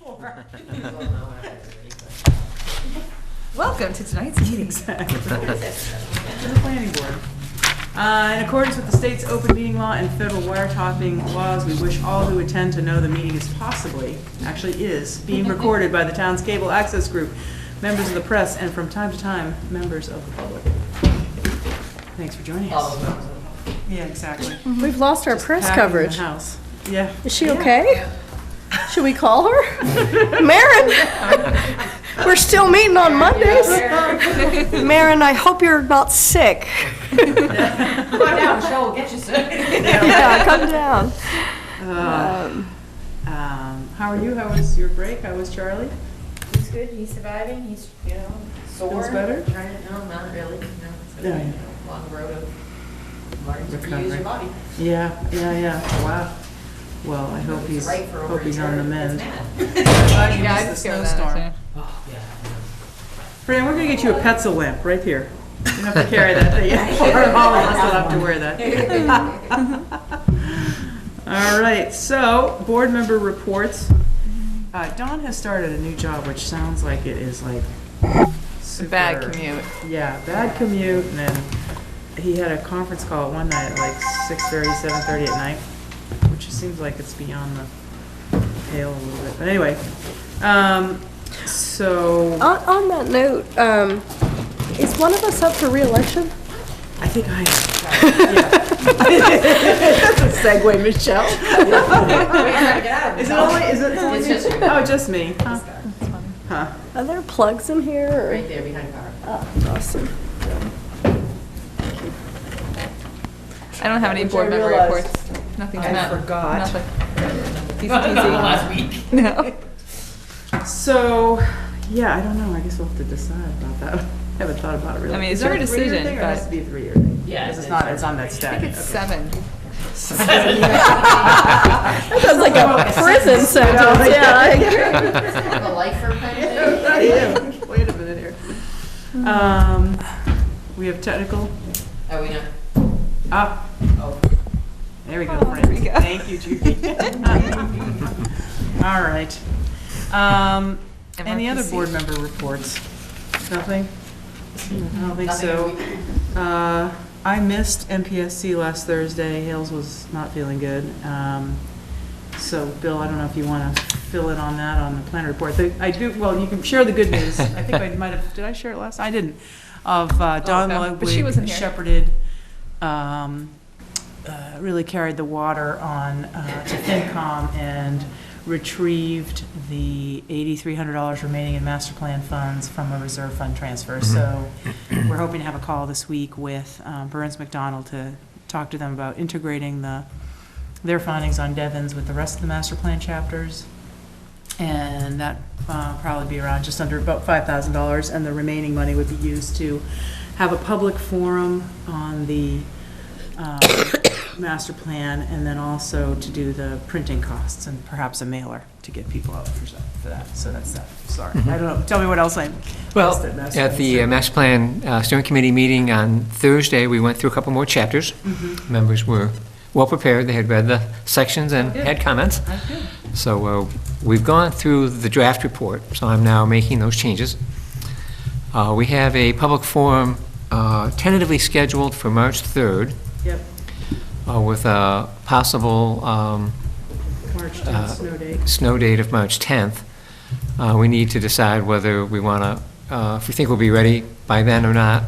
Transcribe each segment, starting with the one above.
Welcome to tonight's meeting. To the planning board. In accordance with the state's open meeting law and federal wiretapping laws, we wish all who attend to know the meeting is being recorded by the town's cable access group, members of the press, and from time to time, members of the public. Thanks for joining us. Yeah, exactly. We've lost our press Packing coverage. the house. Yeah. Is she okay? Should we call her? Marin! We're still meeting on Mondays. Marin, I hope you're not sick. Come on down, Michelle will get you soon. Yeah, come down. How are you? How was your break? How was Charlie? He's good, he's surviving, he's, sore. Feels better? Trying to, no, not really, it's Yeah, a yeah. long road of learning to Recovery. reuse your body. Yeah. Wow. Well, I hope he's on the mend. Yeah, Yeah, I just snowstorm. Fran, we're gonna get you a Petzl lamp right here. You don't have to carry that thing. Or Holly will still have to wear that. All right, so board member reports. Dawn has started a new job, which sounds like it is like super. Bad commute. Yeah, bad commute, and then he had a conference call one night at like 6:30, 7:30 at night, which just seems like it's beyond the pale a little bit. But anyway, so On that note, is one of us up for re-election? I think I am. Yeah. That's a segue, Michelle. We're trying to get out of Is it. it only, is it? It's just you. Oh, just me. Huh? Huh. Are there plugs in here? Or? Right there behind Cara. Oh, awesome. I don't have any Which board I member realized reports. Nothing I tonight. forgot. Nothing. Easy peasy. Last week. No. So, yeah, I don't know. I guess we'll have to decide about that. I haven't thought about it really. I mean, Is it's that your a 3-year decision, thing, or it has but- to be a 3-year thing? Yeah, Because it's not, it's on that I statute. think it's Okay. 7. That sounds like a prison sentence. Yeah. Kind of a lifer kind of thing. Wait a minute here. We have technical. Are we not? Ah, Oh. there we go, Oh, there we friends. go. Thank you, Judy. All right. Any other MRPC. board member reports? Nothing? I don't think Nothing so. this week? I missed MPSC last Thursday. Hales was not feeling good. So, Bill, I don't know if you want to fill in on that on the plan report. I do, well, you can share the good news. I think I might have, did I share it last? I didn't. Of Dawn no, but she Ludwig wasn't here. shepherded, really carried the water on to FinCom and retrieved the $8,300 remaining in master plan funds from a reserve fund transfer. So we're hoping to have a call this week with Burns McDonald to talk to them about integrating their findings on Devon's with the rest of the master plan chapters. And that probably be around just under about $5,000, and the remaining money would be used to have a public forum on the master plan, and then also to do the printing costs and perhaps a mailer to get people out for that. So that's that. Sorry. I don't know. Tell me what else I Well, missed master at plan the steering. Master Plan Steering Committee meeting on Thursday, we went through a couple more chapters. Members were well prepared. They had read the sections and good. had comments. That's good. So we've gone through the draft report, so I'm now making those changes. We have a public forum tentatively scheduled for March 3rd Yep. with a possible March 10th, snow date. snow date of March 10th. We need to decide whether we want to, if we think we'll be ready by then or not,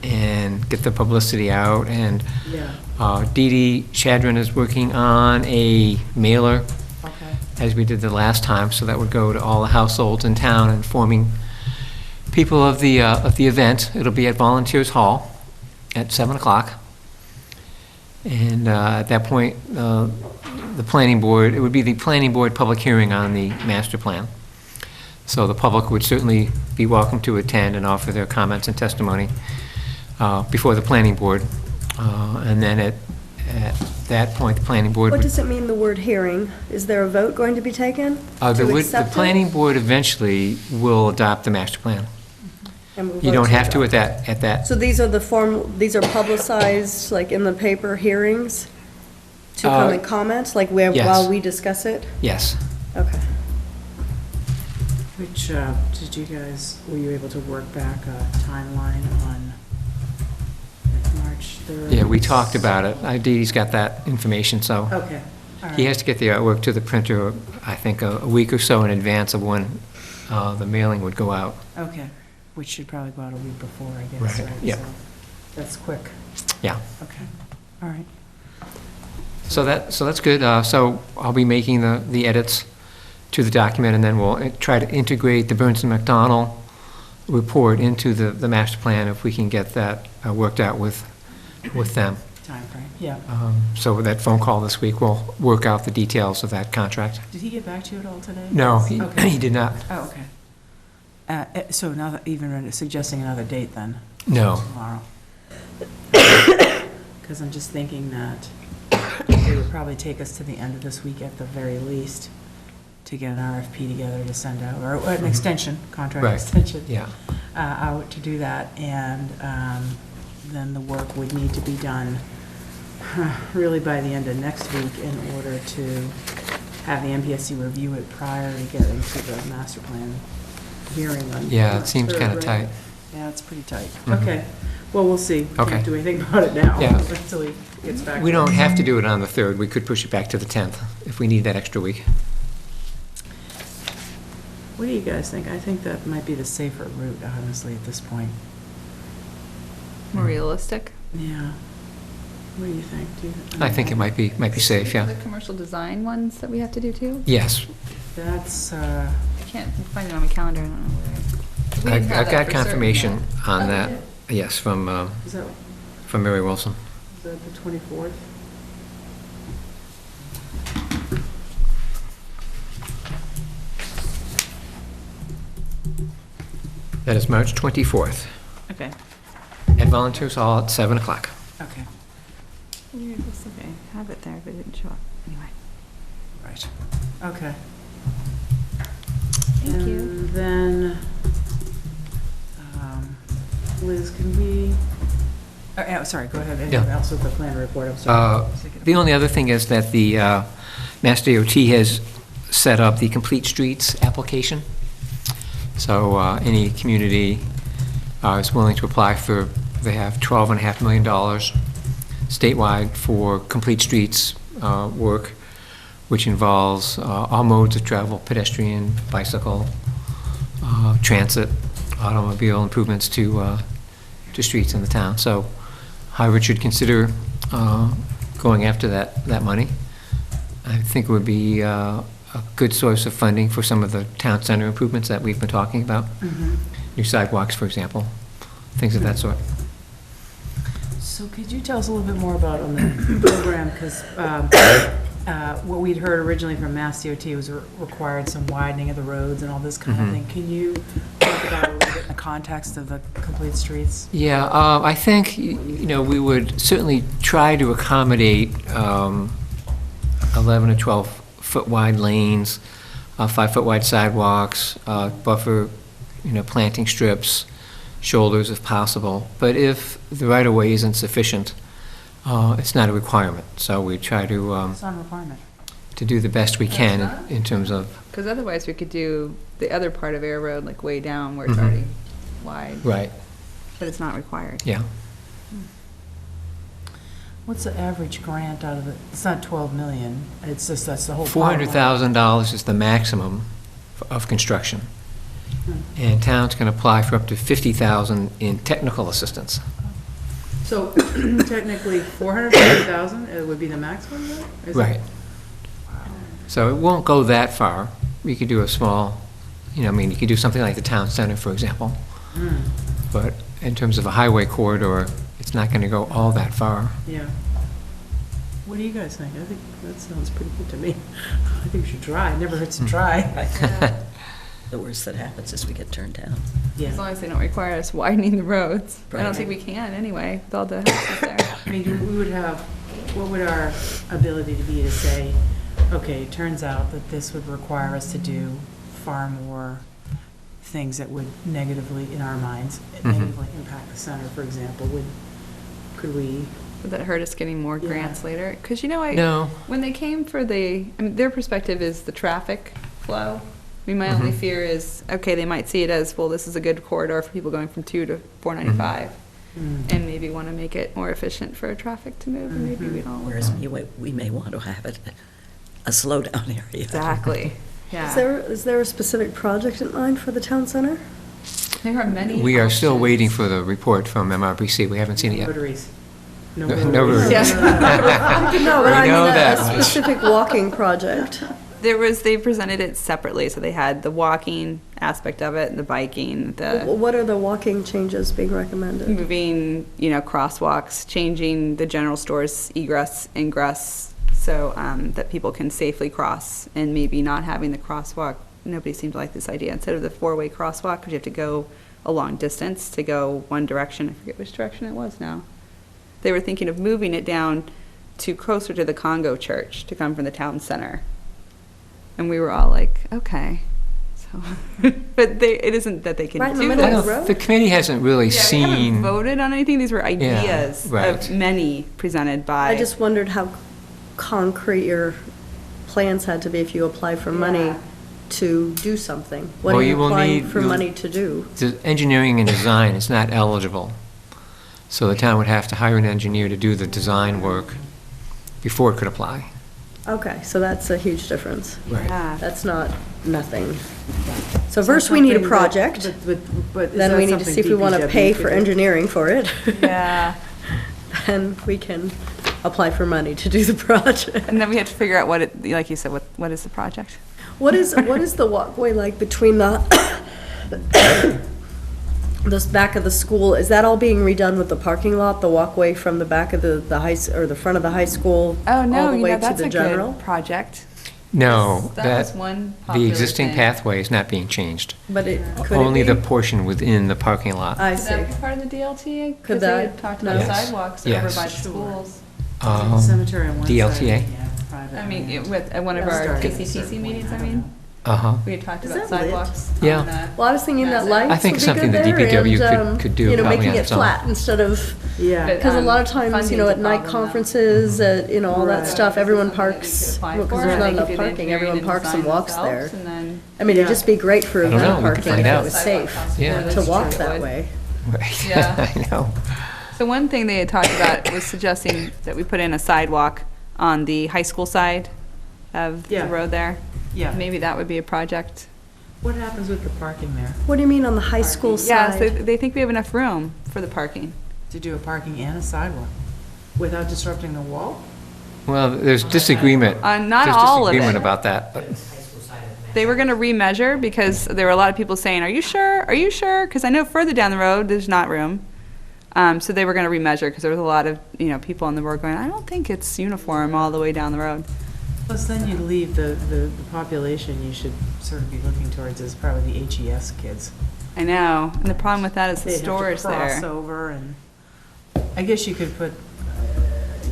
and get the publicity out. And Yeah. Dee Dee Chadron is working on a mailer, Okay. as we did the last time, so that would go to all the households in town, informing people of the event. It'll be at Volunteers Hall at 7 o'clock. And at that point, the planning board, it would be the planning board public hearing on the master plan. So the public would certainly be welcome to attend and offer their comments and testimony before the planning board. And then at that point, the planning board What would... does it mean, the word hearing? Is there a vote going to be taken? The to would- accept the it? planning board eventually will adopt the master plan. And we'll You vote don't have to adopt. at that. So these are these are publicized, like in the paper hearings? To come and comment, like yes. while we discuss it? Yes. Okay. Which, did you guys, were you able to work back a timeline on March 3rd? Yeah, we talked about it. Dee's got that information, so Okay, all right. he has to get the artwork to the printer, I think, a week or so in advance of when the mailing would go out. Okay, which should probably go out a week before, I guess, Right, right? yeah. So that's quick. Yeah. Okay, all right. So that's good. So I'll be making the edits to the document, and then we'll try to integrate the Burns and McDonnell report into the master plan if we can get that worked out with them. Timeframe, yeah. So with that phone call this week, we'll work out the details of that contract. Did he get back to you at all today? No, Okay. he did not. Oh, okay. So now even suggesting another date then, No. tomorrow? Because I'm just thinking that it would probably take us to the end of this week at the very least to get an RFP together to send out, or an extension, contract Right. extension. Yeah. Out to do that, and then the work would need to be done really by the end of next week in order to have the MPSC review it prior to getting to the master plan hearing on. Yeah, it seems third, kind of right? tight. Yeah, it's pretty tight. Mhm. Okay, well, we'll see. Okay. Can't do anything about it now Yeah. until he gets back. We don't have to do it on the 3rd. We could push it back to the 10th if we need that extra week. What do you guys think? I think that might be the safer route, honestly, at this point. More realistic. Yeah. What do you think? I think it might be safe, yeah. The commercial design ones that we have to do too? Yes. That's, I can't find it on my calendar, I don't know where. We didn't have I've that got for certain confirmation yet. on Oh, that, you yes, is that from Mary Wilson. the 24th? That is March 24th, Okay, at Volunteers Hall at 7 o'clock. okay, Weird, this, okay, I have it there, but it didn't show up. Anyway. right, okay. Thank you. And then, Liz, can we, sorry, go ahead, anything Yeah. else with the plan report, I'm sorry. The only other thing is that the Mass DOT has set up the Complete Streets application. So any community is willing to apply for, they have $12.5 million statewide for Complete Streets work, which involves all modes of travel, pedestrian, bicycle, transit, automobile improvements to streets in the town. So Harvard should consider going after that money. I think it would be a good source of funding for some of the town center improvements that we've been talking about. Mhm. New sidewalks, for example, things of that sort. So could you tell us a little bit more about on the program, because what we'd heard originally from Mass DOT was required some widening of the roads and all this kind of Mhm. thing. Can you talk about it a little bit in the context of the Complete Streets? Yeah, I think, we would certainly try to accommodate 11 or 12-foot wide lanes, 5-foot wide sidewalks, buffer, planting strips, shoulders if possible. But if the right-of-way isn't sufficient, it's not a requirement. So we try to It's not a requirement. do the best we can That's in terms of, Because otherwise we could do the other part of Air Road, like way down where it's Mhm. already wide, right, but it's not required. yeah. What's the average grant out of it? It's not 12 million, it's just, that's the whole. bottom line. $400,000 is the maximum of construction. And towns can apply for up to $50,000 in technical assistance. So technically, 450,000, it would be the maximum then? Is it? Right. So it won't go that far. You could do a small, you could do something like the town center, for example. Hmm, But in terms of a highway corridor, it's not going to go all that far. yeah. What do you guys think? I think that sounds pretty good to me. I think we should try, it never hurts to try. The worst that happens is we get turned down. Yeah. As long as they don't require us widening the roads. I Right. don't think we can anyway, with all the houses there. I mean, we would have, what would our ability to be to say, okay, it turns out that this would require us to do far more things that would negatively, in our minds, negatively impact the center, for example, could we? Would that hurt us getting more Yeah. grants later? Because No. when they came for their perspective is the traffic flow mean, my only fear is, okay, they might see it as, well, this is a good corridor for people going from 2 to 495, and maybe want to make it more efficient for traffic to move, and maybe we don't. Whereas we may want to have it a slowdown area. Exactly, yeah. Is there a specific project in mind for the town center? There are many. We are still options. waiting for the report from MRPC. We haven't seen it yet. Rotaries. No No rotaries. rotaries. No, but I We know mean that a much. specific walking project. They presented it separately, so they had the walking aspect of it, the biking, the What are the walking changes being recommended? moving, crosswalks, changing the general store's egress, ingress, so that people can safely cross, and maybe not having the crosswalk. Nobody seemed to like this idea. Instead of the 4-way crosswalk, because you have to go a long distance to go one direction. I forget which direction it was now. They were thinking of moving it down to closer to the Congo church to come from the town center. And we were all like, okay. So, but it isn't that they can Right in the do middle I of this. the don't- road? The committee hasn't really Yeah, we haven't seen, voted on anything. These were ideas right. of many presented by. I just wondered how concrete your plans had to be if you apply for money Yeah. to do something. What Well, are you you will applying need- for you'll- money to do? the engineering and design is not eligible. So the town would have to hire an engineer to do the design work before it could apply. Okay, so that's a huge difference. Yeah. That's not nothing. So first, we need a Something that- project, but is then that we need to see if we something want to DPW pay could for do? engineering for it. Yeah. And we can apply for money to do the project. And then we had to figure out like you said, what is the project? What is the walkway like between the, this back of the school? Is that all being redone with the parking lot, the walkway from the back of the or the front of the high school? Oh, no, all the way to that's the a general? good project. No, That was one the popular existing thing. pathway is not being changed. But could Only it the be? portion within the parking lot. I Could that see. be part of the DLTA? Could Because they that- had talked no. about Yes. sidewalks over Yes. by the schools. Cemetery on one side. DLTA? yeah, private I mean, on the other. at one of Yeah, our starting at a PCTC certain meetings, point, I I mean, don't Uh-huh. we had talked Is about that lit? sidewalks. Yeah. on, Well, I was thinking that That's it. lights I think would be something good the there, DPW and, could do you know, probably making on it its own. flat instead of, Yeah. But- because a lot of times, funding's you know, a at night problem, though. conferences, you know, all that Right. stuff, So everyone this is something that we parks, could apply because for, there's and not they could enough do the parking, engineering everyone and parks and design walks there. themselves, and then- I mean, it'd just be great for I don't know, event we could parking find if out. it was safe Yeah. to That's walk true, it that would. way. Right. Yeah. I know. So one thing they had talked about was suggesting that we put in a sidewalk on the high school side of the Yeah. road there. Yeah. Maybe that would be a project. What happens with the parking there? What do you mean on the high school Yeah, so side? they think we have enough room for the parking. To do a parking and a sidewalk without disrupting the wall? Well, there's disagreement. Not There's all of disagreement it. about that, but They were going to remeasure because there were a lot of people saying, "Are you sure? Are you sure?" Because I know further down the road there's not room. So they were going to remeasure because there was a lot of people on the road going, "I don't think it's uniform all the way down the road." Plus, then you leave the population you should sort of be looking towards is probably the HES kids. I know, and the problem with that is the They'd have to stores cross there. over, and I guess you could put,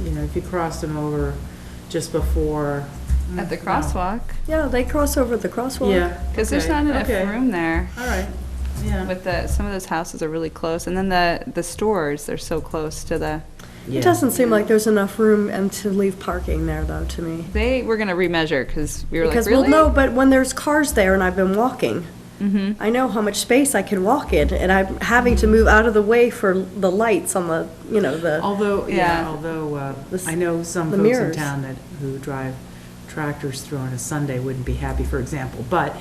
if you crossed them over just before. At the no. crosswalk, Yeah, they cross over the crosswalk. Yeah. because there's okay, not enough okay. room there. All right, yeah. With some of those houses are really close, and then the stores, they're so close to the. Yeah. It doesn't seem like there's enough room and to leave parking there, though, to me. They were going to remeasure because we were Because, like, really? well, no, but when there's cars there and I've been walking, Mm-hmm. I know how much space I can walk in, and I'm having to move out of the way for the lights on the, the, Although, Yeah. I know some the folks in mirrors. town who drive tractors through on a Sunday wouldn't be happy, for example. But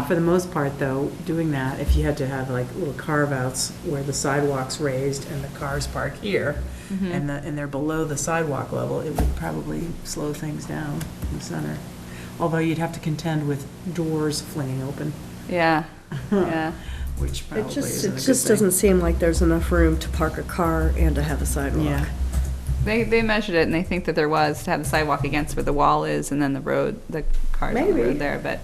for the most part, though, doing that, if you had to have like little carve-outs where the sidewalk's raised and the cars park here, Mm-hmm. and they're below the sidewalk level, it would probably slow things down in the center. Although you'd have to contend with doors flinging open, Yeah, yeah. which probably it just, isn't a it good just thing. doesn't seem like there's enough room to park a car and to have a sidewalk. Yeah. They measured it, and they think that there was to have the sidewalk against where the wall is, and then the road, the cars on the Maybe. road there, but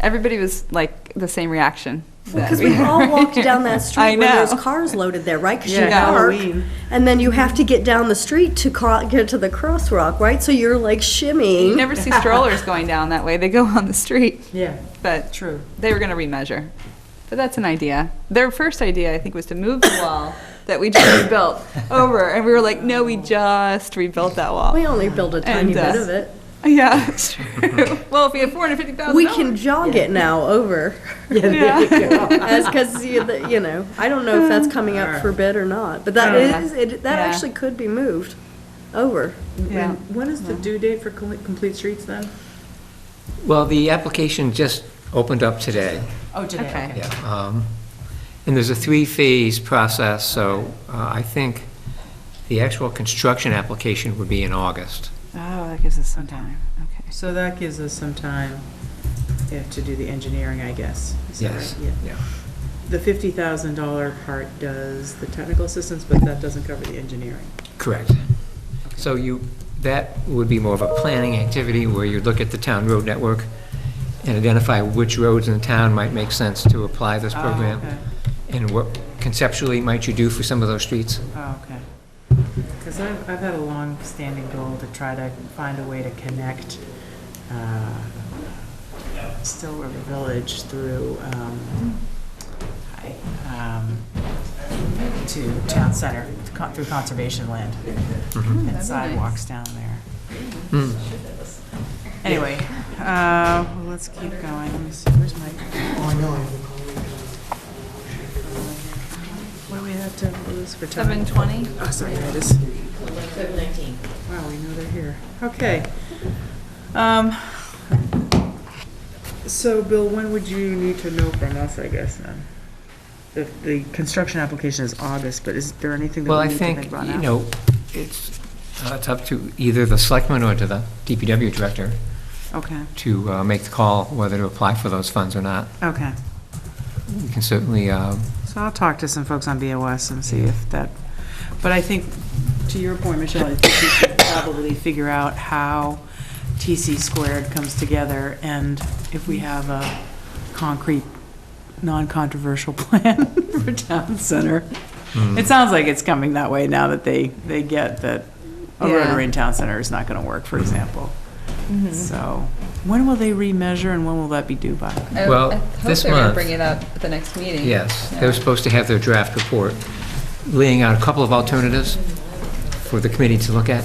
everybody was like the same reaction. that Because we we've all had. walked down that I street where there's know. cars loaded there, right? Because Yeah, you park, Halloween. and then you have to get down the street to get to the crosswalk, right? So you're like You shimmying. never see strollers going down that way, they go on the street, Yeah, but true. they were gonna remeasure. But that's an idea. Their first idea, I think, was to move the wall that we just rebuilt over, and we were like, no, we just rebuilt that wall. We only built a tiny And, bit of it. Yeah, it's true. Well, if we had $450,000. We can jog it now over. As, because, you know, I don't know if that's coming up for bid or not, but that Yeah. that Yeah. actually could be moved over. Yeah. And when is the due date for Complete Streets then? Well, the application just opened up today. Oh, today, Okay. okay. Yeah, and there's a 3-phase process, so I think the actual construction application would be in August. Oh, that gives us some time. Okay. So that gives us some time, to do the engineering, I guess. Is that Yes, right? Yeah. yeah. The $50,000 part does the technical assistance, but that doesn't cover the engineering. Correct. So that would be more of a planning activity where you look at the town road network and identify which roads in the town might make sense to apply this program. Oh, okay. And what conceptually might you do for some of those streets? Oh, okay. Because I've had a long-standing goal to try to find a way to connect Still River Village through, to town center, through conservation land, and sidewalks down there. Hmm. Anyway, well, let's keep going. Let me see, where's my? What do we have to lose for time? 7:20? Oh, sorry, there it is. 7:19. Wow, we know they're here. Okay. So, Bill, when would you need to know from us, I guess, then? If the construction application is August, but is there anything that Well, we I need to think, think about now? you know, it's up to either the selectman or to the DPW director Okay, to make the call whether to apply for those funds or not. okay. We can certainly, So I'll talk to some folks on BOS and see if that, but I think, to your point, Michelle, I think we should probably figure out how TC squared comes together, and if we have a concrete, non-controversial plan for town center. It sounds like it's coming that way now that they get that a Yeah. rotary in town center is not gonna work, for example. So, when will they remeasure and when will that be due by? Well, I hope this they're gonna month- bring it up at the next meeting. yes, Yeah. they were supposed to have their draft report, laying out a couple of alternatives for the committee to look at,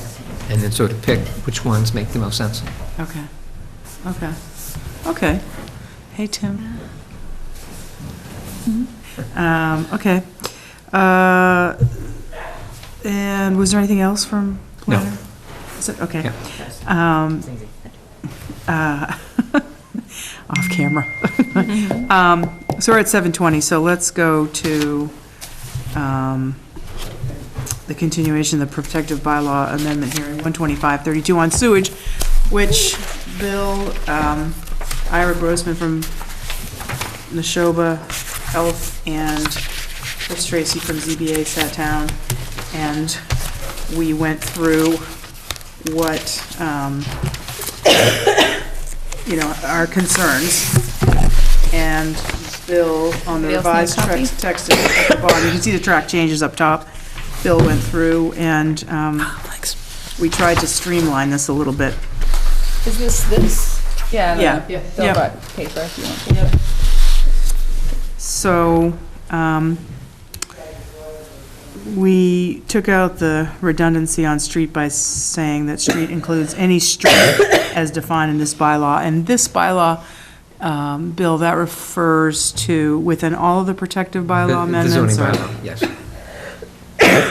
and then sort of pick which ones make the most sense. Okay, okay, okay. Hey, Tim. Okay. And was there anything else from No. planner? Is it, okay. Yeah. Off camera. So we're at 7:20, so let's go to the continuation of the protective bylaw amendment hearing, 12532 on sewage, which Bill, Ira Grossman from Neshoba Health and Chris Tracy from ZBA sat down, and we went through what, our concerns. And Bill, on the Anybody else revised need a copy? text at the bottom, you can see the track changes up top. Bill went through, and we tried to streamline this a little bit. Is this? Yeah. no, Yeah. Bill Yeah. brought paper if you want to. So, we took out the redundancy on street by saying that street includes any street as defined in this bylaw. And this bylaw, Bill, that refers to within all of the protective bylaw The zoning amendments? or- bylaw, yes.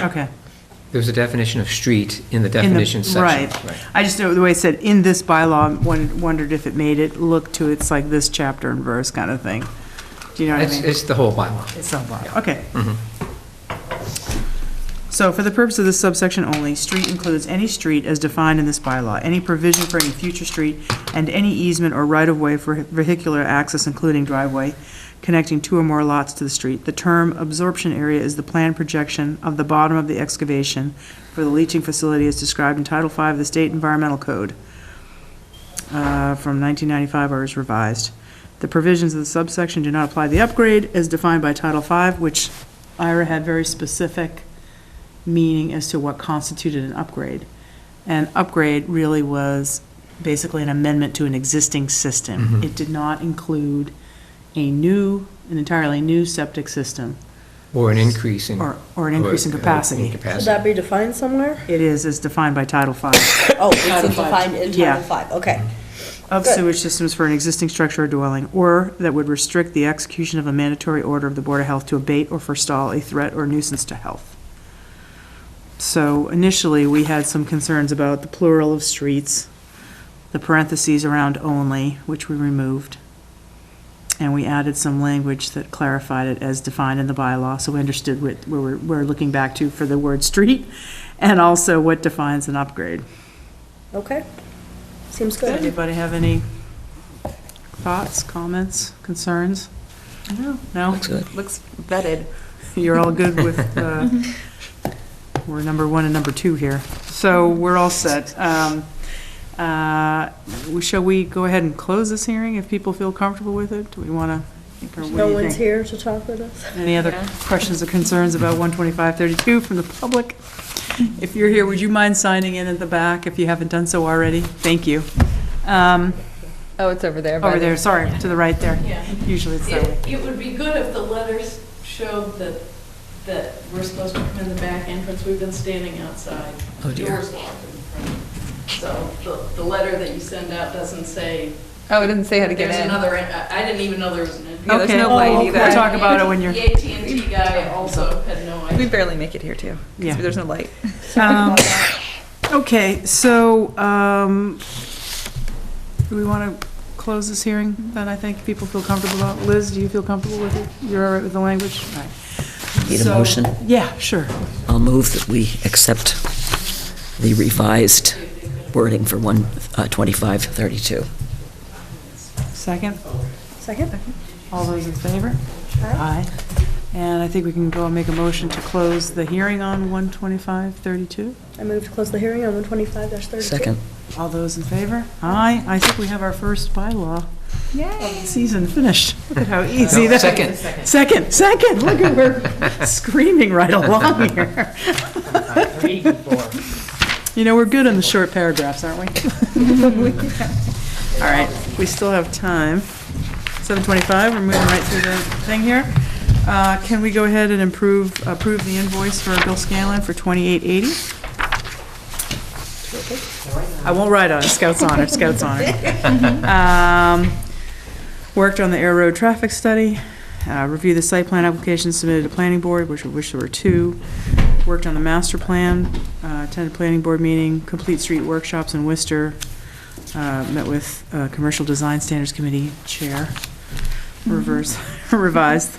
Okay. There's a definition of street in the In the- definitions section. Right. I just know the way it said in this bylaw, wondered if it made it look to it's like this chapter and verse kind of thing. Do you know what I mean? It's the whole bylaw. It's so far, okay. So for the purpose of this subsection only, street includes any street as defined in this bylaw, any provision for any future street, and any easement or right-of-way for vehicular access, including driveway, connecting two or more lots to the street. The term absorption area is the planned projection of the bottom of the excavation for the leaching facility as described in Title V of the State Environmental Code from 1995 or is revised. The provisions of the subsection do not apply to the upgrade as defined by Title V, which Ira had very specific meaning as to what constituted an upgrade. An upgrade really was basically an amendment to an existing system. It did not include an entirely new septic system Or an increase in. Or an increase in capacity. Should that be defined somewhere? It is as defined by Title V. Oh, it's defined in Yeah. Title 5, okay. Of Good. sewage systems for an existing structure or dwelling, or that would restrict the execution of a mandatory order of the Board of Health to abate or forestall a threat or nuisance to health. So initially, we had some concerns about the plural of streets, the parentheses around only, which we removed, and we added some language that clarified it as defined in the bylaw, so we understood what we're looking back to for the word street, and also what defines an upgrade. Okay. Seems good. Anybody have any thoughts, comments, concerns? No? Looks good. Looks vetted. You're all good with, we're number 1 and number 2 here. So we're all set. Shall we go ahead and close this hearing if people feel comfortable with it? Do we want to? No one's here to talk with us? Any other questions or concerns about 12532 from the public? If you're here, would you mind signing in at the back if you haven't done so already? Thank you. Oh, it's over there. by Over the- there, sorry, to the right there. Yeah. Usually it's that way. It would be good if the letters showed that we're supposed to come in the back entrance. We've been standing outside. Oh, dear. Doors locked in front. So the letter that you send out doesn't say, Oh, it doesn't say how to get there's in. another, I didn't even know there was an Yeah, there's Okay. no light either. We'll talk about it when you're. The AT&T guy also had no We idea. barely make it here too. 'Cause Yeah. There's no light. Okay, so, do we want to close this hearing then? I think people feel comfortable about. Liz, do you feel comfortable with it? You're all right with the language? All right. Need a So- motion? Yeah, sure. I'll move that we accept the revised wording for 12532. Second? Second? All those in favor? Aye. And I think we can go and make a motion to close the hearing on 12532. I move to close the hearing on 125-32. Second. All those in favor? Aye. I think we have our first bylaw season finished. Look at how easy No, that. second. Second. Look at, we're screaming right along here. You know, we're good on the short paragraphs, aren't we? All right, we still have time. 7:25, we're moving right through the thing here. Can we go ahead and approve the invoice for Bill Scanlon for $28.80? I won't write on it, Scout's honor. Worked on the Air Road traffic study, reviewed the site plan application submitted to planning board, which we wish there were 2. Worked on the master plan, attended planning board meeting, complete street workshops in Worcester, met with Commercial Design Standards Committee Chair, revised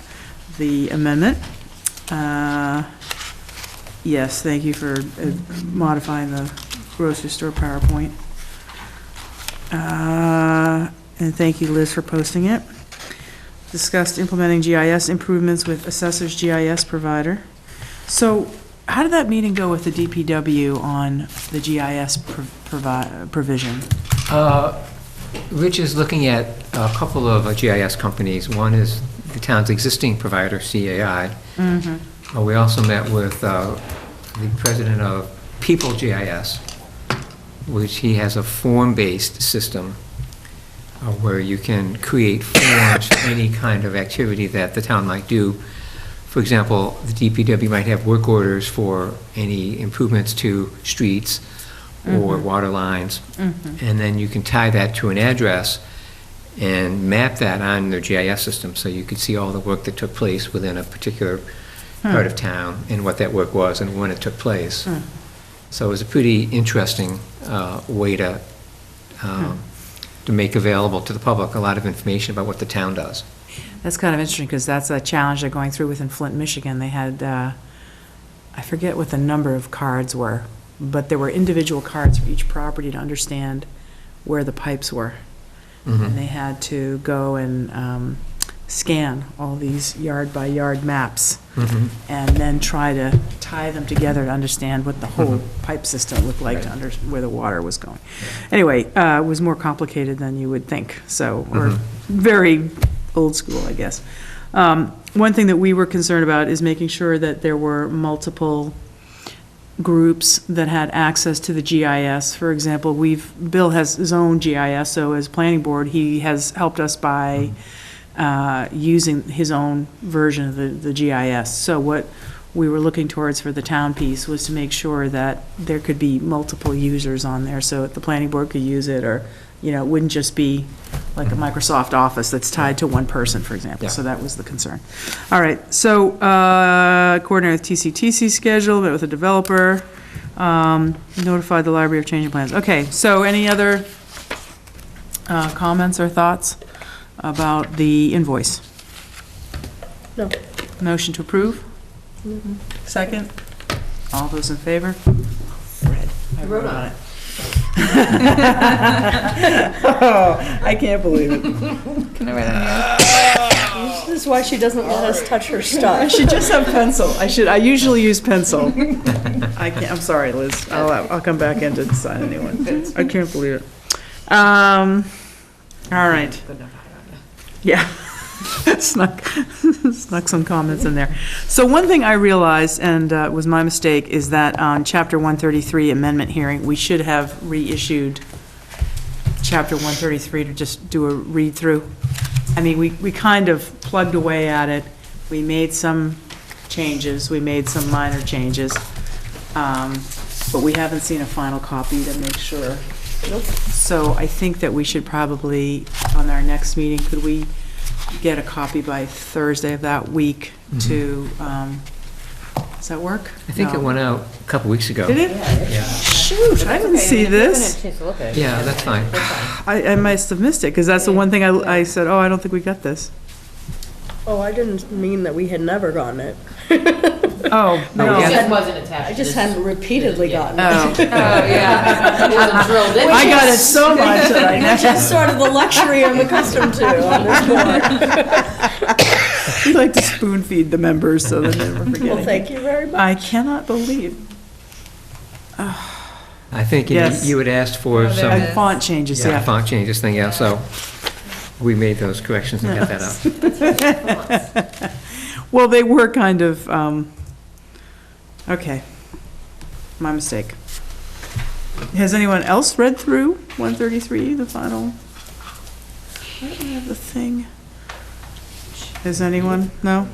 the amendment. Yes, thank you for modifying the grocery store PowerPoint. And thank you, Liz, for posting it. Discussed implementing GIS improvements with Assessor's GIS provider. So how did that meeting go with the DPW on the GIS provision? Rich is looking at a couple of GIS companies. One is the town's existing provider, CAI. We also met with the president of People GIS, which he has a form-based system where you can create forms for any kind of activity that the town might do. For example, the DPW might have work orders for any improvements to streets or water lines. And then you can tie that to an address and map that on their GIS system, so you could see all the work that took place within a particular part of town and what that work was and when it took place. So it was a pretty interesting way to make available to the public a lot of information about what the town does. That's kind of interesting, because that's a challenge they're going through within Flint, Michigan. They had, I forget what the number of cards were, but there were individual cards for each property to understand where the pipes were. And they had to go and scan all these yard-by-yard maps and then try to tie them together to understand what the whole pipe system looked like, to where the water was going. Anyway, it was more complicated than you would think, so, or very old school, I guess. One thing that we were concerned about is making sure that there were multiple groups that had access to the GIS. For example, Bill has his own GIS, so as planning board, he has helped us by using his own version of the GIS. So what we were looking towards for the town piece was to make sure that there could be multiple users on there, so that the planning board could use it, or, you know, it wouldn't just be like a Microsoft Office that's tied to one person, for example. Yeah. So that was the concern. All right, so coordinate with TCTC schedule, met with the developer, notified the library of changing plans. Okay, so any other comments or thoughts about the invoice? No. Motion to approve? Second? All those in favor? Fred. I wrote on it. Oh, I can't believe it. Can I write on This is why she doesn't let us touch her I stuff. should just have pencil. I usually use pencil. I can't, I'm sorry, Liz. I'll come back in to sign a new one. I can't believe it. All right. Yeah. Snuck some comments in there. So one thing I realized, and it was my mistake, is that on Chapter 133 amendment hearing, we should have reissued Chapter 133 to just do a read-through. I mean, we kind of plugged away at it. We made some changes, we made some minor changes, but we haven't seen a final copy to make sure. So I think that we should probably, on our next meeting, could we get a copy by Thursday of that week to, does that work? I think it went out a couple weeks ago. Did it? Yeah. Shoot, I didn't see this. Yeah, that's fine. I must have missed it, because that's the one thing I said, oh, I don't think we got this. Oh, I didn't mean that we had never gotten it. Oh, no. It just wasn't attached. I to just this. hadn't repeatedly gotten it. Oh, Oh, yeah. It wasn't drilled in. I got it so much that I Which is sort of the luxury I'm accustomed to on this board. We like to spoon feed the members so that they never forget Well, anything. thank you very much. I cannot believe, I think Yes. you had asked for some there it is. font changes, yeah, yeah. font changes thing, yeah, so we made those corrections and got that up. Well, they were kind of, okay, my mistake. Has anyone else read through 133, the final? I don't have the thing. Has anyone? No?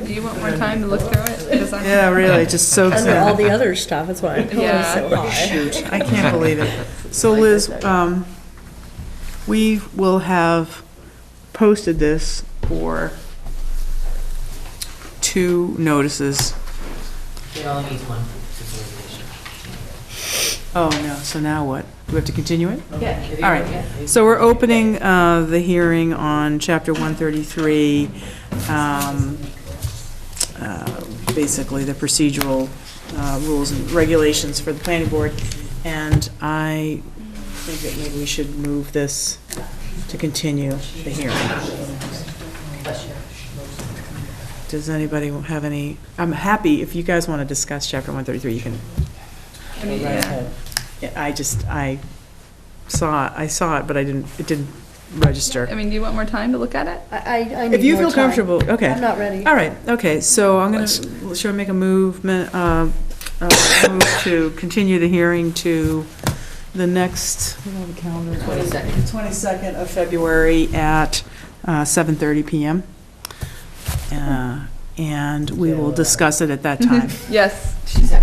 Do you want more time to look through it? 'Cause I'm- Yeah, really, just soaks Under all in. the other stuff, that's why I'm Yeah. so high. I can't believe it. So Liz, we will have posted this for 2 notices. It only needs one. Oh, no, so now what? Do we have to continue it? Yeah. if you- All right. yeah. So we're opening the hearing on Chapter 133, basically the procedural rules and regulations for the planning board. And I think that maybe we should move this to continue the hearing. Does anybody have any, I'm happy, if you guys want to discuss Chapter 133, you can. Yeah, I saw it, but it didn't register. I mean, do you want more time to look at it? I If need you more feel time. comfortable, okay. I'm not ready. All right, okay, so I'm gonna, should I make a move to continue the hearing to the next, what do I have a calendar? 22nd. 22nd of February at 7:30 PM. And we will discuss it at that time. Yes.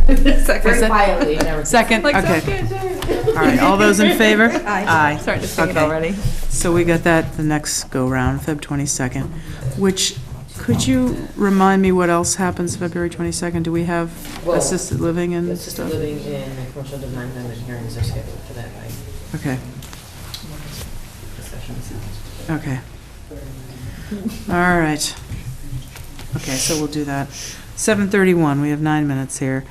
Very Second. quietly. never- Second, Like, okay. sounds good. All right, all those in favor? Aye. Starting to sing it Okay. already. So we got that the next go-round, Feb. 22nd, which, could you remind me what else happens February 22nd? Do we have Well, assisted living and Assisted stuff? living and commercial design amendment hearings are scheduled for that night. Okay, Discussions. okay. All right. Okay, so we'll do that. 7:31, we have 9 minutes here.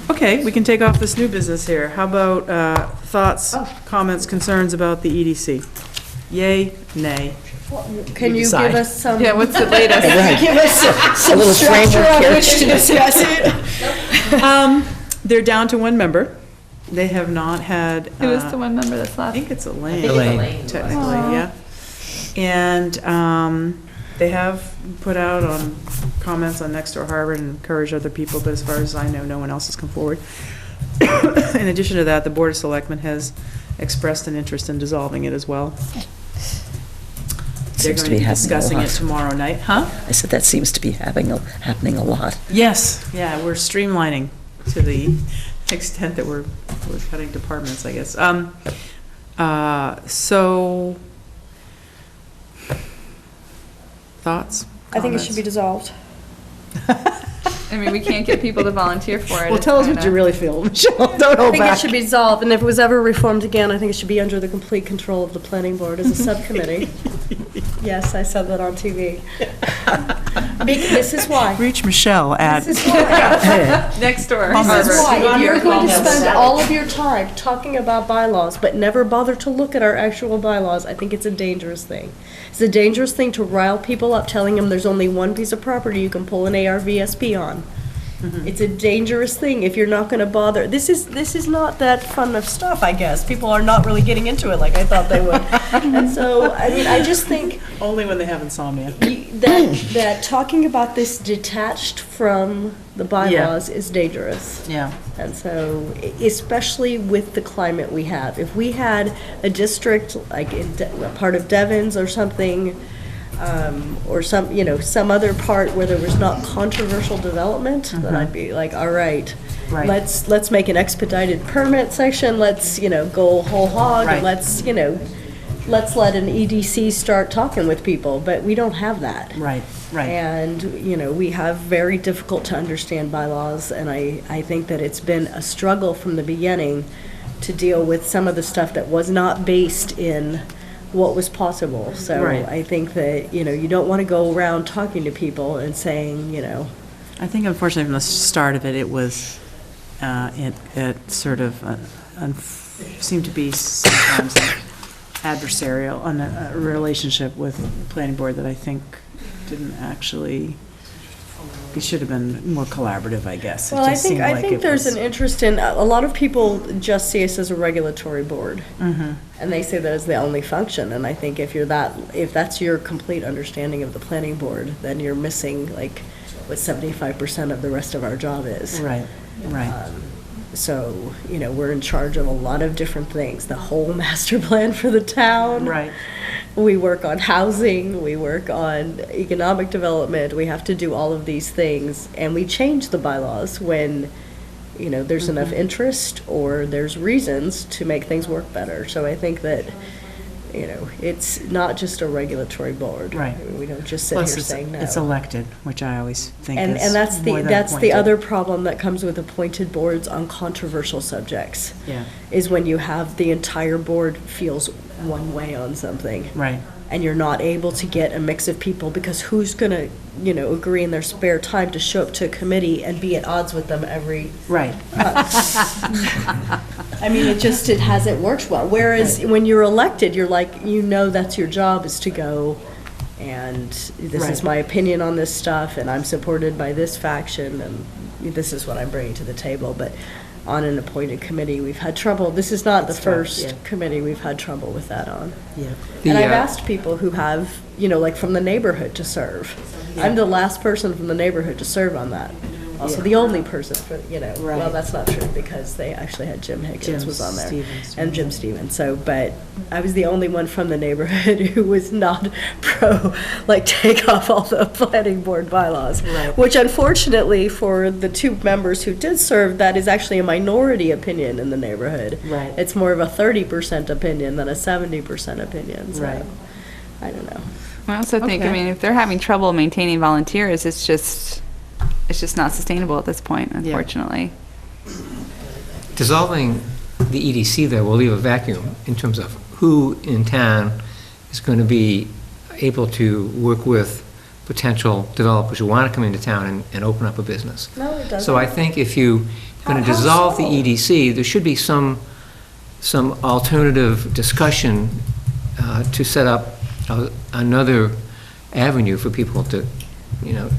Okay, we can take off this new business here. How about thoughts, comments, concerns about the EDC? Yay, nay? Can you decide. give us some? Yeah, what's the latest? Give us some little structure framework on here. which to discuss it. They're down to 1 member. They have not had. Who is the one member that's I left? think it's I think Elaine. it's Elaine. Elaine. Technically, yeah. And they have put out on comments on Nextdoor Harbor and encouraged other people, but as far as I know, no one else has come forward. In addition to that, the Board of Selectmen has expressed an interest in dissolving it as well. seems to going be to be happening a discussing it lot. tomorrow night. Huh? I said that seems to be happening a lot. Yes, yeah, we're streamlining to the extent that we're cutting departments, I guess. So, thoughts? I think it should be Comments? dissolved. I mean, we can't get people to volunteer for it. Well, It's tell us what kinda- you really feel, Michelle. Don't I hold think it back. should be dissolved, and if it was ever reformed again, I think it should be under the complete control of the planning board as a subcommittee. Yes, I said that on TV. This is why. Reach Michelle at. This is why. Next door. This is Harvard. why. If you're going to Harbor. spend all of your time talking about bylaws, but never bother to look at our actual bylaws, I think it's a dangerous thing. It's a dangerous thing to rile people up, telling them there's only one piece of property you can pull an ARVSP on. It's a dangerous thing if you're not going to bother. This is not that fun of stuff, I guess. People are not really getting into it like I thought they would. And so, I mean, I just think Only when they have insomnia. that talking about this detached from the bylaws is dangerous. Yeah. And so, especially with the climate we have, if we had a district like a part of Devon's or something, or some other part where there was not controversial development, then I'd be like, all right, Right. let's make an expedited permit section, let's, go whole hog, Right. and let's let an EDC start talking with people, but we don't have that. Right, right. And, we have very difficult to understand bylaws, and I think that it's been a struggle from the beginning to deal with some of the stuff that was not based in what was possible. So Right. I think that, you don't want to go around talking to people and saying, I think unfortunately from the start of it, it was, it sort of seemed to be sometimes adversarial, a relationship with the planning board that I think didn't actually, it should have been more collaborative, I guess. It well, I just think, seemed I like think it there's was- an interest in, a lot of people just see us as a regulatory board. And they say that is the only function, and I think if that's your complete understanding of the planning board, then you're missing what 75% of the rest of our job is. Right, right. So, we're in charge of a lot of different things, the whole master plan for the town. Right. We work on housing, we work on economic development, we have to do all of these things, and we change the bylaws when, there's enough interest or there's reasons to make things work better. So I think that, it's not just a regulatory board. Right. We don't just sit Plus, here saying no. it's elected, which I always think And is that's more than the appointed. other problem that comes with appointed boards on controversial subjects. Yeah. Is when you have the entire board feels one way on something. Right. And you're not able to get a mix of people, because who's gonna, agree in their spare time to show up to a committee and be at odds with them every Right. I mean, it hasn't worked well. Whereas when you're elected, you're like, that's your job, is to go, and this is Right. my opinion on this stuff, and I'm supported by this faction, and this is what I'm bringing to the table. But on an appointed committee, we've had trouble. This is not the It's tough, first yeah. committee we've had trouble with that on. Yeah. And I've The, asked people who have, from the neighborhood to serve. I'm the last person from the neighborhood to serve on that. Also, the only person for, well, Right. that's not true, because they actually had Jim Higgins Jim was on there. Stevens. And Jim Stevens, but I was the only one from the neighborhood who was not take off all the planning board bylaws. Right. Which unfortunately, for the two members who did serve, that is actually a minority opinion in the neighborhood. Right. It's more of a 30% opinion than a 70% opinion, so, Right. I don't know. I also think, I Okay. mean, if they're having trouble maintaining volunteers, it's just not sustainable at this point, unfortunately. Dissolving the EDC, though, will leave a vacuum in terms of who in town is going to be able to work with potential developers who want to come into town and open up a business. No, it doesn't. So I think if you're going to How dissolve the so? EDC, there should be some alternative discussion to set up another avenue for people to,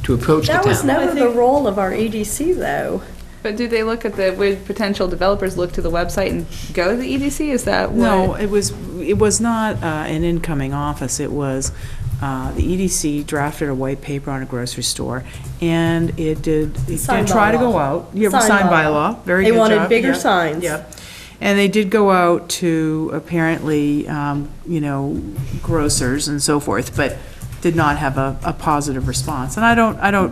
to approach the town. That was never the role of our EDC, though. But do they look at would potential developers look to the website and go to the EDC? Is that what? No, it was not an incoming office. It was, the EDC drafted a white paper on a grocery store, and it did Sign try to bylaw. go out. Yeah, Sign signed bylaw. by law, very They good wanted job. bigger Yep, signs. Yep. And they did go out to apparently, grocers and so forth, but did not have a positive response. And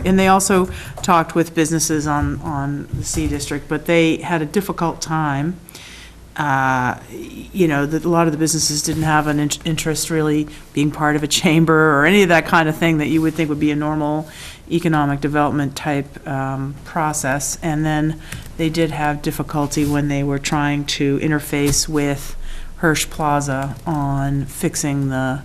and they also talked with businesses on the C District, but they had a difficult time. A lot of the businesses didn't have an interest really being part of a chamber or any of that kind of thing that you would think would be a normal economic development type process. And then they did have difficulty when they were trying to interface with Hirsch Plaza on fixing the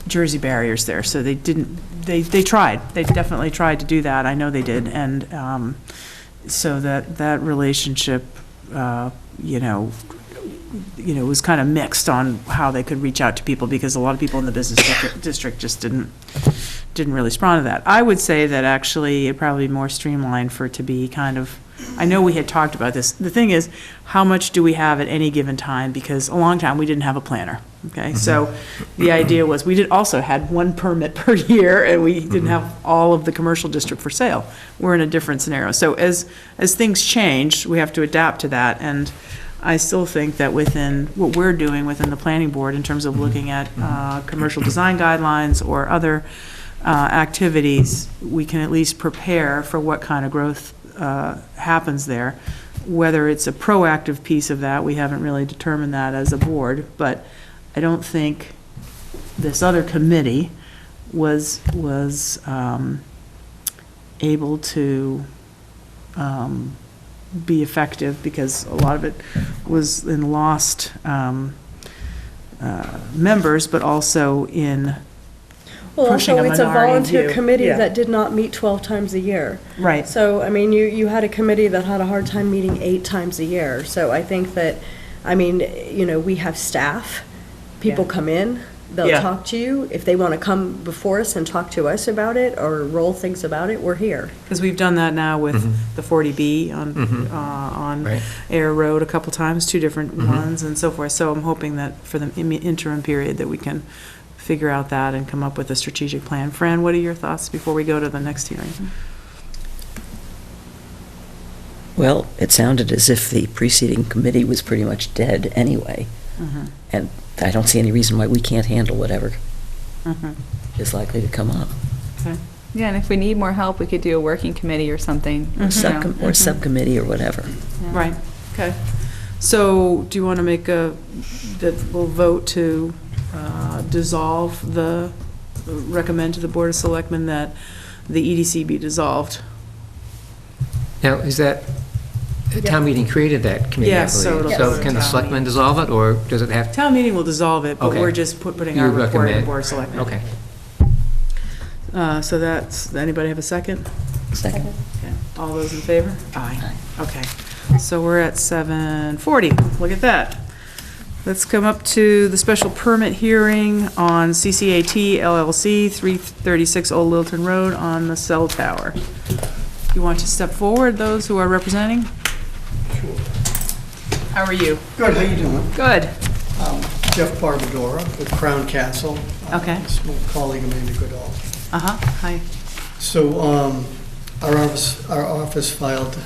Jersey barriers there. So they tried. They definitely tried to do that. I know they did. And so that relationship, was kind of mixed on how they could reach out to people, because a lot of people in the business district just didn't really respond to that. I would say that actually it'd probably be more streamlined for it to be kind of, I know we had talked about this. The thing is, how much do we have at any given time? Because a long time we didn't have a planner. Okay, so the idea was we also had one permit per year, and we didn't have all of the commercial district for sale. We're in a different scenario. So as things change, we have to adapt to that. And I still think that within what we're doing within the planning board in terms of looking at commercial design guidelines or other activities, we can at least prepare for what kind of growth happens there. Whether it's a proactive piece of that, we haven't really determined that as a board, but I don't think this other committee was able to be effective, because a lot of it was in lost members, but also in pushing a also, it's a minority volunteer view. committee Yeah. that did not meet 12 times a year. Right. So, I mean, you had a committee that had a hard time meeting 8 times a year. So I think that, we have staff, people Yeah. come in, they'll Yeah. talk to you. If they want to come before us and talk to us about it or roll things about it, we're here. Because we've done that now with the 40B on Right. Air Road a couple times, 2 different ones and so forth. So I'm hoping that for the interim period that we can figure out that and come up with a strategic plan. Fran, what are your thoughts before we go to the next hearing? Well, it sounded as if the preceding committee was pretty much dead anyway. And I don't see any reason why we can't handle whatever is likely to come up. Okay. Yeah, and if we need more help, we could do a working committee or something. Or subcommittee or whatever. Right, okay. So do you want to make that we'll vote to recommend to the Board of Selectmen that the EDC be dissolved? Now, is that, town meeting created that committee, I Yes, so believe. it'll go So to can the town selectmen meeting. dissolve it, or does it have? Town meeting will dissolve it, but Okay. we're just putting our You report in the recommend. Board of Selectmen. Okay. So anybody have a second? Second. Okay. All those in favor? Aye. Okay. So we're at 7:40. Look at that. Let's come up to the special permit hearing on CCAT LLC, 336 Old Littleton Road on the cell tower. You want to step forward, those who are representing? Sure. How are you? Good, how you doing? Good. Jeff Barbadora with Crown Castle. Okay. It's my colleague Amanda Goodall. Uh-huh, hi. So our office filed,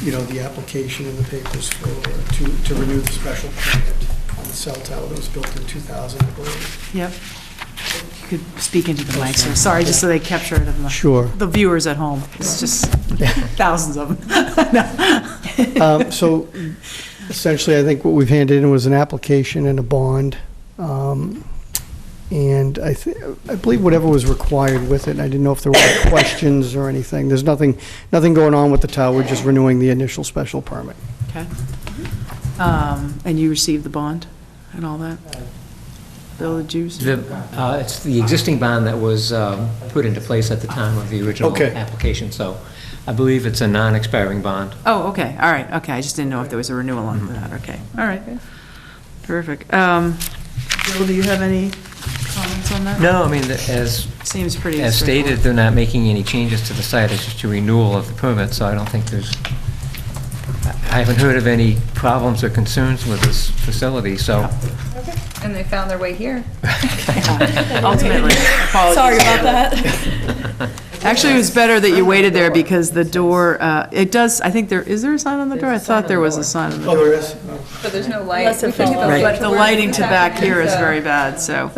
the application in the papers to renew the special permit on the cell tower that was built in 2000, I believe. Yep. You could speak into the mic, sir. Sorry, just so they capture it in Sure. the viewers at home. It's just thousands of them. So essentially, I think what we've handed in was an application and a bond. And I believe whatever was required with it, I didn't know if there were any questions or anything. There's nothing going on with the tower, we're just renewing the initial special permit. Okay. And you received the bond and all that? Bill, did you? It's the existing bond that was put into place at the time of the original Okay. application, so I believe it's a non-expiring bond. Oh, okay, all right, okay. I just didn't know if there was a renewal on that, okay. All right, terrific. Bill, do you have any comments on that? No, I mean, as Seems pretty stated, straightforward. they're not making any changes to the site, it's just a renewal of the permit, so I don't think I haven't heard of any problems or concerns with this facility, so. And they found their way here. Ultimately, apologies. Sorry about that. Actually, it was better that you waited there because the door, it does, I think is there a sign on the door? I thought there was a sign on the door. there is? But there's no light. Unless it falls. Right. But the lighting to back here is very bad, so.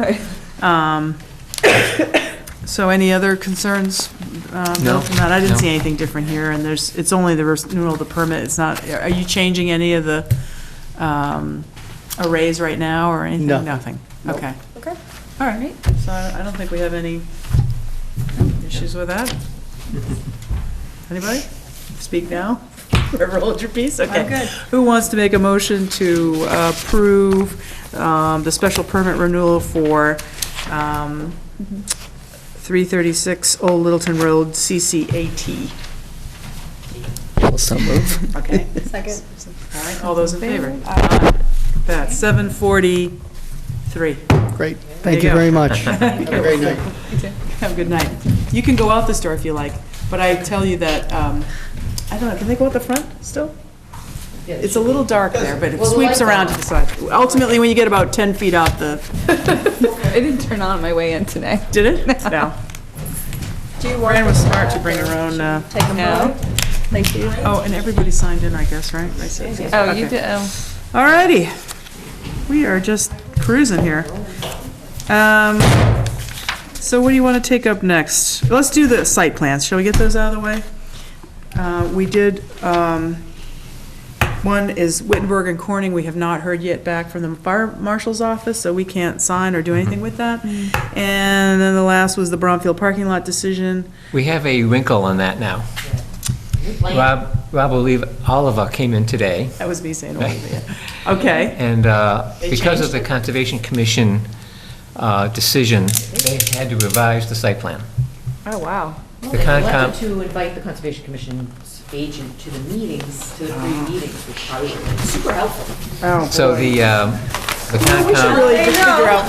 So any other concerns, Bill, from that? I didn't No. see anything different here, and it's only the renewal of the permit, it's not, are you changing any of the arrays right now, or anything? No. Nothing? Okay. Okay. All right, so I don't think we have any issues with that. Anybody? Speak now? Whoever holds your peace? Okay. I'm good. Who wants to make a motion to approve the special permit renewal for 336 Old Littleton Road, CCAT? Also move. Okay. Second. All right, all those in favor? That's 7:43. Great. There Thank you you go. very much. Have a great night. Have a good night. You can go out this door if you like, but I tell you that, I don't know, can they go out the front still? It's a little dark there, but it Well, the sweeps light's around on. to the side. Ultimately, when you get about 10 feet out the, I didn't turn on my way in today. did it? No. Fran was smart to bring her own, Take them out. Thank you. oh, and everybody signed in, I guess, right? I said- Oh, you okay. did, oh. All righty. We are just cruising here. So what do you want to take up next? Let's do the site plans. Shall we get those out of the way? We did, one is Wittenberg and Corning. We have not heard yet back from the fire marshal's office, so we can't sign or do anything with that. And then the last was the Bromfield parking lot decision. We have a wrinkle on that now. Rob, I believe Oliver came in today, That was me saying Olivia. Okay. and because of the Conservation Commission decision, they had to revise the site plan. Oh, wow. The They elected Concom, to invite the Conservation Commission's agent to the meetings, to the 3 meetings, which probably would have been super helpful. Oh, so the Concom, really just figure out.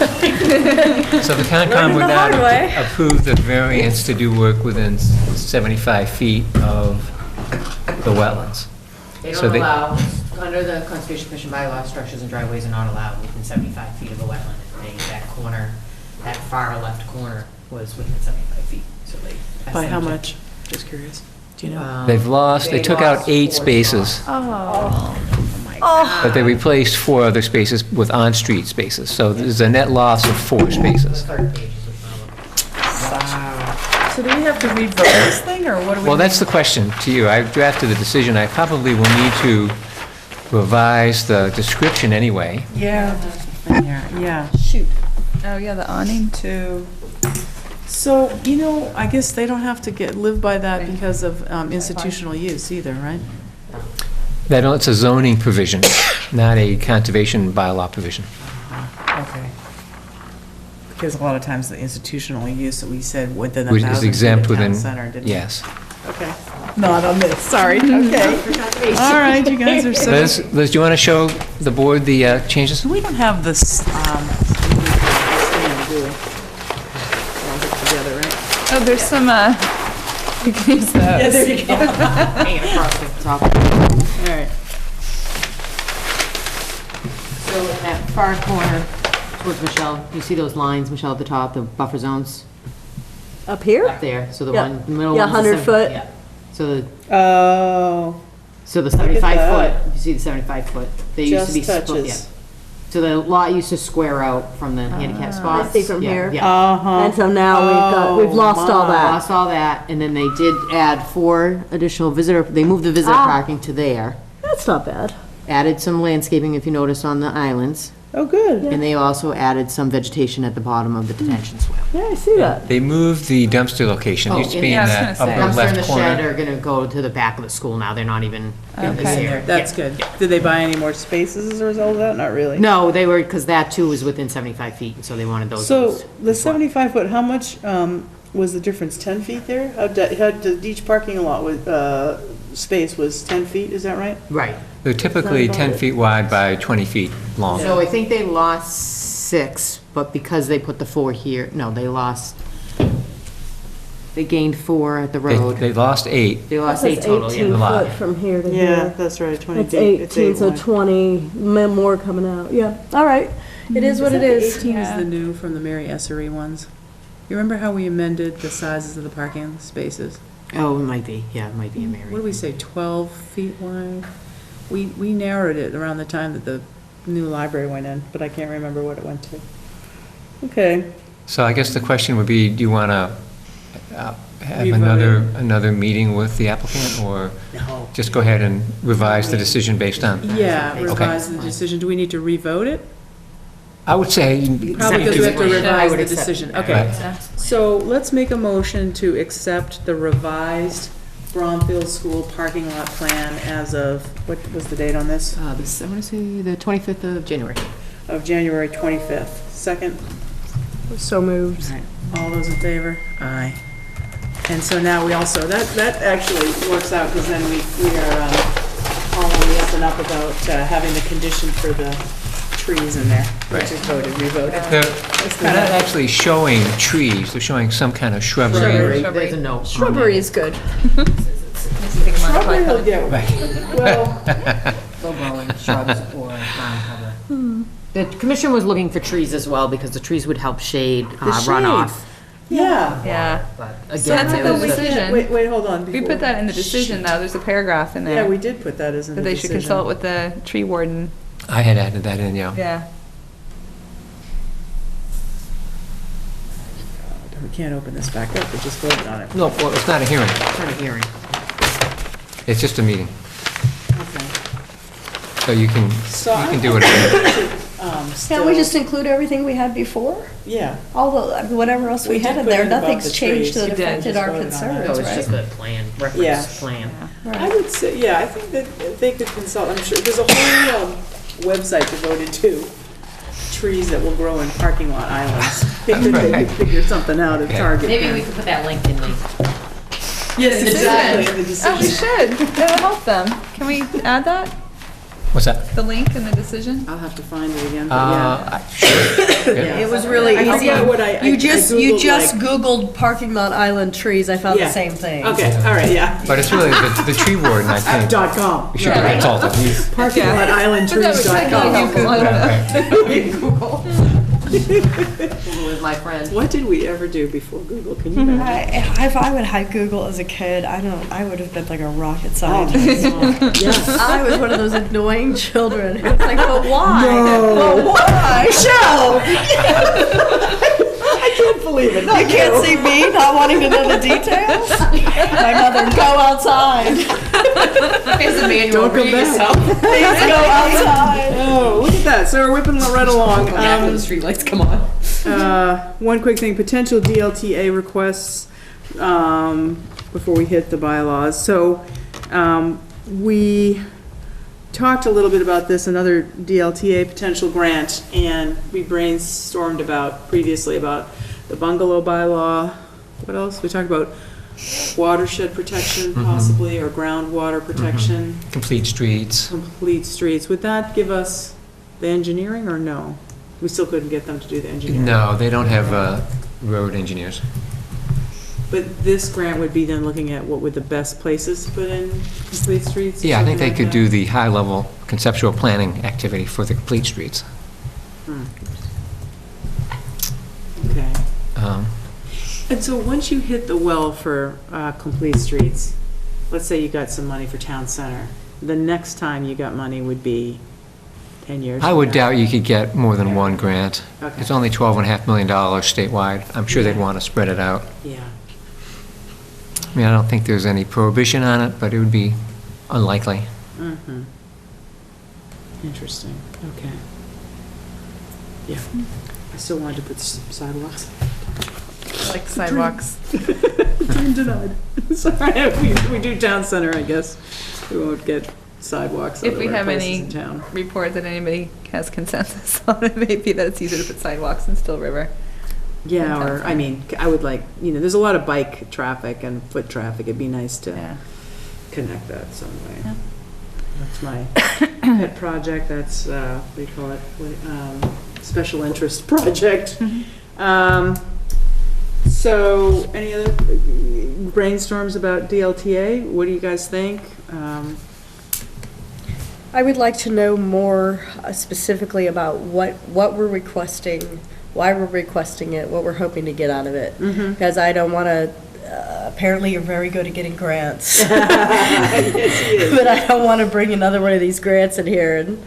so the Concom would the not hard way. approve the variance to do work within 75 feet of the wetlands. They So don't they- allow, under the Conservation Commission bylaw, structures and driveways are not allowed within 75 feet of a wetland. And that corner, that far left corner was within 75 feet, so they. asked By them how to- much? Just curious. Do you know? They took out lost 8 4 spaces, spots. but they replaced 4 other spaces with on-street spaces. So there's a net loss of 4 spaces. The third page is what So do we have to revote this thing, or what do we? Well, that's the question to you. I drafted the decision. I probably will need to revise the description anyway. Yeah. Yeah. Shoot. Oh, yeah, the awning. So, I guess they don't have to live by that because of institutional use either, right? That it's a zoning provision, not a conservation bylaw provision. Okay. Because a lot of times the institutional use that we said within a Which thousand is feet exempt of within, town center, didn't we? yes. Okay. Not on this, sorry, okay. All right, you guys are so. Liz, do you want to show the board the changes? We don't have this, do we? All put together, right? Oh, there's some, you can use those. Yeah, there you go. Hanging across the top. All right. So that far corner towards Michelle, you see those lines, Michelle, at the top, the buffer zones Up here? up there? So the Yeah. one, the middle Yeah, one's the 100 foot. Yeah. So the, Oh. so the 75 that. foot, you see the 75 foot? They used to be Just split, touches. yeah. So the lot used to square out from the handicap spots. I see from Yeah, here. Yeah. Uh-huh. And so now we've lost all that. Lost all that, and then they did add 4 additional visitor, they moved the visitor Ah. parking to there. That's not bad. Added some landscaping, if you notice, on the islands. Oh, good. And they also added some vegetation at the bottom of the detention swale. Yeah, I see that. They moved the dumpster location. It used to be in yeah, I was that gonna say. upper Dumpster and the left shed corner. are gonna go to the back of the school now, they're not even in this Okay. area. That's Yeah. good. Did they buy any more spaces as a result of that? Not really. No, they were, because that too was within 75 feet, so they wanted those. So used the as well. 75 foot, how much was the difference? 10 feet there? How did each parking lot with, space was 10 feet, is that right? Right. They're typically 10 feet wide by 20 feet long. So I think they lost 6, but because they put the 4 here, no, they gained 4 at the road. They lost 8. They lost That's 8 total, 18 yeah. A lot. foot from here to Yeah, here. that's right, 20 That's feet. It's 18, so wide. 20 more coming out. Yeah, all right. It is what it is. 18 is the new from the Mary Essery ones. You remember how we amended the sizes of the parking spaces? Oh, it might be, yeah, it might be a Mary. What do we say, 12 feet wide? We narrowed it around the time that the new library went in, but I can't remember what it went to. Okay. So I guess the question would be, do you want to have Revote another meeting with the applicant, or No. just go ahead and revise the decision based on? Yeah, Okay. revise the decision. Do we need to revote it? I would say. Probably because we have to I revise would the accept decision. that. Okay. Right. So let's make a motion to accept the revised Bromfield School parking lot plan as of, what was the date on this? I want to say the 25th of January. Of January 25th. Second? So moved. All those in favor? Aye. And so now we also, that actually works out, because then we are following up and up about having the condition for the trees in there, which is voted, revoted. They're not actually showing trees, they're showing some kind of shrubbery. There's a note. on Shrubbery is good. Shrubbery will get, well, Low growing shrubs or ground cover. The commission was looking for trees as well, because the trees would help shade runoff. yeah. Yeah. But So again, that's it in the was a- decision. Wait, hold on. We before- put that in the decision, though. There's a paragraph in Yeah, there we did put that as in that the they decision. should consult with the tree warden. I had added that in, yeah. Yeah. We can't open this back up, we just voted on it. No, well, it's not a hearing, Kind of hearing. it's just a meeting, Okay. so you can do it. Can't we just include everything we had before? Yeah. All the, whatever else we We had did in put there, in about nothing's the changed trees. that We did, affected just our voted on it. concerns, No, it's just right? a plan, Yeah. reference plan. I would say, yeah, I think that they could consult, I'm sure, there's a whole website devoted to trees that will grow in parking lot islands. I think that they could figure something out at Okay. Target. Maybe we could put that LinkedIn link. Yes, exactly, in the Oh, we decision. should. That'll help them. Can we add that? What's that? The link in the decision? I'll have to find it again, but yeah. Sure. Yeah. It was really I easy. forget what I You just Googled, like- Googled parking lot island trees, I found Yeah. the same thing. Okay, all right, yeah. But it's really the tree warden, I think, .com. we should be consulted. He's- Parking lot island But that would trees.com. technically you Google. Google is my friend. What did we ever do before Google? Can you imagine? If I would have Google as a kid, I would have been like a rocket scientist. Yes. I was one of those annoying children who was like, but why? But why? Show! I can't believe it. You can't see me not wanting to know the details? My mother, go outside. Here's the manual, Don't come read it back. yourself. Please go outside. Oh, look at that. So we're whipping right along. After the streetlights come on. One quick thing, potential DLTA requests before we hit the bylaws. So we talked a little bit about this, another DLTA potential grant, and we brainstormed previously about the bungalow bylaw. What else? We talked about watershed protection possibly, or groundwater protection, Complete streets. complete streets. Would that give us the engineering or no? We still couldn't get them to do the engineering? No, they don't have road engineers. But this grant would be then looking at what would the best places to put in complete streets? or Yeah, I think they something could like do the high-level conceptual planning activity for the complete streets. that? Okay. Um, And so once you hit the well for complete streets, let's say you got some money for town center, the next time you got money would be 10 years? I from would now? doubt you could get more than one grant. Okay. It's only $12.5 million statewide. I'm sure they'd want to spread it out. Yeah. I mean, I don't think there's any prohibition on it, but it would be unlikely. Mm-hmm. Interesting, okay. Yeah, I still wanted to put sidewalks. Like sidewalks. Dream denied. Sorry, we do town center, I guess. We won't get sidewalks If we other have places any in town. report that anybody has consensus on it, maybe that it's easier to put sidewalks in Still River. Yeah, or, I mean, I would like, there's a lot of bike traffic and foot traffic. It'd be nice to Yeah. connect that some way. Yeah. That's my pet project. That's, what do you call it? Special interest project. So, any other brainstorms about DLTA? What do you guys think? I would like to know more specifically about what we're requesting why we're requesting it, what we're hoping to get out of it. Mm-hmm. Because I don't want to, apparently you're very good at getting grants. But I don't want to bring another one of these grants in here and,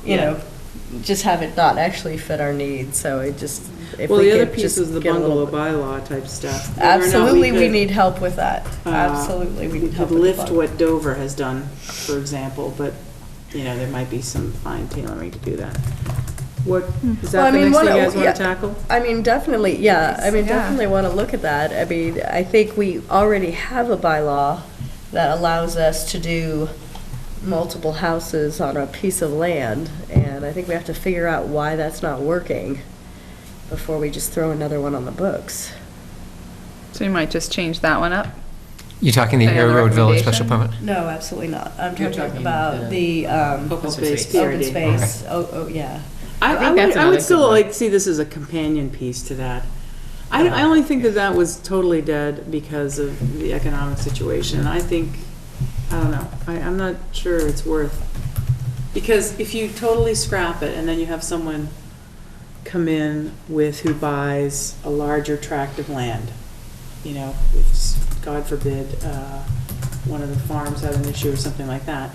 you know, just have it not actually fit our needs. So it just, if Well, we the other could piece just is the get a little bungalow bylaw type stuff. Whether or not Absolutely, we could, need help with that. Absolutely, we We need help could with the lift bug. what Dover has done, for example, but, you know, there might be some fine tailoring to do that. What, is Well, I that the mean, next thing you one- guys want yeah. to tackle? I mean, definitely, yeah, I mean, Yeah. definitely want to look at that. I mean, I think we already have a bylaw that allows us to do multiple houses on a piece of land, and I think we have to figure out why that's not working before we just throw another one on the books. So you might just change that one up? You're talking the Any Air other Road Village special recommendation? permit? No, absolutely not. I'm You're talking talking about the Open space. open PRD. space. Oh, yeah. I think that's I would another still good one. like to see this as a companion piece to that. I only think that that was totally dead because of the economic situation. I think, I don't know, I'm not sure it's worth, because if you totally scrap it and then you have someone come in with, who buys a larger tract of land, you know, if, God forbid, one of the farms had an issue or something like that,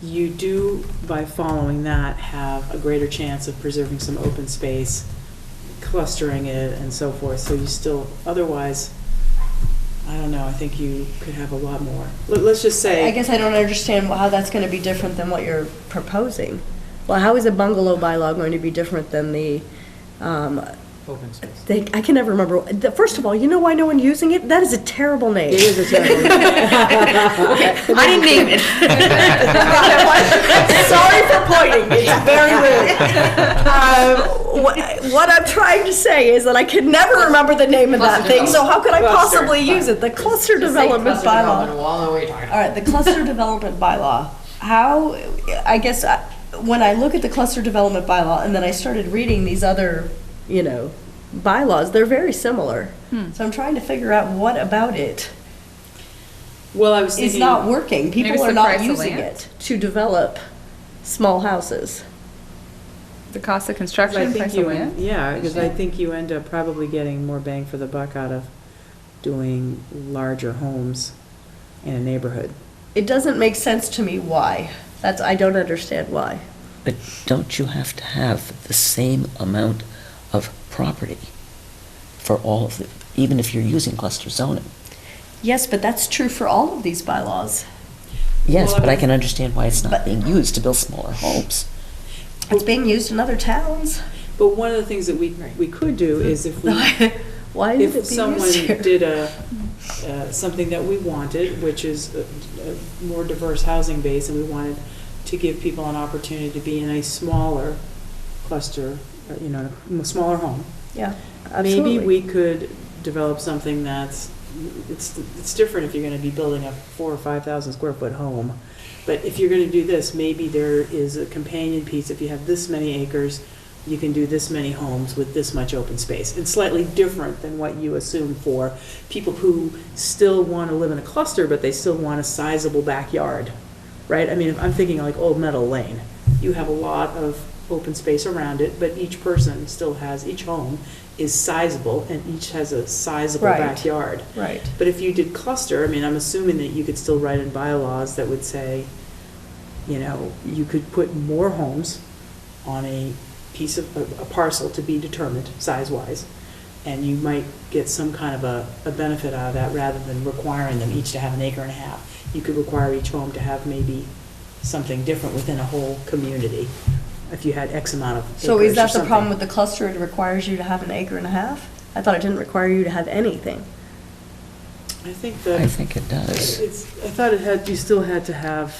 you do, by following that, have a greater chance of preserving some open space, clustering it and so forth, so you still, otherwise, I don't know, I think you could have a lot more. Let's just say. I guess I don't understand how that's going to be different than what you're proposing. Well, how is a bungalow bylaw going to be different than the, Open space. I can never remember. First of all, you know why no one's using it? That is a terrible name. It is a terrible. I didn't name it. Sorry for pointing, it's very rude. What I'm trying to say is that I can never remember the name of that Cluster thing, so how could I Cluster. possibly use it? The cluster development bylaw. What are you talking All right, the cluster development bylaw. How, I guess, when I look at the cluster development bylaw, and then I started reading these other, you know, bylaws, they're very similar. So I'm trying to figure out what about it Well, I was is thinking. not working. Maybe People it's are the not price of using land. it to develop small houses. The cost of I construction, think price you, of land? yeah, because I think you end up probably getting more bang for the buck out of doing larger homes in a neighborhood. It doesn't make sense to me why. I don't understand why. But don't you have to have the same amount of property for all of the, even if you're using cluster zoning? Yes, but that's true for all of these bylaws. Yes, Well, but I I- can understand why it's not But- being used to build smaller homes. It's being used in other towns. But one of the things that we could do is if we, Why is if it being someone used here? did something that we wanted, which is a more diverse housing base, and we wanted to give people an opportunity to be in a smaller cluster, you know, a smaller home. Yeah, absolutely. Maybe we could develop something that's, it's different if you're gonna be building a 4,000 or 5,000 square foot home. But if you're gonna do this, maybe there is a companion piece. If you have this many acres, you can do this many homes with this much open space. It's slightly different than what you assume for people who still wanna live in a cluster, but they still want a sizable backyard, right? I mean, if I'm thinking like Old Meadow Lane. You have a lot of open space around it, but each person still has, each home is sizable, and each has a sizable Right. backyard. Right. But if you did cluster, I mean, I'm assuming that you could still write in bylaws that would say, you know, you could put more homes on a piece of, a parcel to be determined, size-wise, and you might get some kind of a benefit out of that, rather than requiring them each to have an acre and a half. You could require each home to have maybe something different within a whole community, if you had X amount of acres So is or that the problem something. with the cluster? It requires you to have an acre and a half? I thought it didn't require you to have anything. I think that. I think it does. I thought it had, you still had to have,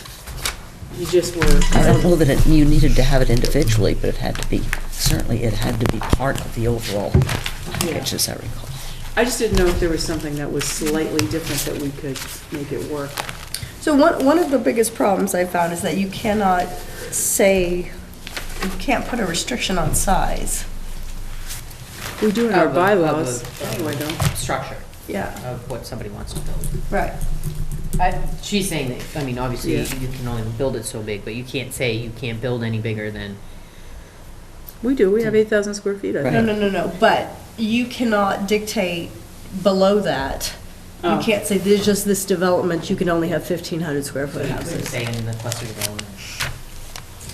you just were. I don't know that you needed to have it individually, but it had to be, certainly it had to be part of the overall package, as I recall. I just didn't know if there was something that was slightly different that we could make it work. So one of the biggest problems I found is that you cannot say, you can't put a restriction on size. We do in our Of bylaws, the anyway, don't. structure Yeah. of what somebody wants to build. Right. She's saying that, I mean, obviously, Yeah. you can only build it so big, but you can't say you can't build any bigger than We do, we have 8,000 square feet, I No, think. no, but you cannot dictate below that. You Oh. can't say, there's just this development, you can only have 1,500 square foot You could houses. say in the cluster development.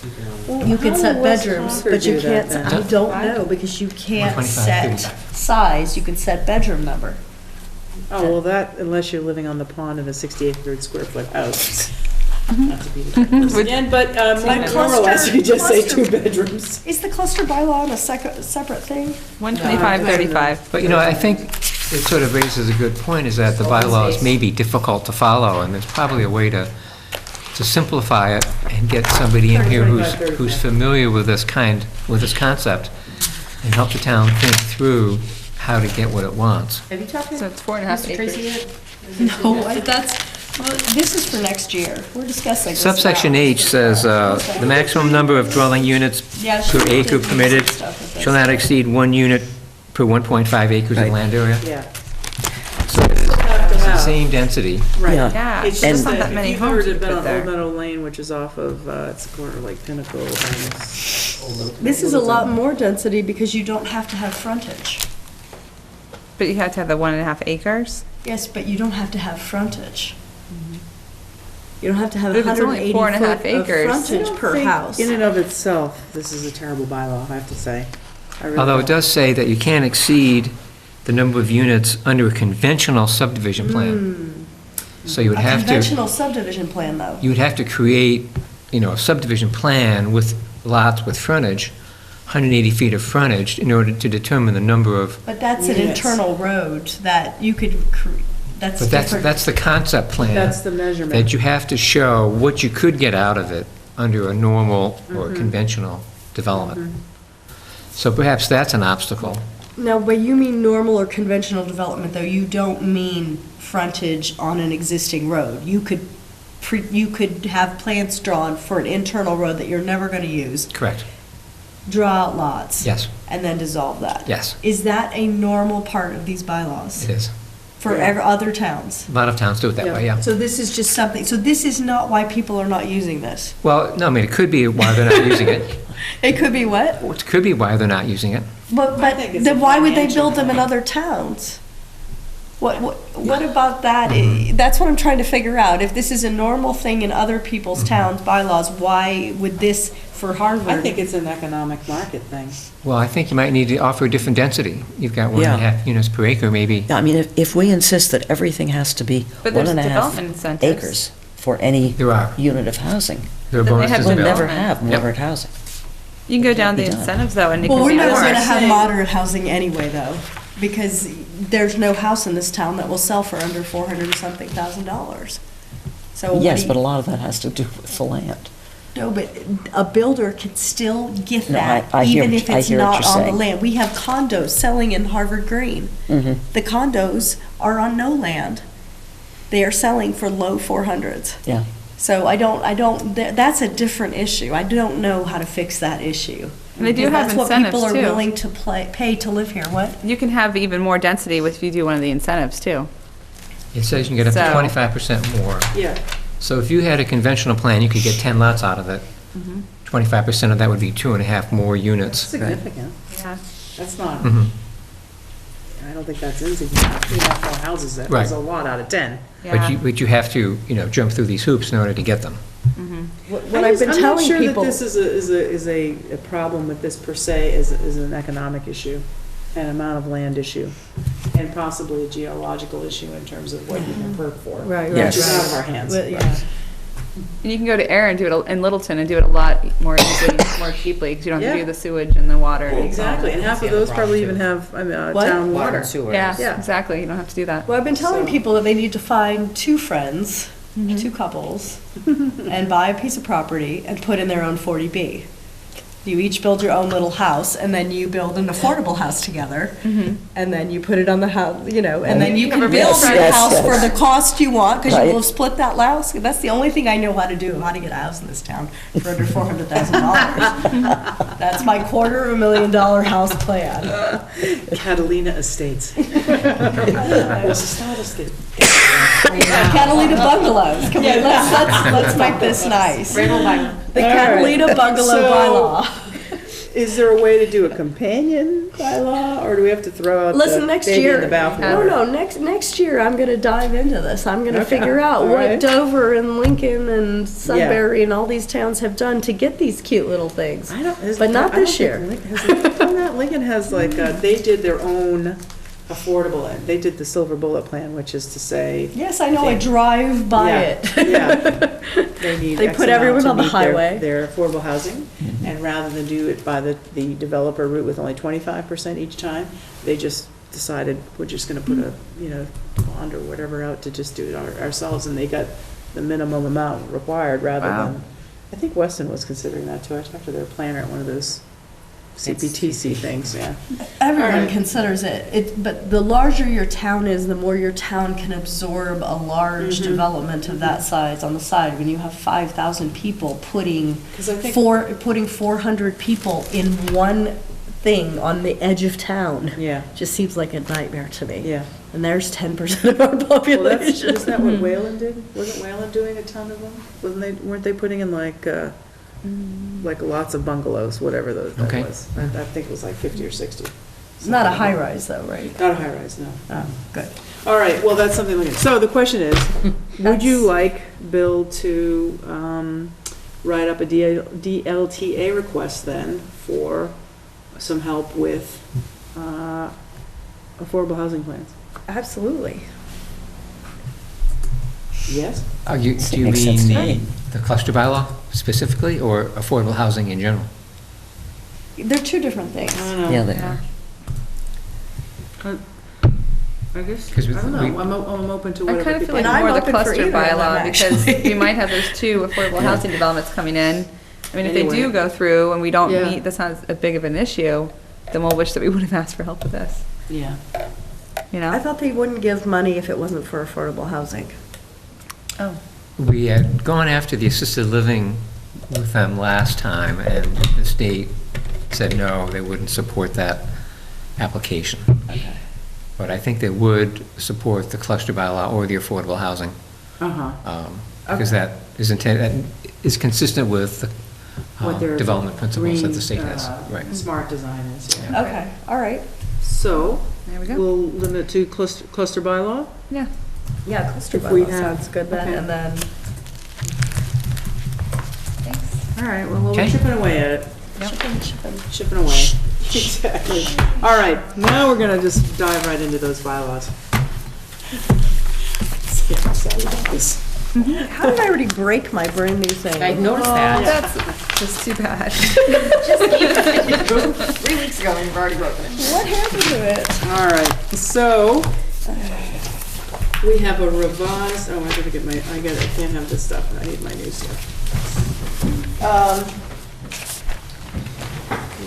You can only- You can How set did West bedrooms, Concord but you do that can't, then? I don't know, because you can't 125, set 35. size, you can set bedroom number. Oh, well, that, unless you're living on the pond in a 6,800 square foot house. Not to be the kind of person again, but more or less, you just say cluster- 2 bedrooms. Is the cluster bylaw on a separate thing? 125, 35. But, I think it sort of raises a good point, is that the bylaws may be difficult to follow, and there's probably a way to simplify it and get somebody in here 35. who's familiar with this concept, and help the town think through how to get what it wants. Have you talked to So it's 4.5 Mr. Tracy acres. yet? No, well, this is for next year. We're discussing this Subsection now. H says, the maximum number of dwelling units Yeah, per she acre did permitted some stuff with this. shall not exceed 1 unit per 1.5 acres of Right. land area. Yeah. So it's the same density. Right. Yeah. Yeah, It's there's just not that that many if you've ever homes you been put on Old there. Meadow Lane, which is off of, it's the corner of like Pinnacle and This is a lot more density because you don't have to have frontage. But you have to have the 1.5 acres? Yes, but you don't have to have frontage. You don't have to have But if it's only 180 4.5 foot of acres- frontage per house. In and of itself, this is a terrible bylaw, I have to say. I really Although it don't. does say that you can't exceed the number of units under a conventional subdivision plan. So you would A have to, conventional subdivision plan, though. you would have to create, a subdivision plan with lots with frontage, 180 feet of frontage, in order to determine the number of, But that's an Units. internal road that you could, that's but different. that's the concept plan. That's the measurement. That you have to show what you could get out of it under a normal or conventional development. So perhaps that's an obstacle. Now, when you mean normal or conventional development, though, you don't mean frontage on an existing road. You could have plans drawn for an internal road that you're never going to use, Correct. draw out lots. Yes, And then dissolve that. yes, Is that a normal part of these bylaws it is. for other towns? A lot of towns do it that way, yeah. So this is just something, so this is not why people are not using this? Well, no, I mean, it could be why they're not using it. It could be what? It could be why they're not using it. But I think it's then a why would they financial build them in thing. other towns? What about that? That's what I'm trying to figure out. If this is a normal thing in other people's towns' bylaws, why would this for Harvard? I think it's an economic market thing. Well, I think you might need to offer a different density. You've got 1.5 units per acre, maybe. Yeah, I mean, if we insist that everything has to be But one there's and a half development incentives. acres for any There are. unit of housing, There are Then they bonuses have we'll available. never development. have moderate housing. You can go down the Be done. incentives though, and it Well, can we're be never more. going to have saying- moderate housing anyway, though, because there's no house in this town that will sell for under $400 and something thousand. So what Yes, do you- but a lot of that has to do with the land. No, but a builder can still get No, that, I hear even what- if I it's hear what not you're on the saying. land. We have condos selling in Harvard Green. Mhm. The condos are on no land. They are selling for low 400s. Yeah. So that's a different issue. I don't know how to fix that issue. And they do If have That's what people incentives, are too. willing to pay to live here. What? You can have even more density if you do one of the incentives too. It says you can get up to So- 25% more. Yeah. So if you had a conventional plan, you could get 10 lots out of it. 25% of that would be 2.5 more That's units. significant. Yeah. That's not, Mhm. I don't think that's insignificant. We have four houses, that Right. was a lot out of 10. But you have to, jump through these hoops in order to get them. What I've been telling I'm not people. sure that this is a problem with this per se, is an economic issue, an amount of land issue, and possibly a geological issue in terms of what you can perk for. Right, Yes. Which is out of our hands. Well, yeah. And you can go to Air and do it in Littleton and do it a lot more easily, more cheaply, because you don't have to Yeah. do the sewage and the water. Exactly, and half of those probably even have, What? town Water water. and sewer. Yeah, Yeah. exactly. You don't have to do that. Well, I've been telling So- people that they need to find two friends, two couples, and buy a piece of property and put in their own 40B. You each build your own little house, and then you build an affordable house together, and then you put it on the house, and then you can build Yes, your yes, house for yes. the cost you want, because you Right. will have split that house. That's the only thing I know how to do, how to get a house in this town for under $400,000. That's my $250,000 house plan. Catalina Estates. Catalina bungalows. Can we, let's make this nice. The Catalina bungalow So- bylaw. is there a way to do a companion bylaw, or do we have to throw out Listen, the next baby year, in the bathwater? no, next year, I'm gonna dive into this. I'm gonna Okay, figure out all what right. Dover and Lincoln and Sudbury and all these towns have done to get these cute little things. I don't, But not this year. Has Lincoln done that? Lincoln has like, they did their own affordable, they did the silver bullet plan, which is to say. Yes, I know, I drive by Yeah, it. Yeah. They need They X put amount everyone to on the meet highway. their affordable housing, and rather than do it by the developer route with only 25% each time, they just decided, we're just gonna put a, bond or whatever out to just do it ourselves, and they got the minimum amount required rather Wow. than, I think Weston was considering that too. I talked to their planner at one of those CPTC things, yeah. Everyone Alright. considers it, but the larger your town is, the more your town can absorb a large development of that size on the side. When you have 5,000 people putting 'Cause I think- putting 400 people in one thing on the edge of town, Yeah, just seems like a nightmare to me. yeah. And there's 10% of our Well, population. isn't that what Wayland did? Wasn't Wayland doing a ton of them? Weren't they putting in like lots of bungalows, whatever that Okay. was? I think it was like 50 or 60. Not a high rise though, right? Not a high rise, no. Oh, good. All right, well, that's something to look at. So the question is, would you like Bill to write up a DLTA request then for some help with affordable housing plans? Absolutely. Yes? Do you Makes sense to mean me. the cluster bylaw specifically, or affordable housing in general? They're two different things. I don't know. Yeah, they are. I guess, 'Cause I with- don't know. we- I'm open to I whatever kind of people. feel like And I'm more the open for cluster either of them, bylaw, because actually. we might have those two affordable housing developments coming in. I mean, if they Anyway. do go through and we don't Yeah. meet, that's not as big of an issue, then we'll wish that we would have asked for help with this, Yeah. you I know? thought they wouldn't give money if it wasn't for affordable housing. Oh. We had gone after the assisted living with them last time, and the state said no, they wouldn't support that application. But I think they would support the cluster bylaw or the affordable housing, Uh-huh. because that is consistent with the What their development principles that the green, state has. Right. Smart design is, yeah. Okay, all right. So, There we go. we'll limit it to cluster bylaw? Yeah. Yeah, cluster If we bylaw have- sounds good then, okay. and then, Thanks. All right, well, we're Okay. chipping away at it. Chipping away. Exactly. All right, now we're gonna just dive right into those bylaws. See how excited about this. how did I already break my brand new thing? I noticed that. That's just too bad. 3 weeks ago and you've already broken it. What happened to it? All right, so we have a revised, oh, I gotta get I can't have this stuff, I need my new stuff.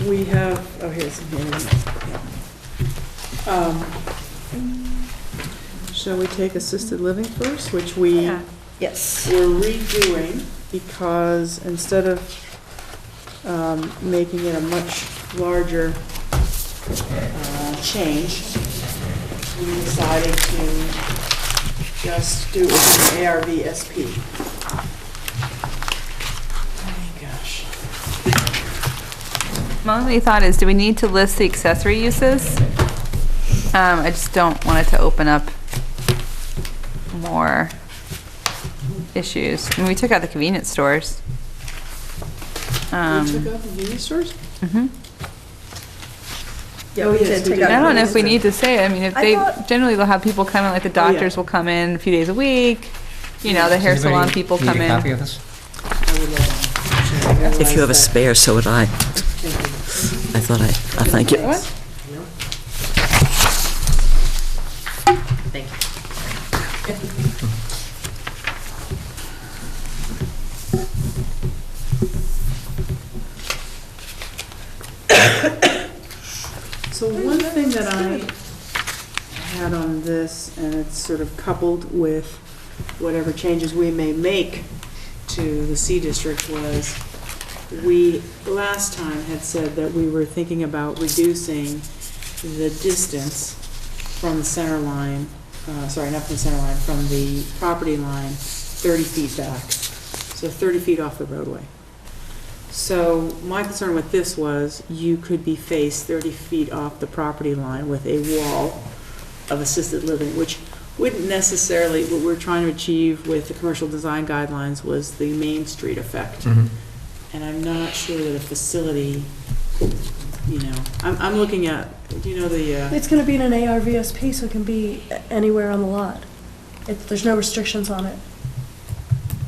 We have, oh, here's some shall we take assisted living first, which we Yeah. Yes. we're redoing because instead of making it a much larger change, we decided to just do it with an ARV-SP. Oh my gosh. My only thought is, do we need to list the accessory uses? I just don't want it to open up more issues. I mean, we took out the convenience stores. We took out convenience stores? Mhm. Yeah, Oh, we yes, did we take did. out I don't know if we convenience. need to say it. I mean, if I they, thought- generally they'll have people come in, like the doctors will come in a few days a week. You know, the hair Does anybody salon people come Need a copy in. of this? I would love If you have a spare, so would I. Thank I thought I thank you. What? Thank you. So one thing that I had on this, and it's sort of coupled with whatever changes we may make to the C district, was we last time had said that we were thinking about reducing the distance from the center line, sorry, not from the center line, from the property line 30 feet back. So 30 feet off the roadway. So my concern with this was you could be faced 30 feet off the property line with a wall of assisted living, which wouldn't necessarily, what we're trying to achieve with the commercial design guidelines was the Main Street effect. Mhm. And I'm not sure that a facility, you know, I'm looking at, do you know the, It's gonna be in an ARVSP, so it can be anywhere on the lot. There's no restrictions on it.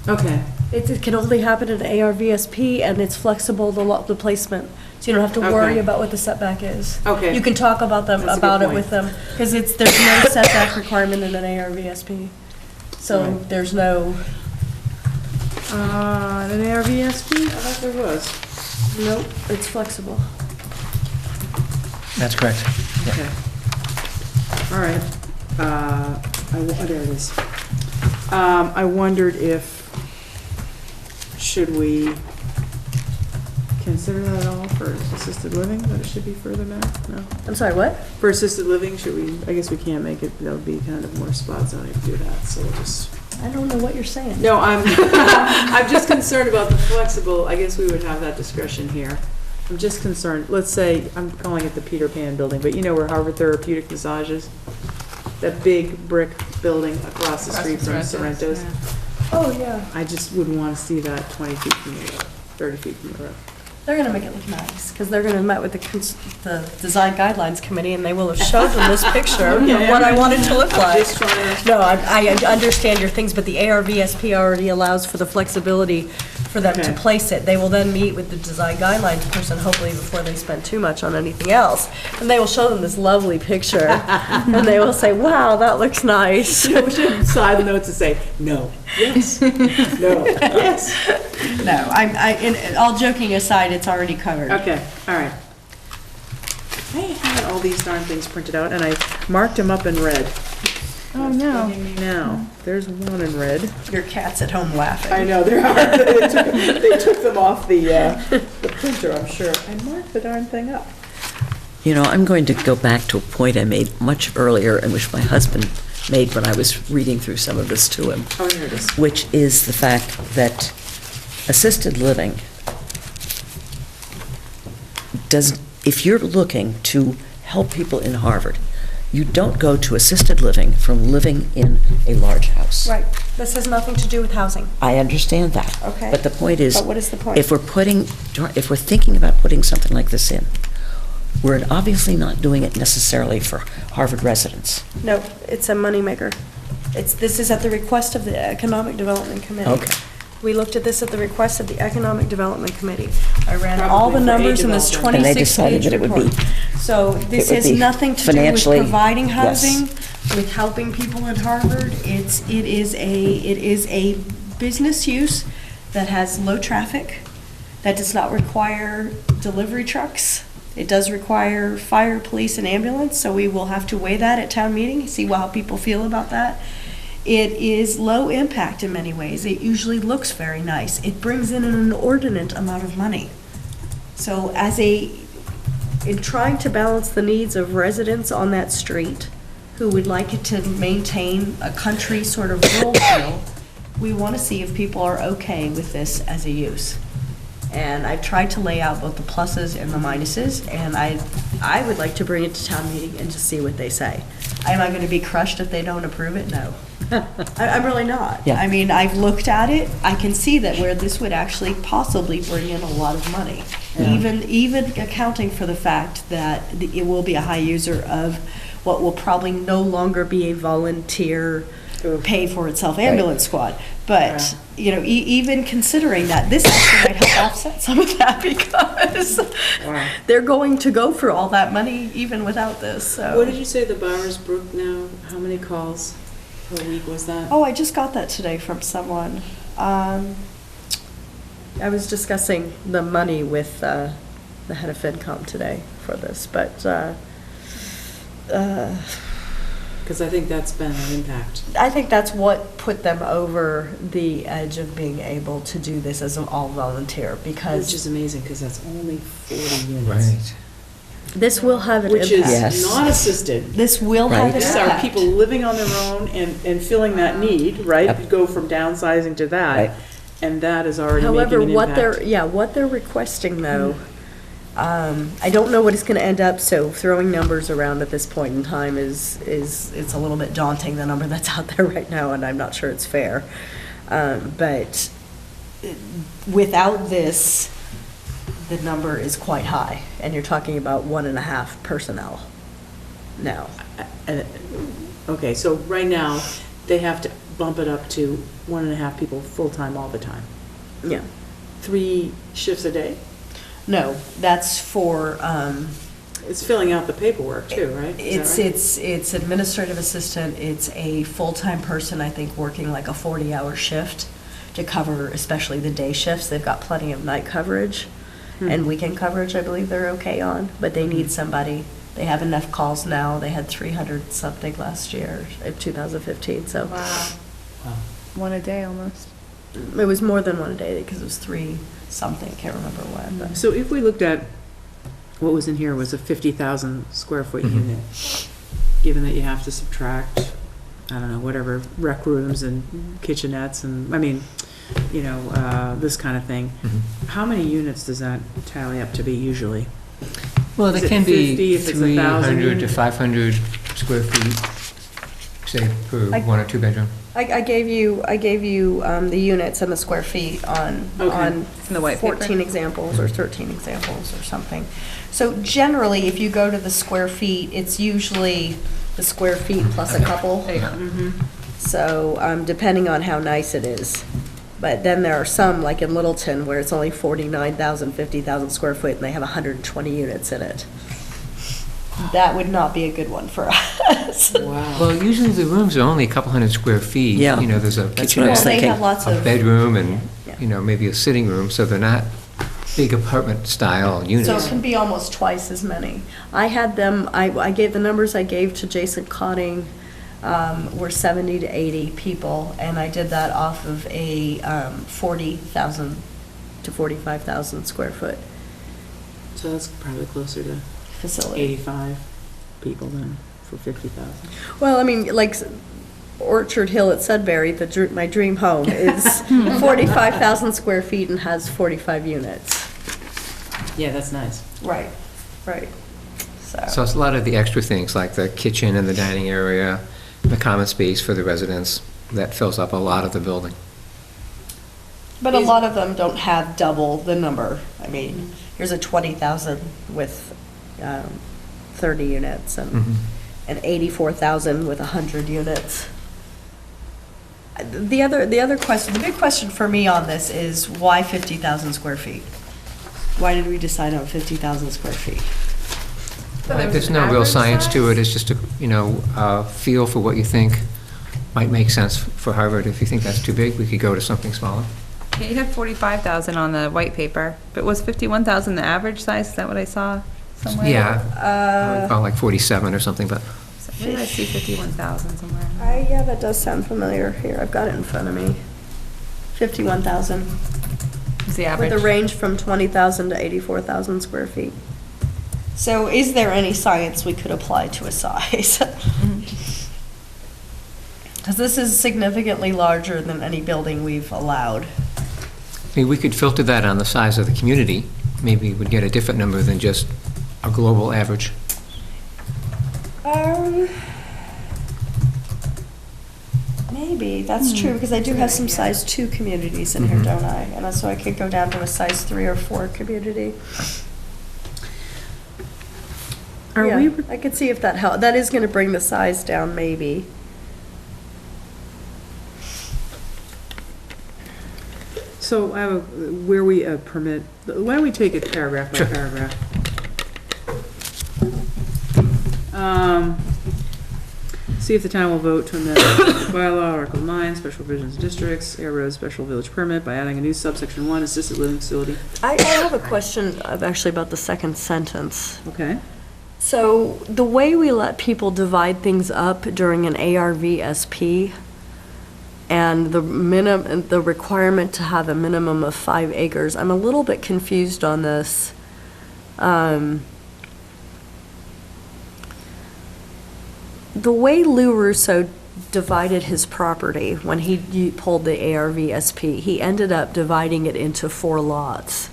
okay, It can only happen in ARVSP, and it's flexible, the placement, so you don't have to worry Okay. about what the setback is. okay. You can talk about them, That's a good about it point. with them, because there's no setback requirement in an ARVSP. So Right. there's no, An ARVSP? I thought there was. nope, it's flexible. That's correct. Okay. All right. There it is. I wondered if, should we consider that at all for assisted living, that it should be further back? No? I'm sorry, what? For assisted living, should we, I guess we can't make it, that would be kind of more spot zoning to do that, so we'll just. I don't know what you're saying. No, I'm just concerned about the flexible, I guess we would have that discretion here. I'm just concerned, let's say, I'm calling it the Peter Pan building, but you know where Harvard Therapeutic Massage is? That big brick building across the street from Sorrento's. Oh, yeah. I just wouldn't want to see that 20 feet from the road, 30 feet from the road. They're gonna make it look nice, because they're gonna met with the Design Guidelines Committee, and they will have showed them this picture of what I want it to look I'm like. just trying to, No, I understand your things, but the ARVSP already allows for the flexibility for them to Okay. place it. They will then meet with the Design Guidelines person, hopefully before they spend too much on anything else, and they will show them this lovely picture, and they will say, wow, that looks nice. we should side notes to say, no, yes, no, yes. No, all joking aside, it's already covered. Okay, all right. I had all these darn things printed out, and I marked them up in red. Oh, no. Now, there's one in red. Your cat's at home laughing. I know, they are. They took them off the printer, I'm sure. I marked the darn thing up. You know, I'm going to go back to a point I made much earlier and which my husband made when I was reading through some of this to him, Oh, here it is. which is the fact that assisted living if you're looking to help people in Harvard, you don't go to assisted living from living in a large house. Right. This has nothing to do with housing. I understand that. Okay. But the point is, But what is the point? if we're thinking about putting something like this in, we're obviously not doing it necessarily for Harvard residents. No, it's a moneymaker. This is at the request of the Economic Development Committee. Okay. We looked at this at the request of the Economic Development Committee. I ran all the Probably for numbers a in this developer. And they 26-page decided that it would be- report. So this would has be nothing to do with financially- providing yes. housing, with helping people in Harvard. It is a business use that has low traffic, that does not require delivery trucks. It does require fire, police, and ambulance, so we will have to weigh that at town meeting, see how people feel about that. It is low impact in many ways. It usually looks very nice. It brings in an inordinate amount of money. So in trying to balance the needs of residents on that street who would like it to maintain a country sort of rural feel, we want to see if people are okay with this as a use. And I've tried to lay out both the pluses and the minuses, and I would like to bring it to town meeting and just see what they say. Am I going to be crushed if they don't approve it? No. I'm really not. Yeah. I mean, I've looked at it, I can see that where this would actually possibly bring in a lot of money. Yeah. Even accounting for the fact that it will be a high user of what will probably no longer be a volunteer pay for itself ambulance squad. But, you know, even considering that, this actually might help offset some of that because they're going to go for all that money even without this, so. What did you say the Bowers Brook now, how many calls per week was that? Oh, I just got that today from someone. I was discussing the money with the head of FinCom today for this, but Because I think that's been an impact. I think that's what put them over the edge of being able to do this as an all-volunteer, Which because is amazing, because that's only 40 units. Right. this will have an Which impact. is Yes. not assisted. This will have Right. an These impact. are people living on their own and filling that need, right? Yep. Go from downsizing to that. Right. and that is already making However, an impact. what they're requesting though, I don't know what it's gonna end up, so throwing numbers around at this point in time it's a little bit daunting, the number that's out there right now, and I'm not sure it's fair. But without this, the number is quite high, and you're talking about 1.5 personnel now. Okay, so right now, they have to bump it up to 1.5 people full-time all the time. Yeah. 3 shifts a day? No, that's for, It's filling out the paperwork too, right? Is that right? it's administrative assistant, it's a full-time person, I think, working like a 40-hour shift to cover especially the day shifts. They've got plenty of night coverage and weekend coverage, I believe they're okay on, but they need somebody. They have enough calls now. They had 300 something last year, in 2015, so. Wow. One a day almost. It was more than one a day because it was 3 something, can't remember what, but. So if we looked at, what was in here was a 50,000 square foot unit, given that you have to subtract, I don't know, whatever, rec rooms and kitchenettes and, I mean, you know, this kind of thing. How many units does that tally up to be usually? Well, Is there it can 50 be if it's 1,000 300 to 500 square feet, say, per I- 1 or 2 bedroom. I gave you the units and the square feet on, Okay. on In the white paper? 14 examples or 13 examples or something. So generally, if you go to the square feet, it's usually the square feet plus a couple. There you go. So, depending on how nice it is. But then there are some, like in Littleton, where it's only 49,000, 50,000 square foot, and they have 120 units in it. That would not be a good one for us. Wow. Well, usually the rooms are only a couple hundred square feet. Yeah. You know, there's a That's what I kitchen, was Well, they thinking. have lots a of. bedroom, and, Yeah. you know, maybe a sitting room, so they're not big apartment-style So units. it can be almost twice as many. I had them, I gave, the numbers I gave to Jason Cotting were 70 to 80 people, and I did that off of a 40,000 to 45,000 square foot So that's probably closer to facility. 85 people then for 50,000. Well, I mean, like Orchard Hill at Sudbury, my dream home is 45,000 square feet and has 45 units. Yeah, that's nice. Right, right. So it's a lot of the extra things, like the kitchen and the dining area, the common space for the residents, that fills up a lot of the building. But a lot of them don't have double the number. I mean, here's a 20,000 with 30 units and 84,000 with 100 units. The other question, the big question for me on this is why 50,000 square feet? Why did we decide on 50,000 square feet? There's no real science to it, it's just a, you know, feel for what you think might make sense for Harvard. If you think that's too big, we could go to something smaller. Yeah, you had 45,000 on the white paper, but was 51,000 the average size? Is that what I saw somewhere? Yeah, I recall like 47 or something, but So where did I see 51,000 somewhere? Yeah, that does sound familiar. Here, I've got it in front of me. 51,000, Is the with average? a range from 20,000 to 84,000 square feet. So is there any science we could apply to a size? Because this is significantly larger than any building we've allowed. I mean, we could filter that on the size of the community. Maybe we'd get a different number than just a global average. Maybe, that's true, because I do have some size 2 communities in here, don't I? And so I could go down to a size 3 or 4 community. Are Yeah, we, I could see if that helped. That is going to bring the size down, maybe. so I have a, where we permit, why don't we take it paragraph by Sure. paragraph? See if the town will vote to amend the bylaw, Article 9, special provisions districts, air road special village permit by adding a new subsection 1, assisted living facility. I have a question actually about the second sentence. Okay. So the way we let people divide things up during an ARVSP and the requirement to have a minimum of 5 acres, I'm a little bit confused on this. The way Lou Russo divided his property when he pulled the ARVSP. He ended up dividing it into 4 lots.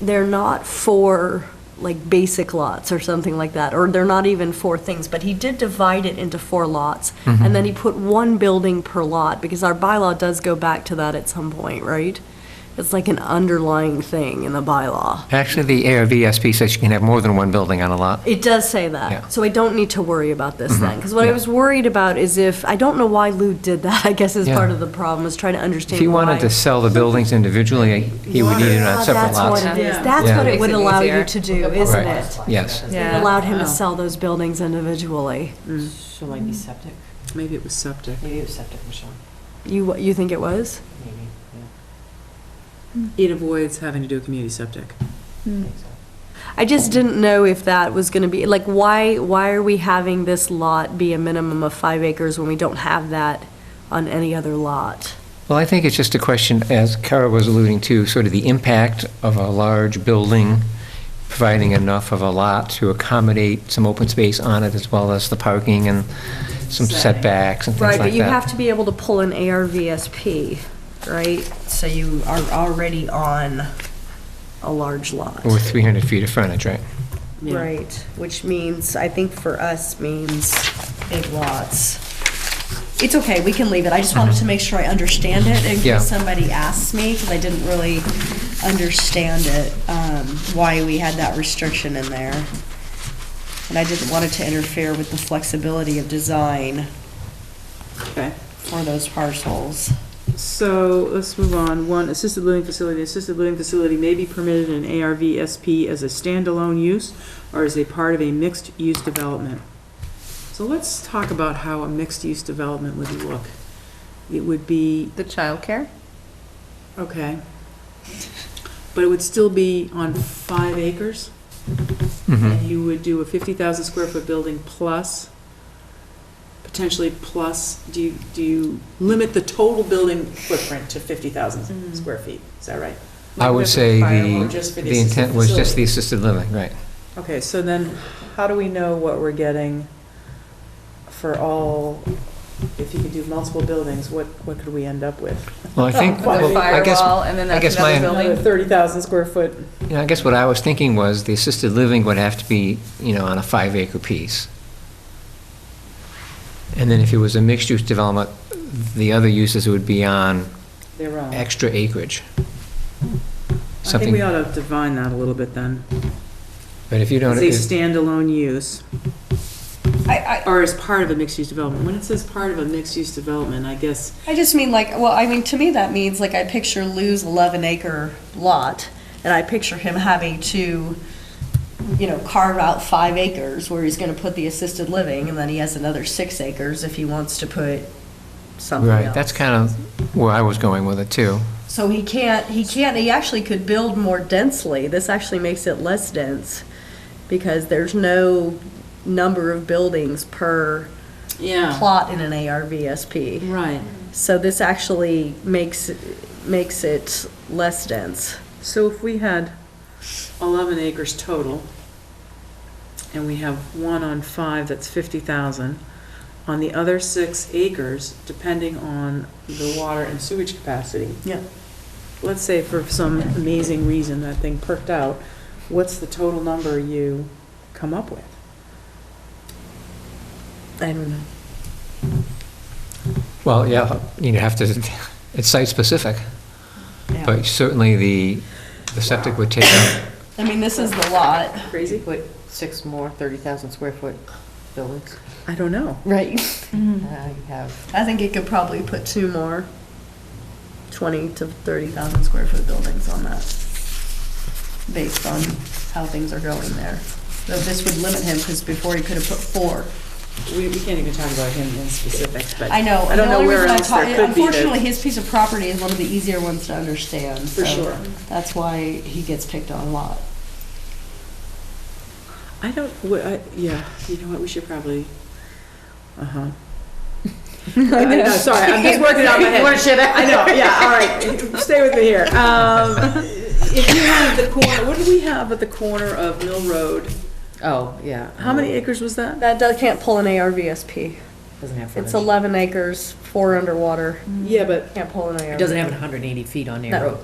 They're not 4 like basic lots or something like that, or they're not even 4 things, but he did divide it into 4 lots. And then he put 1 building per lot, because our bylaw does go back to that at some point, right? It's like an underlying thing in the bylaw. Actually, the ARVSP says you can have more than one building on a lot. It does say Yeah. that, so I don't need to worry about this then. Because what I Yeah. was worried about is if, I don't know why Lou did that, I guess is Yeah. part of the problem, was trying to understand If he wanted why. to sell the buildings individually, he would need it on separate That's what lots. it is, Yeah. that's Yeah. what it Makes would it allow easier. you to do, isn't Right. it? Yes. It allowed him Oh. to sell those buildings individually. So might be septic. Maybe it was septic. Maybe it was septic, Michelle. You think it was? Maybe, It avoids having to do a community septic. I think so. I just didn't know if that was gonna be, like, why are we having this lot be a minimum of 5 acres when we don't have that on any other lot? Well, I think it's just a question, as Kara was alluding to, sort of the impact of a large building providing enough of a lot to accommodate some open space on it, as well as the parking and some setbacks and things Right, like but you have that. to be able to pull an ARVSP, right? So you are already on a large lot. Or 300 feet of frontage, right? Yeah. Right, which means, I think for us means big lots. It's okay, we can leave it. I just wanted to make sure I understand it in Yeah. case somebody asks me, because I didn't really understand it, why we had that restriction in there. And I didn't want it to interfere with the flexibility of design Okay. for those parcels. So let's move on. 1, assisted living facility. Assisted living facility may be permitted in ARVSP as a standalone use or as a part of a mixed-use development. So let's talk about how a mixed-use development would look. It would be, The childcare? okay, but it would still be on 5 acres? And you would do a 50,000 square foot building plus, potentially plus, do you limit the total building footprint to 50,000 square feet? Is that right? I would say Or just for the intent assisted was just facility? the assisted living, right? Okay, so then how do we know what we're getting for all, if you could do multiple buildings, what could we end up with? Well, I think, With well, a I guess, firewall, and then I that's guess my- another Another building? 30,000 square foot. you know, I guess what I was thinking was the assisted living would have to be, on a 5-acre piece. And then if it was a mixed-use development, the other uses would be on Their own. extra acreage. I think Something, we ought to define that a little bit then. but if you don't, As a standalone use. Or as part of a mixed-use development. When it says part of a mixed-use development, I guess, I just mean like, well, I mean, to me, that means like I picture Lou's 11-acre lot, and I picture him having to, carve out 5 acres where he's gonna put the assisted living, and then he has another 6 acres if he wants to put something else. right, that's kind of where I was going with it, too. So he actually could build more densely. This actually makes it less dense, because there's no number of buildings per yeah, plot in an ARVSP. right. So this actually makes it less dense. So if we had 11 acres total, and we have 1 on 5, that's 50,000. On the other 6 acres, depending on the water and sewage capacity. Yeah. Let's say for some amazing reason that thing perked out, what's the total number you come up with? I don't know. Well, yeah, you'd have to, it's site-specific, Yeah. but certainly the septic would take up, I mean, this is the lot. Crazy? Put 6 more 30,000 square foot buildings. I don't know. Right. You have, I think it could probably put 2 more 20 to 30,000 square foot buildings on that, based on how things are going there. Though this would limit him, because before he could have put 4. We can't even talk about him in specifics, but. I know. I don't know where else there could be. Unfortunately, his piece of property is one of the easier ones to understand. For so sure. That's why he gets picked on a lot. I don't, yeah, you know what, we should probably, uh-huh. I know, sorry, I'm just working out my head. I know, yeah, all right, stay with me here. If you have the corner, what do we have at the corner of Mill Road Oh, yeah. How many acres was that? Can't pull an ARVSP. Doesn't have frontage. It's 11 acres, 4 underwater. Yeah, but. Can't pull an ARV. It doesn't have 180 feet on their No. road.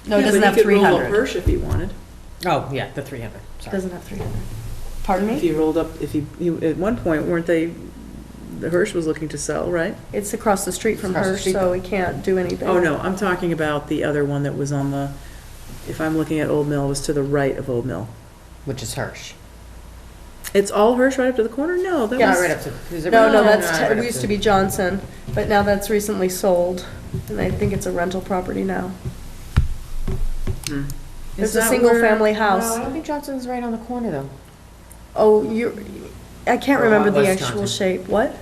No, it Yeah, doesn't but have he could roll a 300. Hirsch if he wanted. Oh, yeah, the 300, sorry. Doesn't have 300. Pardon If me? he rolled up, if he, at one point, weren't they, the Hirsch was looking to sell, right? It's across the street from Across the her, street, so though. we can't do anything. Oh, no, I'm talking about the other one that was on the, if I'm looking at Old Mill, it was to the right of Old Mill. Which is Hirsch. It's all Hirsch right up to the corner? No, that Yes. Not was. right up to, is it No, right- no, that's, not right it up used to be Johnson, but now that's recently sold, and I think it's a rental property now. Hmm. There's Is a that single-family No, house. I don't think Johnson's right on the corner, though. Oh, I can't Or remember the West actual Johnson. shape. What?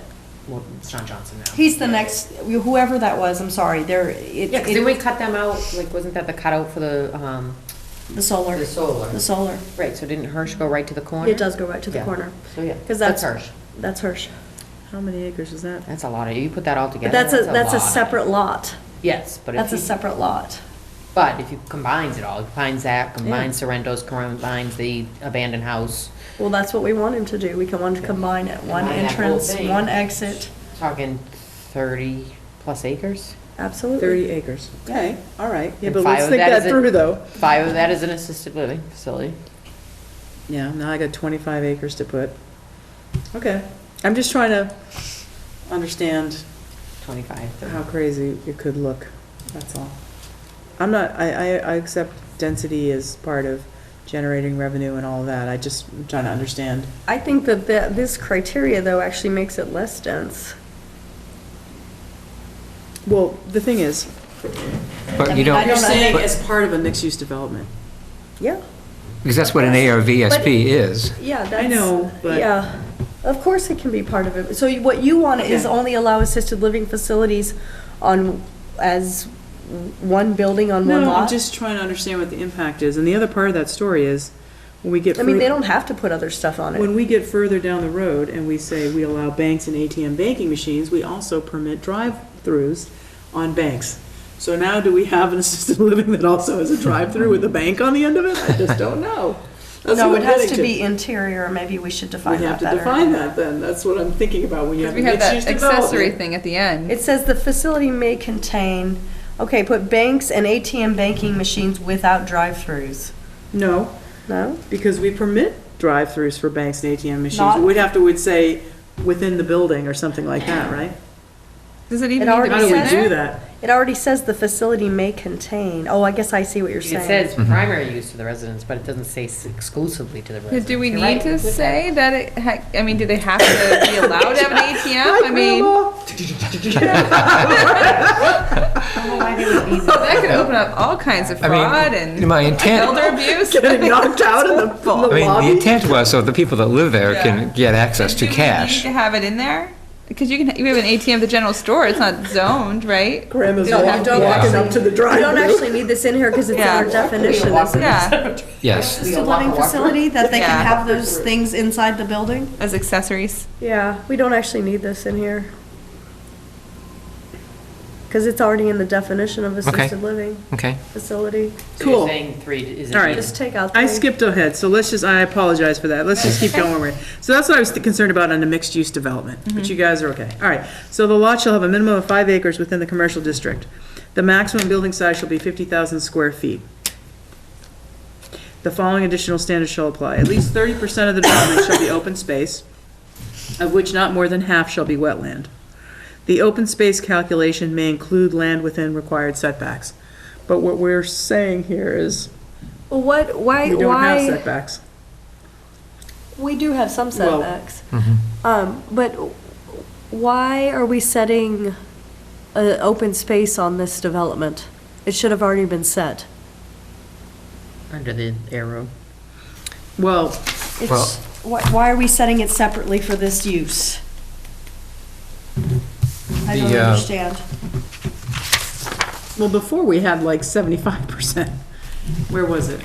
Well, it's not Johnson now. He's the next, whoever that was, I'm sorry, Yeah, because didn't we cut them out, like, wasn't that the cutout for the solar. the solar? The solar. Right, so didn't Hirsch go right to the corner? It does go right to the Yeah. corner, So, yeah, 'Cause that's that's- Hirsch. that's Hirsch. How many acres is that? That's a lot of, you put that all But together, that's a lot. separate lot. Yes, but That's a if you, separate lot. but if you combines it all, combines that, combines Sorrento's, combines the abandoned house, Well, that's what we want him to do. We want to combine it. One Combine that whole entrance, thing. one exit. talking 30+ acres. Absolutely. 30 acres. Okay, all right. Yeah, And but five let's of think that that is it. through, though. 5 of that is an assisted living facility. Yeah, now I got 25 acres to put. Okay, I'm just trying to understand 25, 30. how crazy it could look, that's all. I'm not, I accept density as part of generating revenue and all of that, I just am trying to understand. I think that this criteria, though, actually makes it less dense. Well, the thing is, But you I don't, you're don't saying but- as part of a mixed-use development. Yeah, because that's what an ARVSP is. yeah, that's. know, but- Yeah, of course it can be part of it. So what you want is Okay. only allow assisted living facilities as one building on one No, lot? I'm just trying to understand what the impact is, and the other part of that story is, when we get. I mean, they fur- don't have to put other stuff on it. When we get further down the road and we say we allow banks and ATM banking machines, we also permit drive-throughs on banks. So now do we have an assisted living that also has a drive-through with a bank on the end of it? I just don't know. That's No, what it I'm has getting to be interior, maybe we should We define have that to better. define that then, that's what I'm thinking about when you have We have mixed-use that accessory development. thing at the end. It says the facility may contain, okay, put banks and ATM banking machines without drive-throughs. No, No? because we permit drive-throughs for banks and ATM machines. Not- We'd say within the building or something like that, right? Does it even It need already to How do be we in says- do there? that? It already says the facility may contain, oh, I guess I see what you're It saying. says primary use to the residents, but it doesn't say exclusively to the residents. Do we You're need right. to say that it, I mean, do they have to be allowed to have an ATM? I mean, Why they would be- that could open up all kinds of I mean, fraud and my intent- elder abuse. Getting knocked out in the I mean, the lobby? intent was so the people that live there can get access to Do we cash. need to have it in there? Because you have an ATM at the general store, it's not zoned, right? Grandma's No, you walking don't walking up to the You don't drive-through. actually need this in here because it's in our Yeah. definition. It's an Yeah, Yes. assisted living facility that they Yeah. can have those things inside the building. as accessories. Yeah, we don't actually need this in here. Because it's already in the definition of assisted living Okay. facility. So you're Cool. saying 3 is. All right. Just take out I three. skipped ahead, so let's just, I apologize for that. Let's just keep going. So that's what I was concerned about on the mixed-use development, but you guys are okay. All right, so the lot shall have a minimum of 5 acres within the commercial district. The maximum building size shall be 50,000 square feet. The following additional standards shall apply. At least 30% of the development shall be open space, of which not more than half shall be wetland. The open space calculation may include land within required setbacks. But what we're saying here is, Well, why, we don't have why, setbacks. we do have some Well- setbacks. But why are we setting open space on this development? It should have already been set. Under the arrow. Well, It's, why are we setting it separately for this use? I don't The, understand. well, before we had like 75%. Where was it?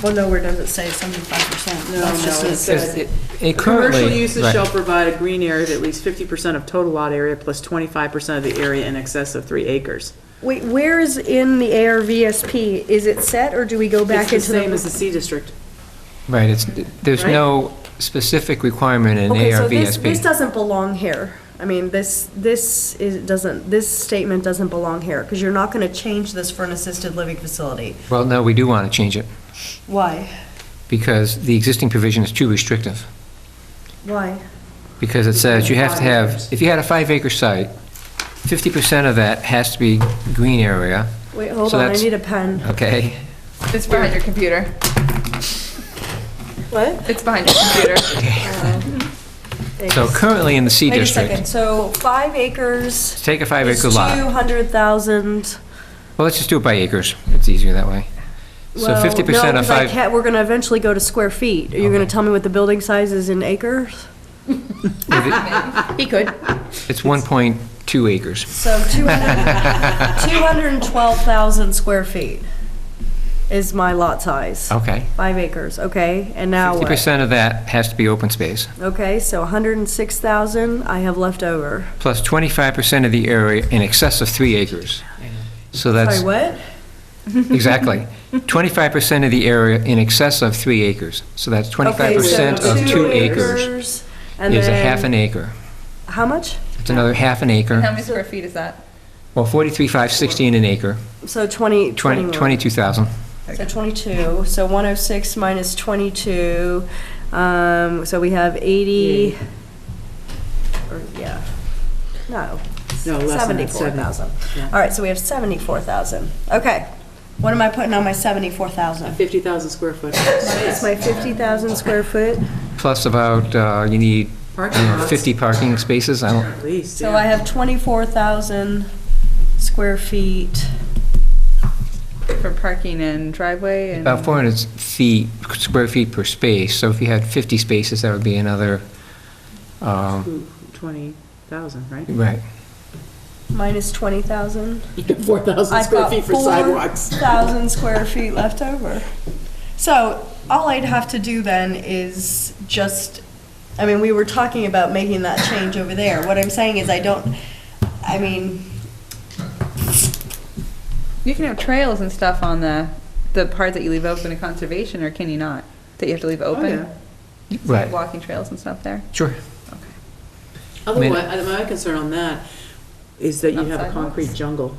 Well, nowhere does it say 75%. No, That's just no, it. it says- It Commercial currently, uses right. shall provide a green area of at least 50% of total lot area plus 25% of the area in excess of 3 acres. Wait, where is in the ARVSP? Is it set or do we go back It's the into the? same as the C district. Right, there's Right? no specific requirement in Okay, so this ARVSP. doesn't belong here. I mean, this statement doesn't belong here, because you're not gonna change this for an assisted living facility. Well, no, we do want to change it, Why? because the existing provision is too restrictive. Why? Because it says you have to have, if you had a 5-acre site, 50% of that has to be green area, Wait, hold So on, I that's- need a pen. okay? It's behind your computer. What? It's behind your computer. So currently in the C Wait a district, second, so 5 acres take a is 5-acre lot. 200,000. Well, let's just do it by acres. It's easier that way. So Well, 50% no, of 'cause I 5, can't, we're gonna eventually go to square feet. Are you gonna tell me what the building size is in acres? He could. it's 1.2 acres. So 212,000 square feet is my lot size. Okay. 5 acres, okay, and now what? 50% of that has to be open space, Okay, so 106,000 I have left over. plus 25% of the area in excess of 3 acres. So that's, Sorry, what? exactly, 25% of the area in excess of 3 acres. So that's 25% Okay, so of 2 acres and is a then- half an acre. How much? It's another half an How acre. many square feet is that? Well, 43,560 in an acre, So 21. 22,000. So 22, so 106 minus 22, so we have 80, or, yeah, no. No, less than that, 74,000. yeah. All right, so we have 74,000. Okay, what am I putting on my 74,000? 50,000 square foot. It's my 50,000 square foot, Plus about, you need, I Parking don't know, lots. 50 parking spaces, I don't, At least, so I yeah. have 24,000 square feet. For parking and driveway and? about 400 square feet per space. So if you had 50 spaces, that would be another, 20,000, right? right. Minus 20,000. 4,000 I've square got feet for sidewalks. 4,000 square feet left over. So all I'd have to do then is just, I mean, we were talking about making that change over there. What I'm saying is I mean, You can have trails and stuff on the part that you leave open to conservation, or can you not? That you have to leave open? yeah. Right, Walking trails and stuff there? sure. Otherwise, my concern on that is that you Not have a sidewalks? concrete jungle,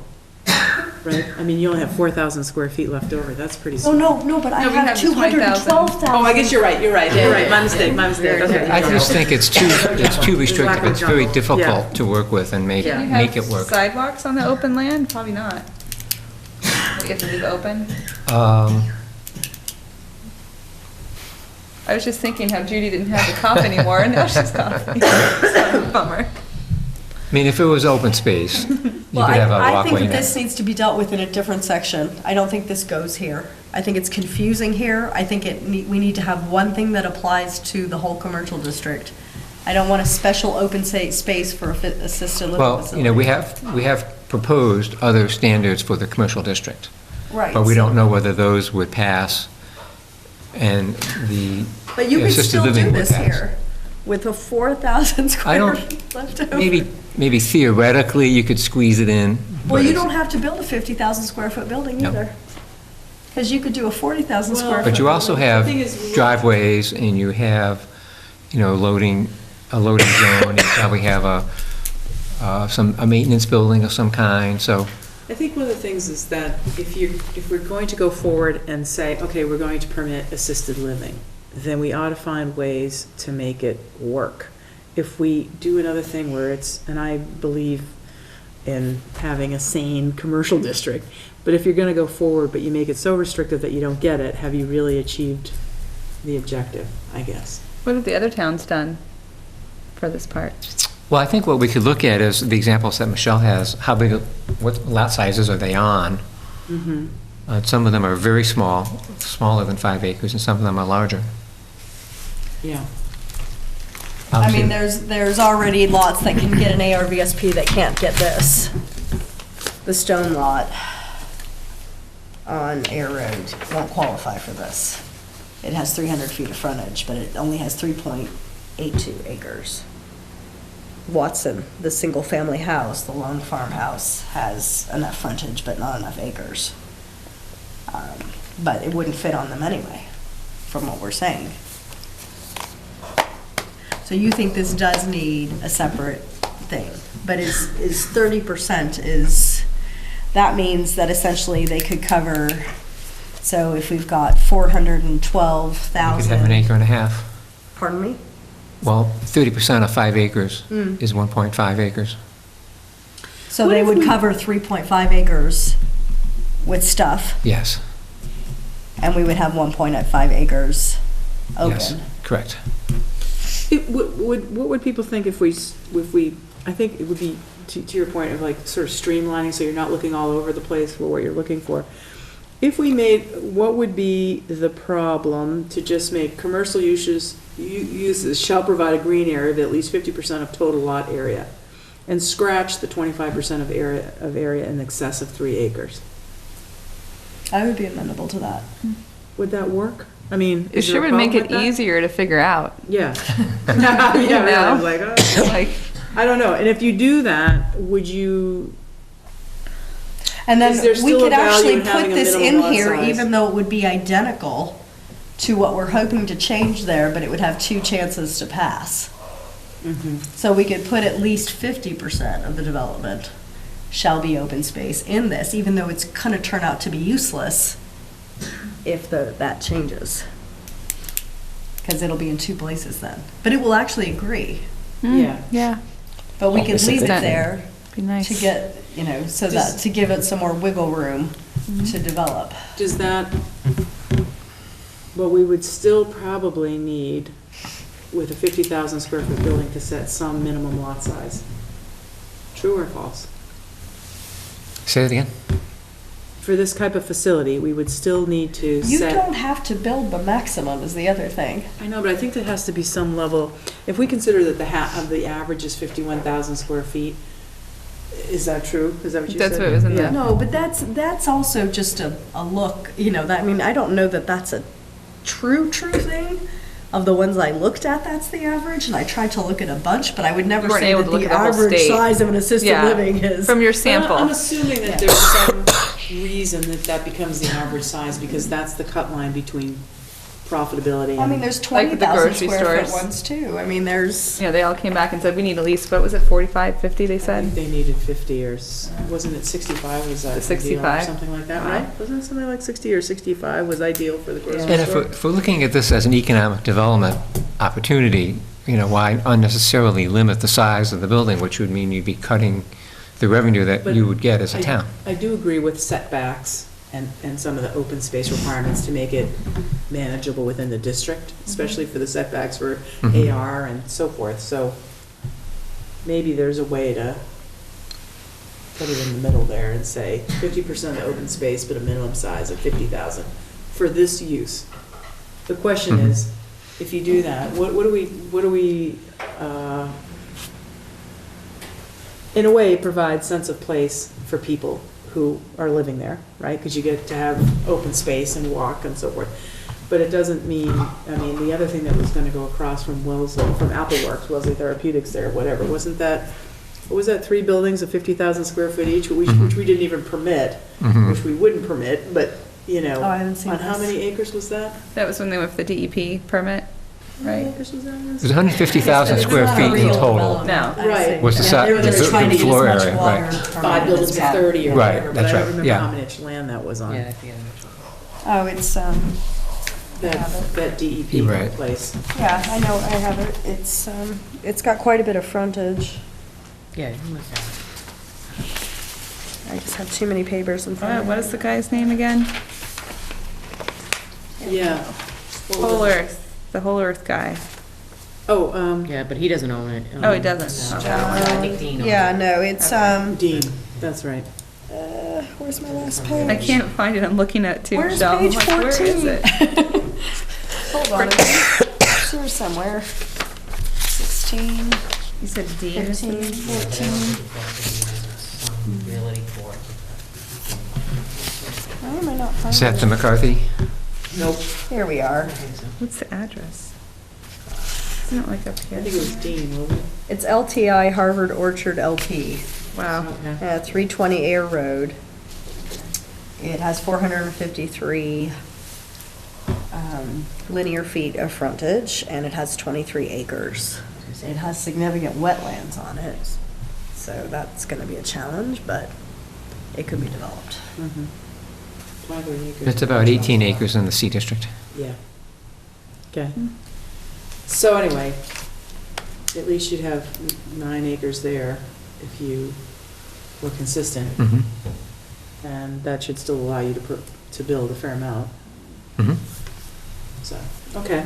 right? I mean, you only have 4,000 square feet left over, that's pretty oh, small. no, but I No, we have have 20,000. 212,000. Oh, I guess you're right, you're right. My mistake, okay. I just think it's too restrictive. lack of It's very jungle. difficult Yeah. to work with and make Yeah. Can you make have it work. sidewalks on the open land? Probably not. You have to leave open? Um, I was just thinking how Judy didn't have the cough anymore, and now she's coughing. It's a bummer. I mean, if it was open space, you could Well, have a I think walkway. that this needs to be dealt with in a different section. I don't think this goes here. I think it's confusing here. I think we need to have one thing that applies to the whole commercial district. I don't want a special open space for assisted living Well, facility. we have proposed other standards for the commercial district, Right. but we don't know whether those would pass and the But you can assisted still do living would this pass. here with a 4,000 square don't- feet left over. Maybe theoretically, you could squeeze it in. Well, but you it's- don't have to build a 50,000 square foot building No. either. Because you could do a 40,000 square foot. But you also building. have thing is- driveways, and you have, a loading zone, and you probably have a maintenance building of some kind, so, I think one of the things is that if we're going to go forward and say, okay, we're going to permit assisted living, then we ought to find ways to make it work. If we do another thing where and I believe in having a sane commercial district, but if you're gonna go forward, but you make it so restrictive that you don't get it, have you really achieved the objective, I guess? What have the other towns done for this part? well, I think what we could look at is the examples that Michelle has, what lot sizes are they on? Some of them are very small, smaller than 5 acres, and some of them are larger. Yeah. I mean, there's already lots that can get an ARVSP that can't get this. The stone lot on Air Road won't qualify for this. It has 300 feet of frontage, but it only has 3.82 acres. Watson, the single-family house, the lone farmhouse, has enough frontage but not enough acres. But it wouldn't fit on them anyway. from what we're saying. So you think this does need a separate thing, but is 30% that means that essentially they could cover, so if we've got You could have an 412,000, acre and a half. pardon me? Well, 30% of 5 acres Mm. is 1.5 acres. So What they if would we- cover 3.5 acres with stuff, Yes, and we would have 1.5 acres yes, open. correct. What would people think if we, I think it would be, to your point of like sort of streamlining, so you're not looking all over the place for what you're looking for. If we made, what would be the problem to just make commercial uses shall provide a green area of at least 50% of total lot area, and scratch the 25% of area in excess of 3 acres? I would be amenable to that. Would that work? I mean, It is there sure a would make problem it with that? easier to figure out. Yeah. Yeah, really, I was like, oh. Like, I don't know, and if you do that, would you, And then Is there we still a could value actually in put having a this minimum in lot here, size? even though it would be identical to what we're hoping to change there, but it would have 2 chances to pass. So we could put at least 50% of the development shall be open space in this, even though it's gonna turn out to be useless if that changes. Because it'll be in 2 places then. But it will actually agree. yeah. yeah, But we could leave it That- there be nice. to get, so that, to give it some more wiggle room to develop. Does that, well, we would still probably need, with a 50,000 square foot building, to set some minimum lot size. True or false? Say it again? For this type of facility, we would still need to You set. don't have to build the maximum is the other thing. I know, but I think there has to be some level, if we consider that the average is 51,000 square feet, is that true? Is that what you said? That's what was in Yeah. the- No, but that's also just a look, I mean, I don't know that that's a true thing. Of the ones I looked at, that's the average, and I tried to look at a bunch, but I would never You weren't say able that to look the at the whole average state. size of an assisted Yeah. living is. From your I'm sample. assuming that there's some reason that becomes the average size, because that's the cut line between profitability I mean, and. there's Like with the 20,000 grocery square foot stores. ones too. I mean, there's, Yeah, they all came back and said, we need at least, what was it, 45, 50, they I said? think they needed 50 or, wasn't it 65 was that ideal or 65? something like that, Wow. right? Wasn't it something like 60 or 65 was ideal for the grocery And if store? we're looking at this as an economic development opportunity, why unnecessarily limit the size of the building, which would mean you'd be cutting the revenue that But you would get as a I- town? I do agree with setbacks and some of the open space requirements to make it manageable within the district, especially for the setbacks for Mhm. AR and so forth. So maybe there's a way to put it in the middle there and say 50% of the open space, but a minimum size of 50,000 for this use. The question Mhm. is, if you do that, what do we, in a way, provide sense of place for people who are living there, right? Because you get to have open space and walk and so forth. But it doesn't mean, the other thing that was gonna go across from Appleworks, Wellesley Therapeutics there, whatever, wasn't that, what was that, 3 buildings of 50,000 square foot each, which we didn't even permit, Mhm. which we wouldn't permit, but, Oh, I haven't seen on how this. many acres was that? That was when they went for the DEP permit, How many right? acres was that? There's 150,000 It's square not a feet in real total. development, No. I Right. see. Was the Yeah, si- they were just the trying to use as floor much area, water right. from 5 it buildings as of possible. 30 or Right, whatever, but that's I don't right, remember yeah. how much land that was on. Yeah, I forget which one. Oh, it's, That DEP Right. place. yeah, I know, I have it. It's got quite a bit of frontage. Yeah, you must have. I just have too many papers in front of me. What is the guy's name again? Yeah. What was Whole it? Earth, the Whole Earth guy. Oh, Yeah, but he doesn't own it. Oh, he doesn't. No, Okay. I think Dean owns it. Yeah, no, it's, Dean, that's right. where's my last page? I can't find it, I'm looking at two. Where's Michelle. I'm page like, 14? Where is it? Hold on a minute. It's here somewhere. 16, You said Dean or 15, something? 14. Ability for it. Why am I not Is that the finding it? McCarthy? Nope, Here we are. What's the address? Isn't it like up I here? think it was Dean, wasn't it? It's LTI Harvard Orchard LP, Wow. Okay. 320 Air Road. It has 453 linear feet of frontage, and it has 23 acres. It has significant wetlands on it, so that's gonna be a challenge, but it could be developed. 23 acres. It's about 18 acres in the C district. Yeah. Okay. So anyway, at least you'd have 9 acres there if you were consistent, Mhm. and that should still allow you to build a fair amount. Mhm. So, okay,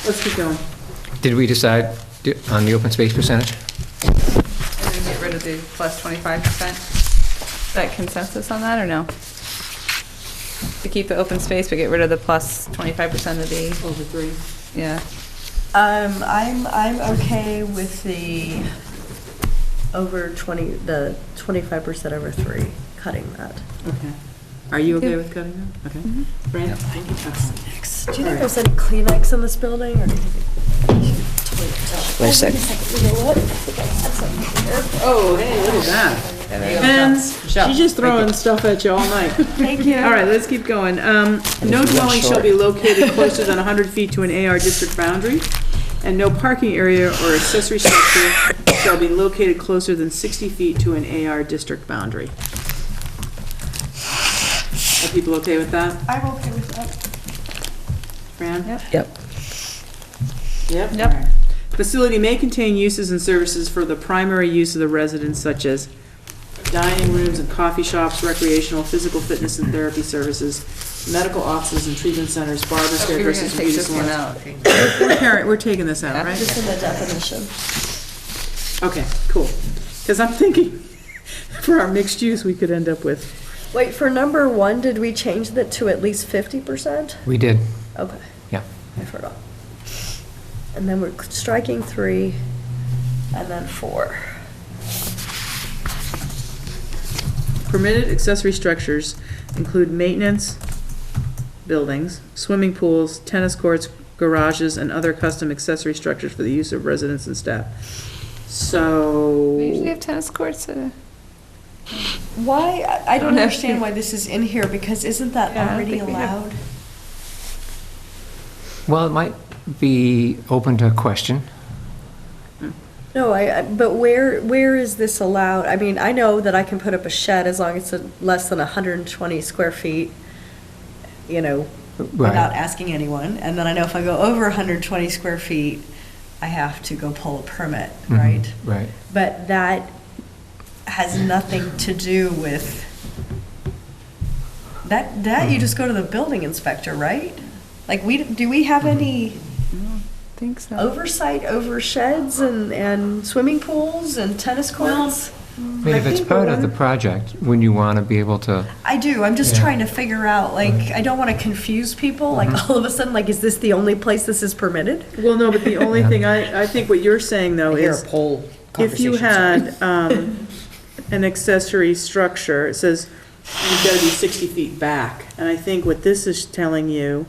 let's keep going. Did we decide on the open space percentage? And then get rid of the plus 25%? Is that consensus on that, or no? To keep the open space, but get rid of the plus 25% of the, Over 3. yeah. I'm okay with the over 25% over 3, cutting that. Okay. Are you okay with cutting that? Okay. Fran? Do you think there's any Kleenex in this building, or do you think? Wait a sec. You know what? I think I had something here. Oh, hey, look at that. Pens, she's just throwing stuff at you all night. Thank you. All right, let's keep going. No dwelling shall be located closer than 100 feet to an AR district boundary, and no parking area or accessory structure shall be located closer than 60 feet to an AR district boundary. Are people okay with that? I'm okay with that. Fran? Yep. Yep. Yep. Yep. All right. Facility may contain uses and services for the primary use of the residents, such as dining rooms and coffee shops, recreational, physical fitness and therapy services, medical offices and treatment centers, barbers, We were gonna hairdressers, and take beauty this one salons. out. We're taking this out, right? Just in the definition. Okay, cool. Because I'm thinking, for our mixed use, we could end up with, Wait, for number 1, did we change that to at least 50%? We did, Okay, yeah. I forgot. And then we're striking 3, and then 4. permitted accessory structures include maintenance buildings, swimming pools, tennis courts, garages, and other custom accessory structures for the use of residents and staff. So. We usually have tennis courts, Why, I don't Don't have understand to- why this is in here, because isn't that Yeah, I don't already think we have- allowed? Well, it might be open to question. No, but where is this allowed? I mean, I know that I can put up a shed as long as it's less than 120 square feet, you know, Right. without asking anyone. And then I know if I go over 120 square feet, I have to go pull a permit, Mhm, right? Right. But that has nothing to do with, that you just go to the building inspector, right? Like, do we have any I think so. oversight over sheds and swimming pools and tennis courts? I mean, if it's part of the project, wouldn't you want to be able to, I do, I'm just Yeah. trying to figure out, like, I don't want to confuse people, like, all of a sudden, like, is this the only place this is permitted? Well, no, but the only thing, I think what you're saying, though, is poll if you had an accessory structure, it says you've got to be 60 feet back. And I think what this is telling you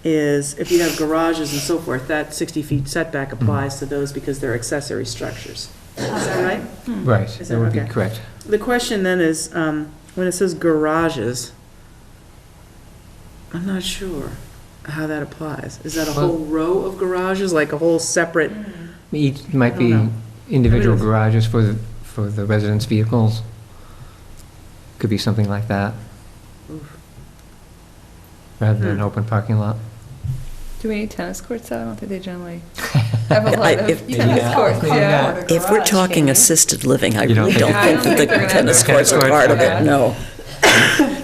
is if you have garages and so forth, that 60 feet setback applies to those because they're accessory structures. Is that right? right, Is that would be okay? correct. The question then is, when it says garages, I'm not sure how that applies. Is that a Well- whole row of garages, like a whole separate? Each might I be don't know. individual I mean, garages for the residents' vehicles. Could be something like that. Rather than an open parking lot. Do we need tennis courts though? I don't think they generally have a lot of If- tennis Yeah. courts, yeah. If we're talking assisted living, I You don't really think- don't Yeah, I think don't that think the they're gonna tennis have courts are tennis part of courts. it, no.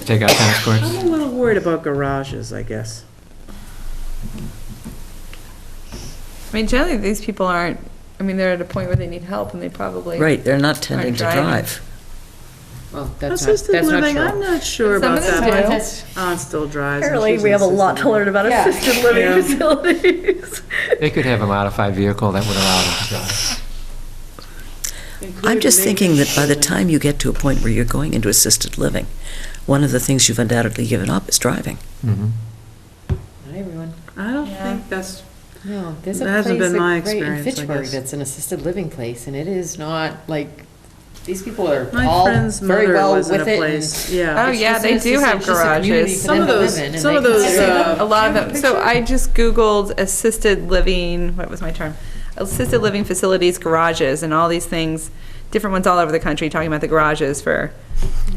Take out tennis courts. I'm a little worried about garages, I guess. I mean, generally, these people aren't, I mean, they're at a point where they need help and they probably. Right, they're not tending to driving. drive. Well, that's Assisted not living, true. I'm not sure Some about of them that. do. That's- Aunt still drives. and Apparently, she's we an have a lot to assisted learn about Yeah. assisted Yeah. living facilities. They could have a modified vehicle that would allow them to drive. I'm just thinking that by the time you get to a point where you're going into assisted living, one of the things you've undoubtedly given up is driving. Mhm. Not everyone. I don't Yeah. think that's, No, there's a That hasn't place been my right in experience, I Fitchburg guess. that's an assisted living place, and it is not like These people are My all friend's very mother well was in with a it. place, and yeah. Oh, it's yeah, just- they it's do just- have it's just a community garages. for Some them of to those- live in, and some they of can those, set up. A lot of them. So I just Googled assisted living, what was my term? Assisted living facilities, garages, and all these things, different ones all over the country, talking about the garages for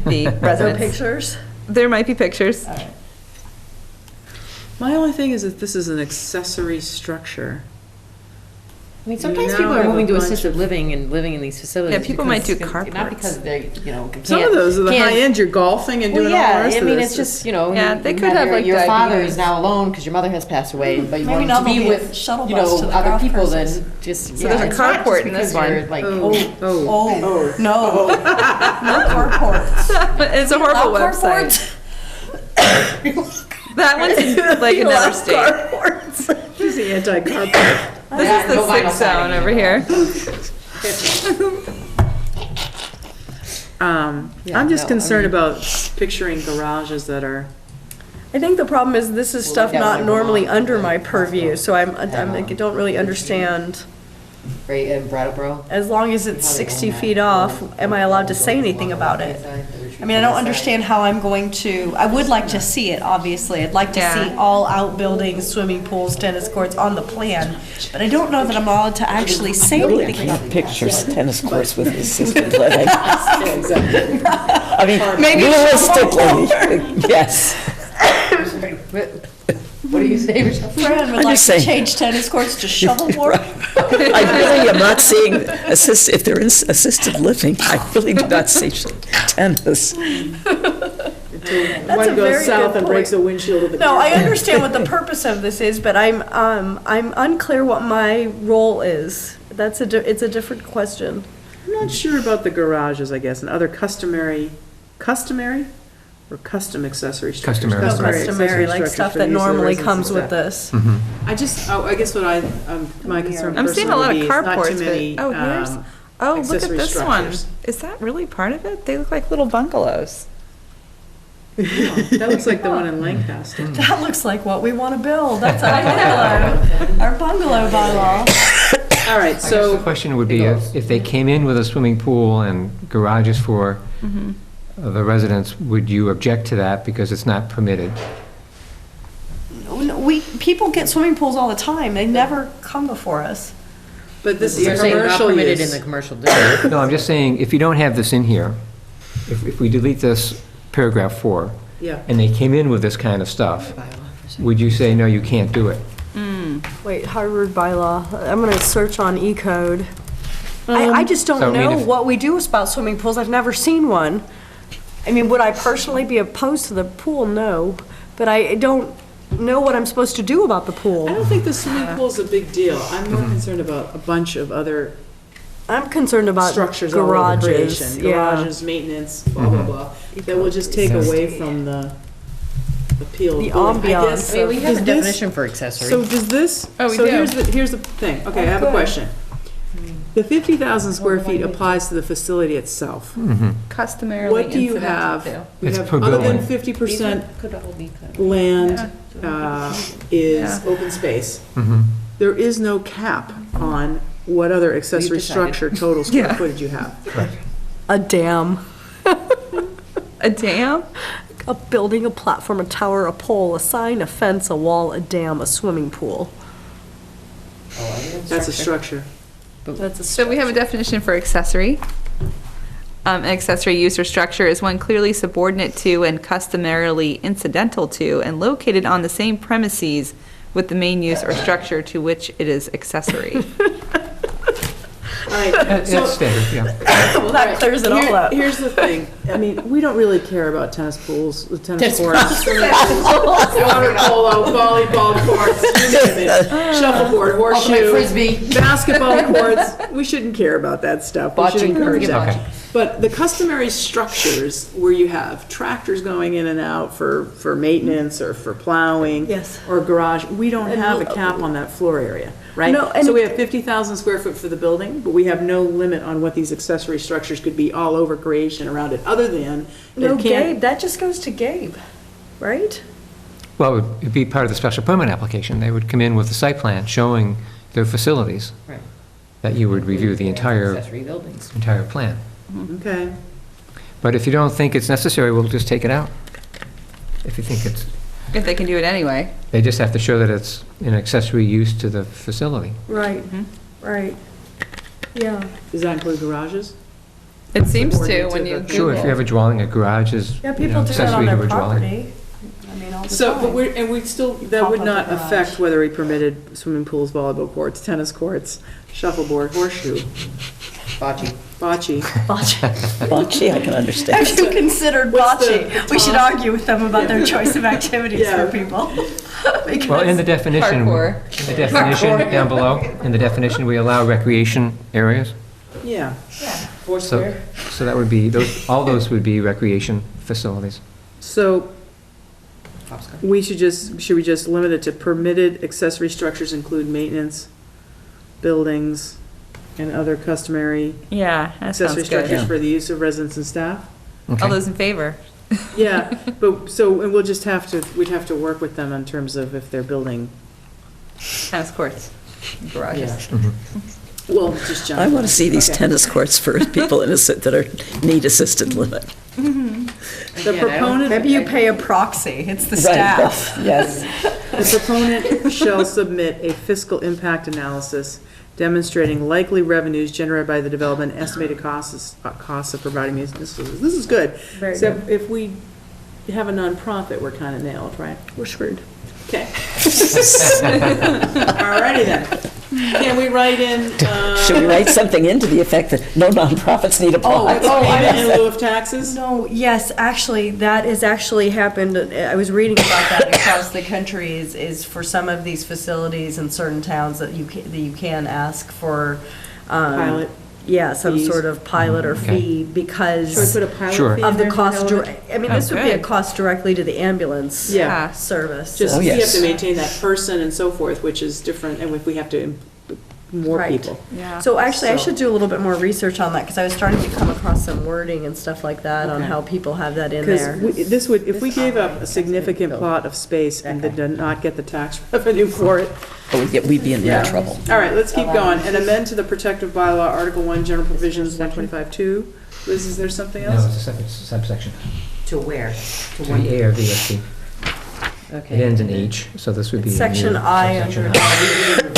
the No residents. pictures? There might be pictures. My only thing is that this is an accessory structure. I mean, You sometimes now people are have a moving to bunch assisted of- living and living in these facilities. Yeah, people might do because- Not because carports. they, Some of those are the high end, you're golfing and Well, doing all the yeah, rest I of mean, this. it's just, you know, Yeah, you they you could have, your, like, your father diabetes. is now alone because your mother has passed away, but you Maybe want not to be maybe a with, shuttle you bus know, to the other golf people courses. than just, So yeah. there's a it's not just carport in because this one. you're, like, Oh, Oh, no. No carports. It's a horrible Allow website. carports? That one's like You another allow state. carports. He's the anti-carpet. This Yeah, is the no vinyl sick zone siding over here. I'm just no, I concerned mean- about picturing garages that are, I think the problem is this is stuff that not one normally belongs under to my the purview, so I Yeah. don't really understand. Right, in Brattleboro. As long as it's 60 feet off, am I allowed to say anything about it? I mean, I don't understand how I'm going to, I would like to see it, obviously. I'd like to Yeah. see all outbuildings, swimming pools, tennis courts on the plan, but I don't know that I'm allowed to actually say anything about it. Pictures, tennis courts with assisted living. exactly. I mean, Maybe realistically, yes. What do you say, Michelle? Fran would I'm like just to saying. change tennis courts to shovelboard. I really am not seeing if they're in assisted living, I really do not see tennis. Until a one very goes south good and breaks the point. windshield of the No, car. I understand what the purpose of this is, but I'm unclear what my role is. It's a different question. I'm not sure about the garages, I guess, and other customary or custom accessory structures? Customary. Accessory Customary, like structures stuff for that the use of the normally residents comes and with stuff. this. I guess my concern I'm seeing a personally lot would of be is not carports, too many, but, here's, look at accessory this one. structures. Is that really part of it? They look like little bungalows. That looks like the one in Lancaster. That looks like what we want to build. That's our bungalow bylaw. All right, So so, the question would be, if they came in with a swimming pool and garages for the residents, would you object to that because it's not permitted? People get swimming pools all the time. They never come before us. but this is You're a saying not commercial permitted in use. the commercial district. No, I'm just saying, if you don't have this in here, if we delete this paragraph 4, Yeah. and they came in with this kind of stuff, would you say, no, you can't do it? Wait, Harvard bylaw. I'm going to search on E-code. I just So, I don't mean, know if- what we do about swimming pools. I've never seen one. I mean, would I personally be opposed to the pool? No. But I don't know what I'm supposed to do about the I pool. don't think the swimming pool is a big deal. I'm more concerned about a bunch of other I'm concerned about structures all over garages. creation. Yeah. Garages, maintenance, blah, blah, blah, that will just take away from the appeal. The of building. I ambiance guess- I mean, we have a does this- definition for accessory. So does this, Oh, we so do. here's the thing, okay, I have a question. The 50,000 square feet applies to the facility itself. Customarily What do you incidental have? to. We It's have, per other than building. 50% Could all be kind of- land is Yeah. open space. Mm-hmm. There is no cap on what other accessory decided. structure total square Yeah. footage you have. A dam. A dam? A building, a platform, a tower, a pole, a sign, a fence, a wall, a dam, a swimming pool. That's a structure. That's a So we have a definition for accessory. An accessory use or structure is one clearly subordinate to and customarily incidental to and located on the same premises with the main use or structure to which it is accessory. All right, That's so standard, yeah. Well, that clears it all up. here's the thing, I mean, we don't really care about tennis pools, the tennis courts, water polo, volleyball courts, you name it, shuffleboard, Ultimate horseshoe, frisbee. basketball courts, we shouldn't care about that stuff. We should Bocce, encourage forget that. bocce. But the customary structures where you have tractors going in and out for maintenance or for plowing. Yes. Or garage, we don't have a cap on that floor area, right? No, and- So we have 50,000 square foot for the building, but we have no limit on what these accessory structures could be all over creation around it, other than No, it can't. Gabe, that just goes to Gabe, right? Well, it would be part of the special permit application. They would come in with the site plan showing their facilities, Right. that you would review the entire Accessory buildings. plan. Okay. But if you don't think it's necessary, we'll just take it out. If you think it's, If they can do it anyway. they just have to show that it's an accessory use to the facility. Right, right. Yeah. Does that include garages? It seems to According when to you the- Sure, if you have a dwelling, a garage is, Yeah, you know, people do that on accessory to their a dwelling. property. I mean, all the So, but time. we're, and we still, that would Pop up not a garage. affect whether we permitted swimming pools, volleyball courts, tennis courts, shuffleboard, horseshoe, Bocce. bocce. Bocce, I can understand. Have you considered What's the bocce? We should top? argue with them about their choice of activities Yeah. for people. Well, in the definition, Parkour. in the definition down below, in the definition, we allow recreation areas. Yeah. So, so that would be, those, all those would be recreation facilities. So we should we just limit it to permitted accessory structures include maintenance, buildings, and other customary Yeah, that accessory sounds good. structures for the use of residents and staff? Okay. All those in favor? Yeah, but, so, and we'll just have to, we'd have to work with them in terms of if they're building, Tennis courts, garages. well, just I general. want to see these Okay. tennis courts for people that are need assisted living. The proponent. Maybe you pay a proxy, it's the Right, staff. Yes. The proponent shall submit a fiscal impact analysis demonstrating likely revenues generated by the development, estimated costs of providing these. This is good. Very So if we have a nonprofit, we're kind of nailed, right? We're screwed. Okay. Alrighty then. Can we write in, Should we write something into the effect that no nonprofits need apply? payment in lieu of taxes? No, yes, actually, that has actually happened. I was reading about that across the country is for some of these facilities in certain towns that you can ask for. Pilot. Yeah, some fees. sort of pilot or Okay. fee because. Should we put a pilot Sure. fee in Of the there for cost, Helen? I mean, this would be a Okay. cost directly to the ambulance. Yeah. Service. Just, Oh, we have yes. to maintain that person and so forth, which is different, and if we have to, more Right. people. Yeah. So actually, I So- should do a little bit more research on that, because I was starting to come across some wording and stuff like that on Okay. how people have that in there. Because this would, if we gave up a significant plot of space and did not get the tax revenue for it. Oh, yeah, we'd be in real Yeah. trouble. All right, let's keep going, and amend to the protective bylaw, Article 1, General Provisions, 125-2. Liz, is there something No, else? it's a separate subsection. To where? To the ARVSP. Okay. It ends in H, so this would be. It's a new section I subsection. under-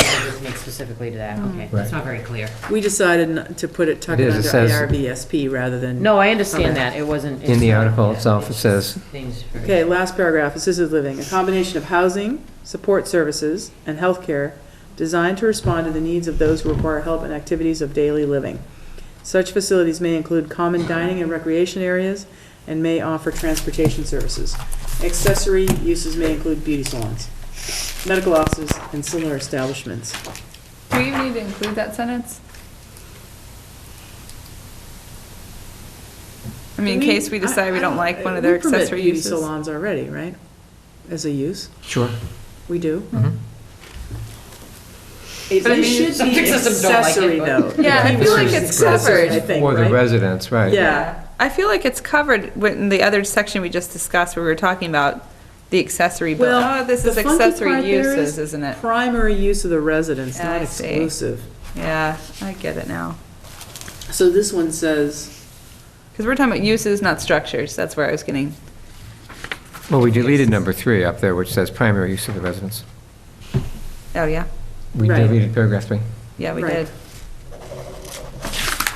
Just make specifically to that, okay. Right. It's not very clear. We decided not to put it, tuck It it is, it under says- ARVSP rather than. No, I Okay. understand that, it wasn't. In it's the not- article yeah, itself, it it's says, things very- Okay, last paragraph, assisted living, a combination of housing, support services, and healthcare designed to respond to the needs of those who require help in activities of daily living. Such facilities may include common dining and recreation areas and may offer transportation services. Accessory uses may include beauty salons, medical offices, and similar establishments. Do we even need to include that sentence? I mean, in case we decide we don't like one of their We permit accessory beauty uses. salons already, right? As a use, sure. we do. Mhm. It But I mean, should some be systems don't like it, accessory but- though. Yeah, I Keep feel it like as it's accessory, covered. I think, For the right? residents, right. Yeah. I feel like it's covered in the other section we just discussed where we were talking about the accessory, but, Well, oh, this the is funky accessory part there uses, isn't it? Primary use of the residence, Yeah, not I see. exclusive. Yeah, I get it now. So this one says, Because we're talking about uses, not structures. That's where I was getting. Well, we deleted number 3 up there, which says primary use of the residence. Oh, yeah. We Right. deleted paragraph 3. Yeah, we Right. did.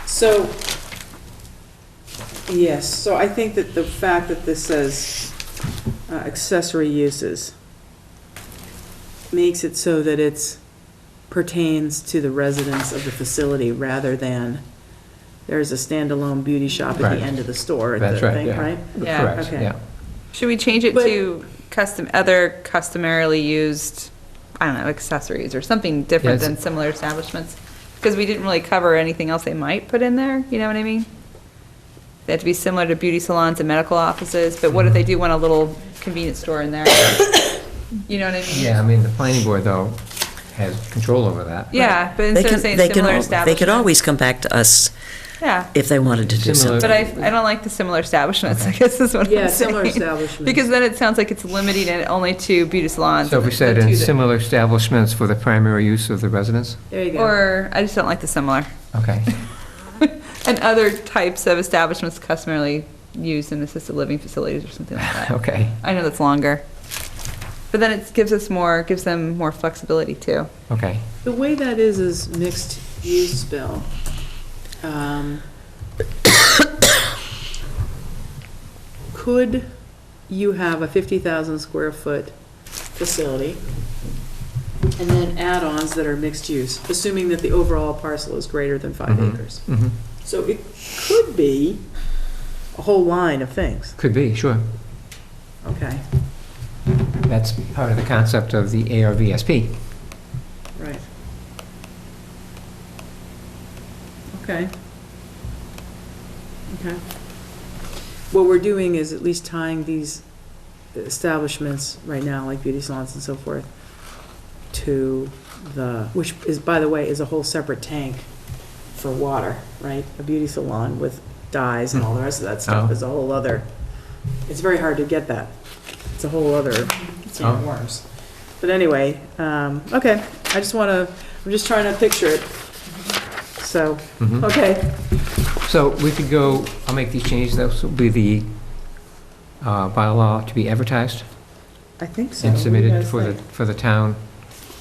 so, yes, so I think that the fact that this says accessory uses makes it so that it's pertains to the residents of the facility rather than there's a standalone beauty shop at Right. the end of the store at That's the right, thing, yeah. right? Yeah. Correct, Okay. yeah. Should we change it But- to other customarily used, I don't know, accessories or something different Yeah, than similar establishments? Because we didn't really cover anything else they might put in there, you know what I mean? They have to be similar to beauty salons and medical offices, but what if they do want a little convenience store in there? You know what I mean? Yeah, I mean, the planning board, though, has control over that. Yeah, but They instead of can, saying they can, similar al- establishments. they could always come back to us Yeah, if they wanted to do Similar- something. but I don't like the similar establishments, I guess is what I'm saying. Yeah, similar establishments. Because then it sounds like it's limiting it only to beauty salons. So if we and said the in two that- similar establishments for the primary use of the residence? There you go. Or, I just don't like the similar. Okay. I And other types of establishments customarily used in assisted living facilities or something like that. Okay, I know that's longer. But then it gives them more flexibility too. okay. The way that is mixed use, Bill. Could you have a 50,000 square foot facility and then add-ons that are mixed use, assuming that the overall parcel is greater than 5 Mhm. acres? Mhm. So it could be a whole line of things. Could be, sure. Okay, That's part of the concept of the ARVSP. right. Okay. Okay. What we're doing is at least tying these establishments right now, like beauty salons and so forth, to which is, by the way, is a whole separate tank for water, right? A beauty salon with dyes and all the rest of that stuff Oh. is a whole other, it's very hard to get that. It's a whole other can of Oh. worms. But anyway, okay, I'm just trying to picture it. So, Mhm. okay, So we could go, I'll make these changes, those will be the bylaw to be advertised I think so. and What do you submitted guys for think? the town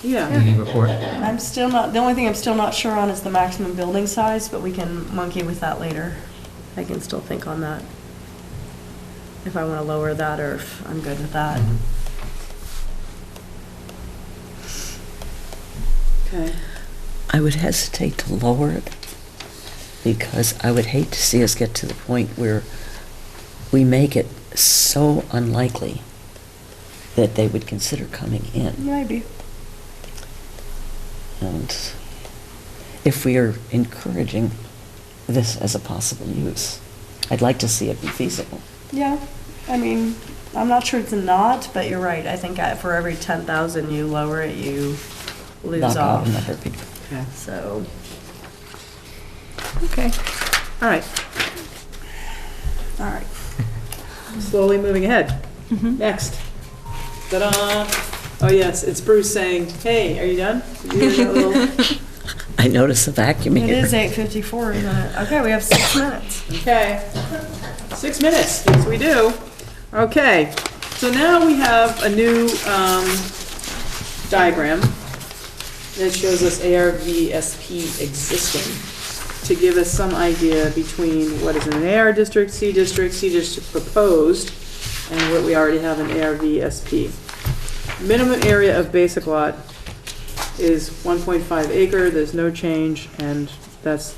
Yeah, meeting report. I'm still not, the only thing I'm still not sure on is the maximum building size, but we can monkey with that later. I can still think on that. If I want to lower that or if I'm good with that. okay. I would hesitate to lower it because I would hate to see us get to the point where we make it so unlikely that they would consider coming in. Maybe. And if we are encouraging this as a possible use, I'd like to see it be feasible. Yeah, I mean, I'm not sure it's not, but you're right. I think for every 10,000 you lower it, you lose Knock out off. another people. Okay. So, Okay, all right. All right. Slowly moving ahead. Next. Ta-da! Oh, yes, it's Bruce saying, hey, are you done? Did you hear that little- I notice the vacuum it here. is 8:54, isn't it? Okay, we have 6 minutes. Okay. 6 minutes, yes, we do. Okay, so now we have a new diagram that shows us ARVSP existing to give us some idea between what is in an AR district, C district proposed, and what we already have in ARVSP. Minimum area of basic lot is 1.5 acre, there's no change, and that's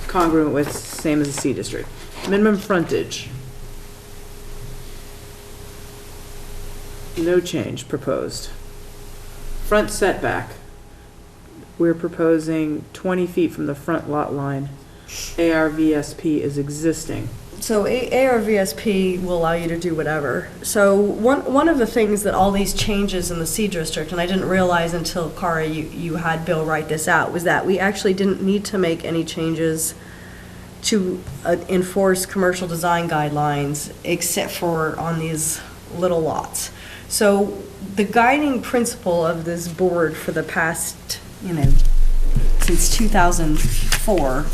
congruent with same as the C district. Minimum frontage. No change proposed. Front setback. We're proposing 20 feet from the front lot line. ARVSP is existing. So ARVSP will allow you to do whatever. So one of the things that all these changes in the C district, and I didn't realize until Cara, you had Bill write this out, was that we actually didn't need to make any changes to enforce commercial design guidelines except for on these little lots. So the guiding principle of this board for the past, since 2004,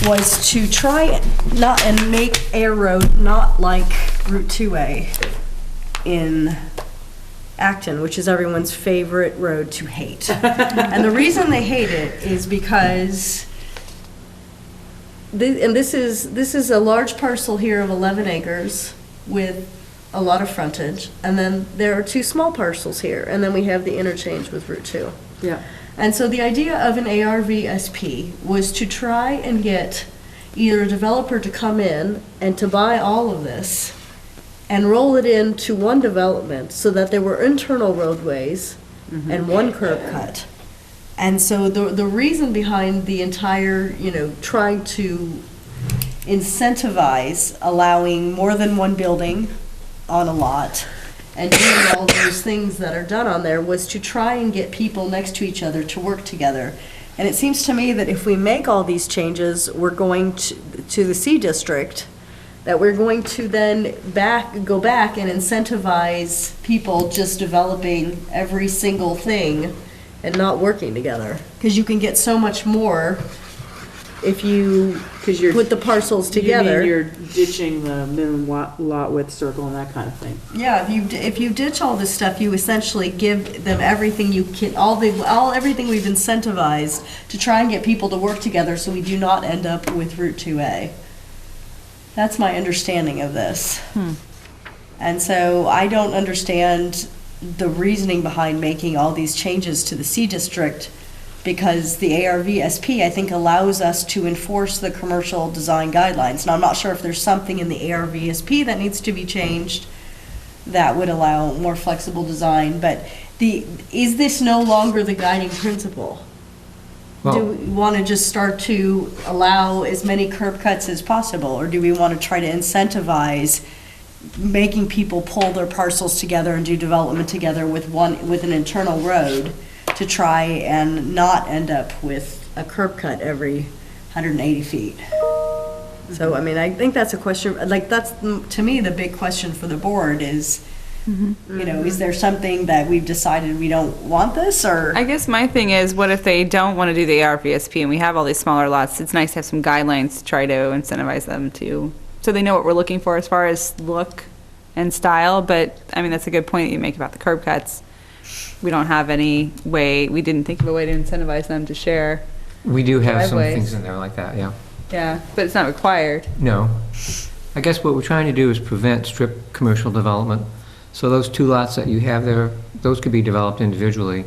was to try and make Air Road not like Route 2A in Acton, which is everyone's favorite road to hate. And the reason they hate it is because, this is a large parcel here of 11 acres with a lot of frontage, and then there are 2 small parcels here, and then we have the interchange with Route 2. Yeah. And so the idea of an ARVSP was to try and get either a developer to come in and to buy all of this and roll it into one development so that there were internal roadways and one curb cut. And so the reason behind the entire, trying to incentivize allowing more than one building on a lot and doing all those things that are done on there was to try and get people next to each other to work together. And it seems to me that if we make all these changes, we're going to the C district, that we're going to then go back and incentivize people just developing every single thing and not working together. Because you can get so much more if you 'Cause you're- put the parcels You together. mean you're ditching the minimum lot width circle and that kind of thing? Yeah, if you ditch all this stuff, you essentially give them everything you can, everything we've incentivized to try and get people to work together so we do not end up with Route 2A. That's my understanding of this. And so I don't understand the reasoning behind making all these changes to the C district, because the ARVSP, I think, allows us to enforce the commercial design guidelines. Now, I'm not sure if there's something in the ARVSP that needs to be changed that would allow more flexible design, but is this no longer the guiding principle? Do Well, we want to just start to allow as many curb cuts as possible, or do we want to try to incentivize making people pull their parcels together and do development together with an internal road to try and not end up with a curb cut every 180 feet? So, I mean, I think that's a question, like, that's, to me, the big question for the board is, you know, is there something that we've decided we don't want this, or? I guess my thing is, what if they don't want to do the ARVSP and we have all these smaller lots? It's nice to have some guidelines to try to incentivize them to, so they know what we're looking for as far as look and style. But, I mean, that's a good point that you make about the curb cuts. We don't have any way, we didn't think of a way to incentivize them to share. we do have some Driveways. things in there like that, yeah. Yeah, but it's not required. No. I guess what we're trying to do is prevent strip commercial development. So those two lots that you have there, those could be developed individually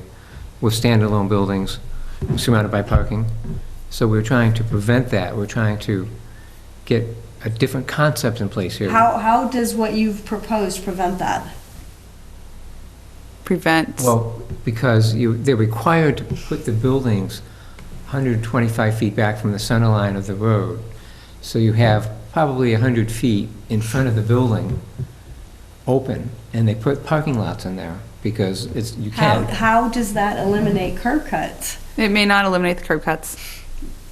with standalone buildings surrounded by parking. So we're trying to prevent that. We're trying to get a different concept in place here. How does what you've proposed prevent that? Prevent. Well, because they're required to put the buildings 125 feet back from the center line of the road. So you have probably 100 feet in front of the building open, and they put parking lots in there because you can. How does that eliminate curb cuts? It may not eliminate the curb cuts.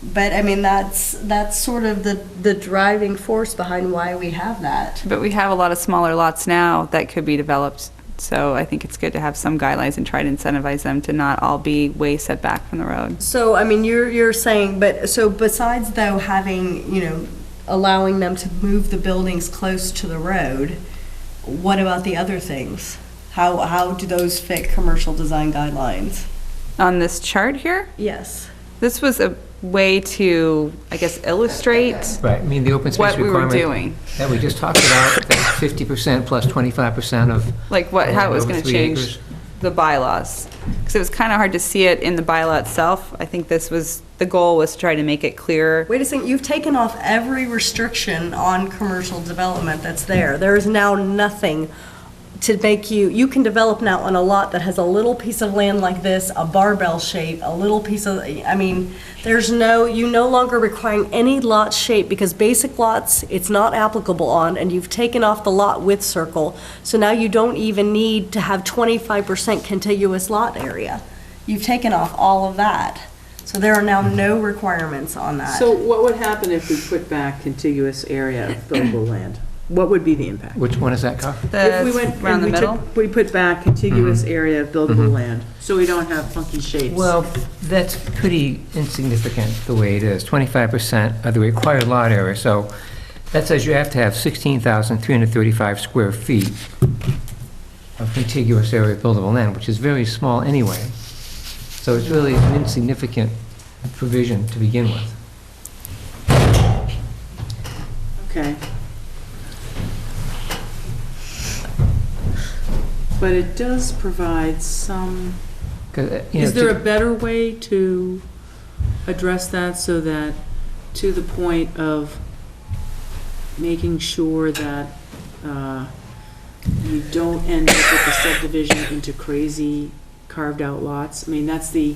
But, I mean, that's sort of the driving force behind why we have that. But we have a lot of smaller lots now that could be developed. So I think it's good to have some guidelines and try to incentivize them to not all be way set back from the road. So, I mean, you're saying, but, so besides though having, you know, allowing them to move the buildings close to the road, what about the other things? How do those fit commercial design guidelines? On this chart here, Yes. this was a way to, I guess, illustrate Right, I mean, the open space what we were requirement doing. that we just talked about, that's 50% plus 25% of. Like how it was over going to 3 change acres. the bylaws. Because it was kind of hard to see it in the bylaw itself. I think the goal was to try to make it clearer. Wait a second, you've taken off every restriction on commercial development that's there. There is now nothing to make you can develop now on a lot that has a little piece of land like this, a barbell shape, a little piece of, I mean, you no longer requiring any lot shape, because basic lots, it's not applicable on, and you've taken off the lot width circle. So now you don't even need to have 25% contiguous lot area. You've taken off all of that. So there are now no requirements on that. So what would happen if we put back contiguous area of buildable land? What would be the impact? Which one is that, Carl? If we The, went around and the middle. we put back contiguous area of buildable land, so we don't have funky shapes. Well, that's pretty insignificant, the way it is. 25% of the required lot area, so that says you have to have 16,335 square feet of contiguous area of buildable land, which is very small anyway. So it's really an insignificant provision to begin with. Okay. But it does provide some, 'Cause, you know, is there a to- better way to address that so that, to the point of making sure that you don't end up with the subdivision into crazy carved-out lots? I mean, that's the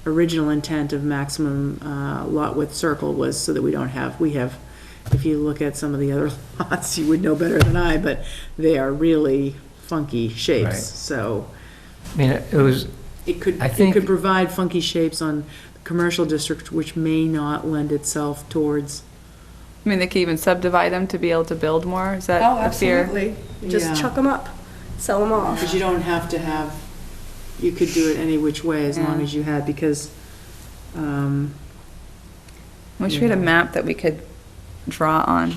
original intent of maximum lot width circle, was so that we have, if you look at some of the other lots, you would know better than I, but they are really funky Right. shapes, so I mean, it was, it could I provide funky shapes on the commercial district, which may not lend itself towards. I mean, they could even subdivide them to be able to build more. Is that Oh, a fear? absolutely. Just Yeah. chuck them up, sell them off. Because you don't have to have, you could do it any which way as long Yeah. as you had, because Wish we had a map that we could draw on.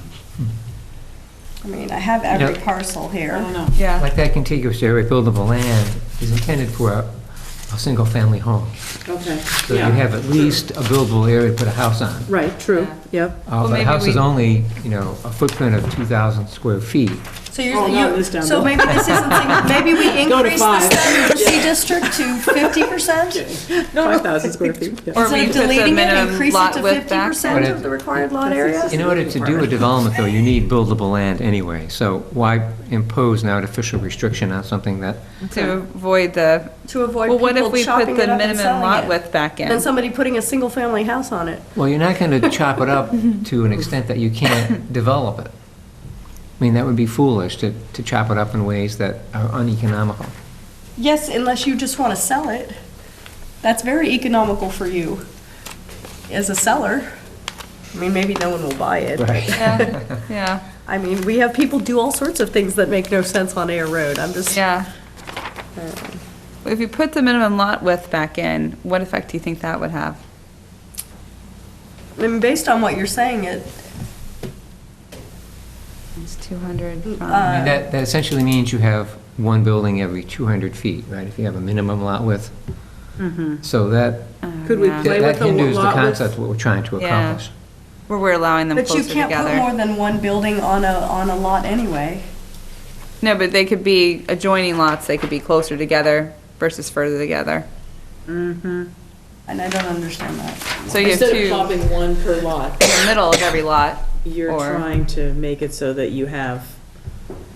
I mean, I have every Yeah. parcel I here. don't know. Yeah. Like that contiguous area, buildable land is intended for a single-family home. Okay, So you yeah, have at least a buildable area to put a house on. right, true, Yeah. yep. Well, But a maybe house is we- only, a footprint of 2,000 square feet. So Oh, not in this town, so though. maybe this isn't, maybe we Go to increase the 5. standard C district to 50%? 5,000 square feet, yeah. Or Instead we of put the deleting it, minimum increase it lot to width back. 50% But of it- the required lot area? In order to do a development, though, you need buildable land anyway, so why impose an artificial restriction on something that, To avoid the, To avoid well, what if people we chopping put it the up and minimum selling lot it? width back And in? somebody putting a single-family house on it. well, you're not going to chop it up to an extent that you can't develop it. I mean, that would be foolish to chop it up in ways that are uneconomical. Yes, unless you just want to sell it. That's very economical for you as a seller. I mean, maybe no one will buy it. but- Yeah, yeah, I mean, we have people do all sorts of things that make no sense on Air Road. I'm just. yeah. If you put the minimum lot width back in, what effect do you think that would have? I mean, based on what you're saying, It's 200 from, I mean, that essentially means you have one building every 200 feet, right, if you have a minimum lot width. So that Could we yeah. play with that the hinders the lot width? concept of what we're trying to Yeah. accomplish. where we're allowing them but you closer can't put more together. than one building on a lot anyway. No, but they could be adjoining lots, they could be closer together versus further together. And I don't understand that. So you have Instead of two popping one per lot, in the middle of every lot. you're Or- trying to make it so that you have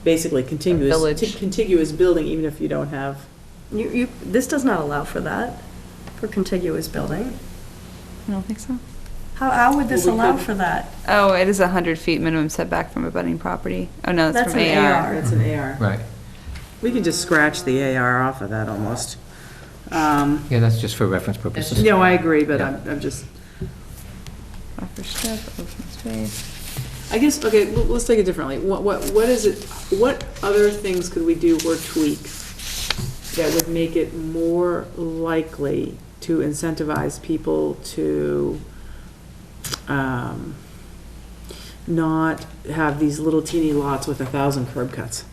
basically village. contiguous building, even if you don't have. This does not allow for that, for contiguous building. I don't think so. How would this Well, we allow could- for that? Oh, it is 100 feet minimum setback from abutting property. Oh, no, that's That's from an AR. AR. That's an AR. Right, We can just scratch the AR off of that almost. yeah, that's just for reference purposes. No, I agree, but Yeah. I'm just, Buffer strip, open space. I guess, okay, let's take it differently. What is it, what other things could we do or tweak that would make it more likely to incentivize people to not have these little teeny lots with 1,000 curb cuts?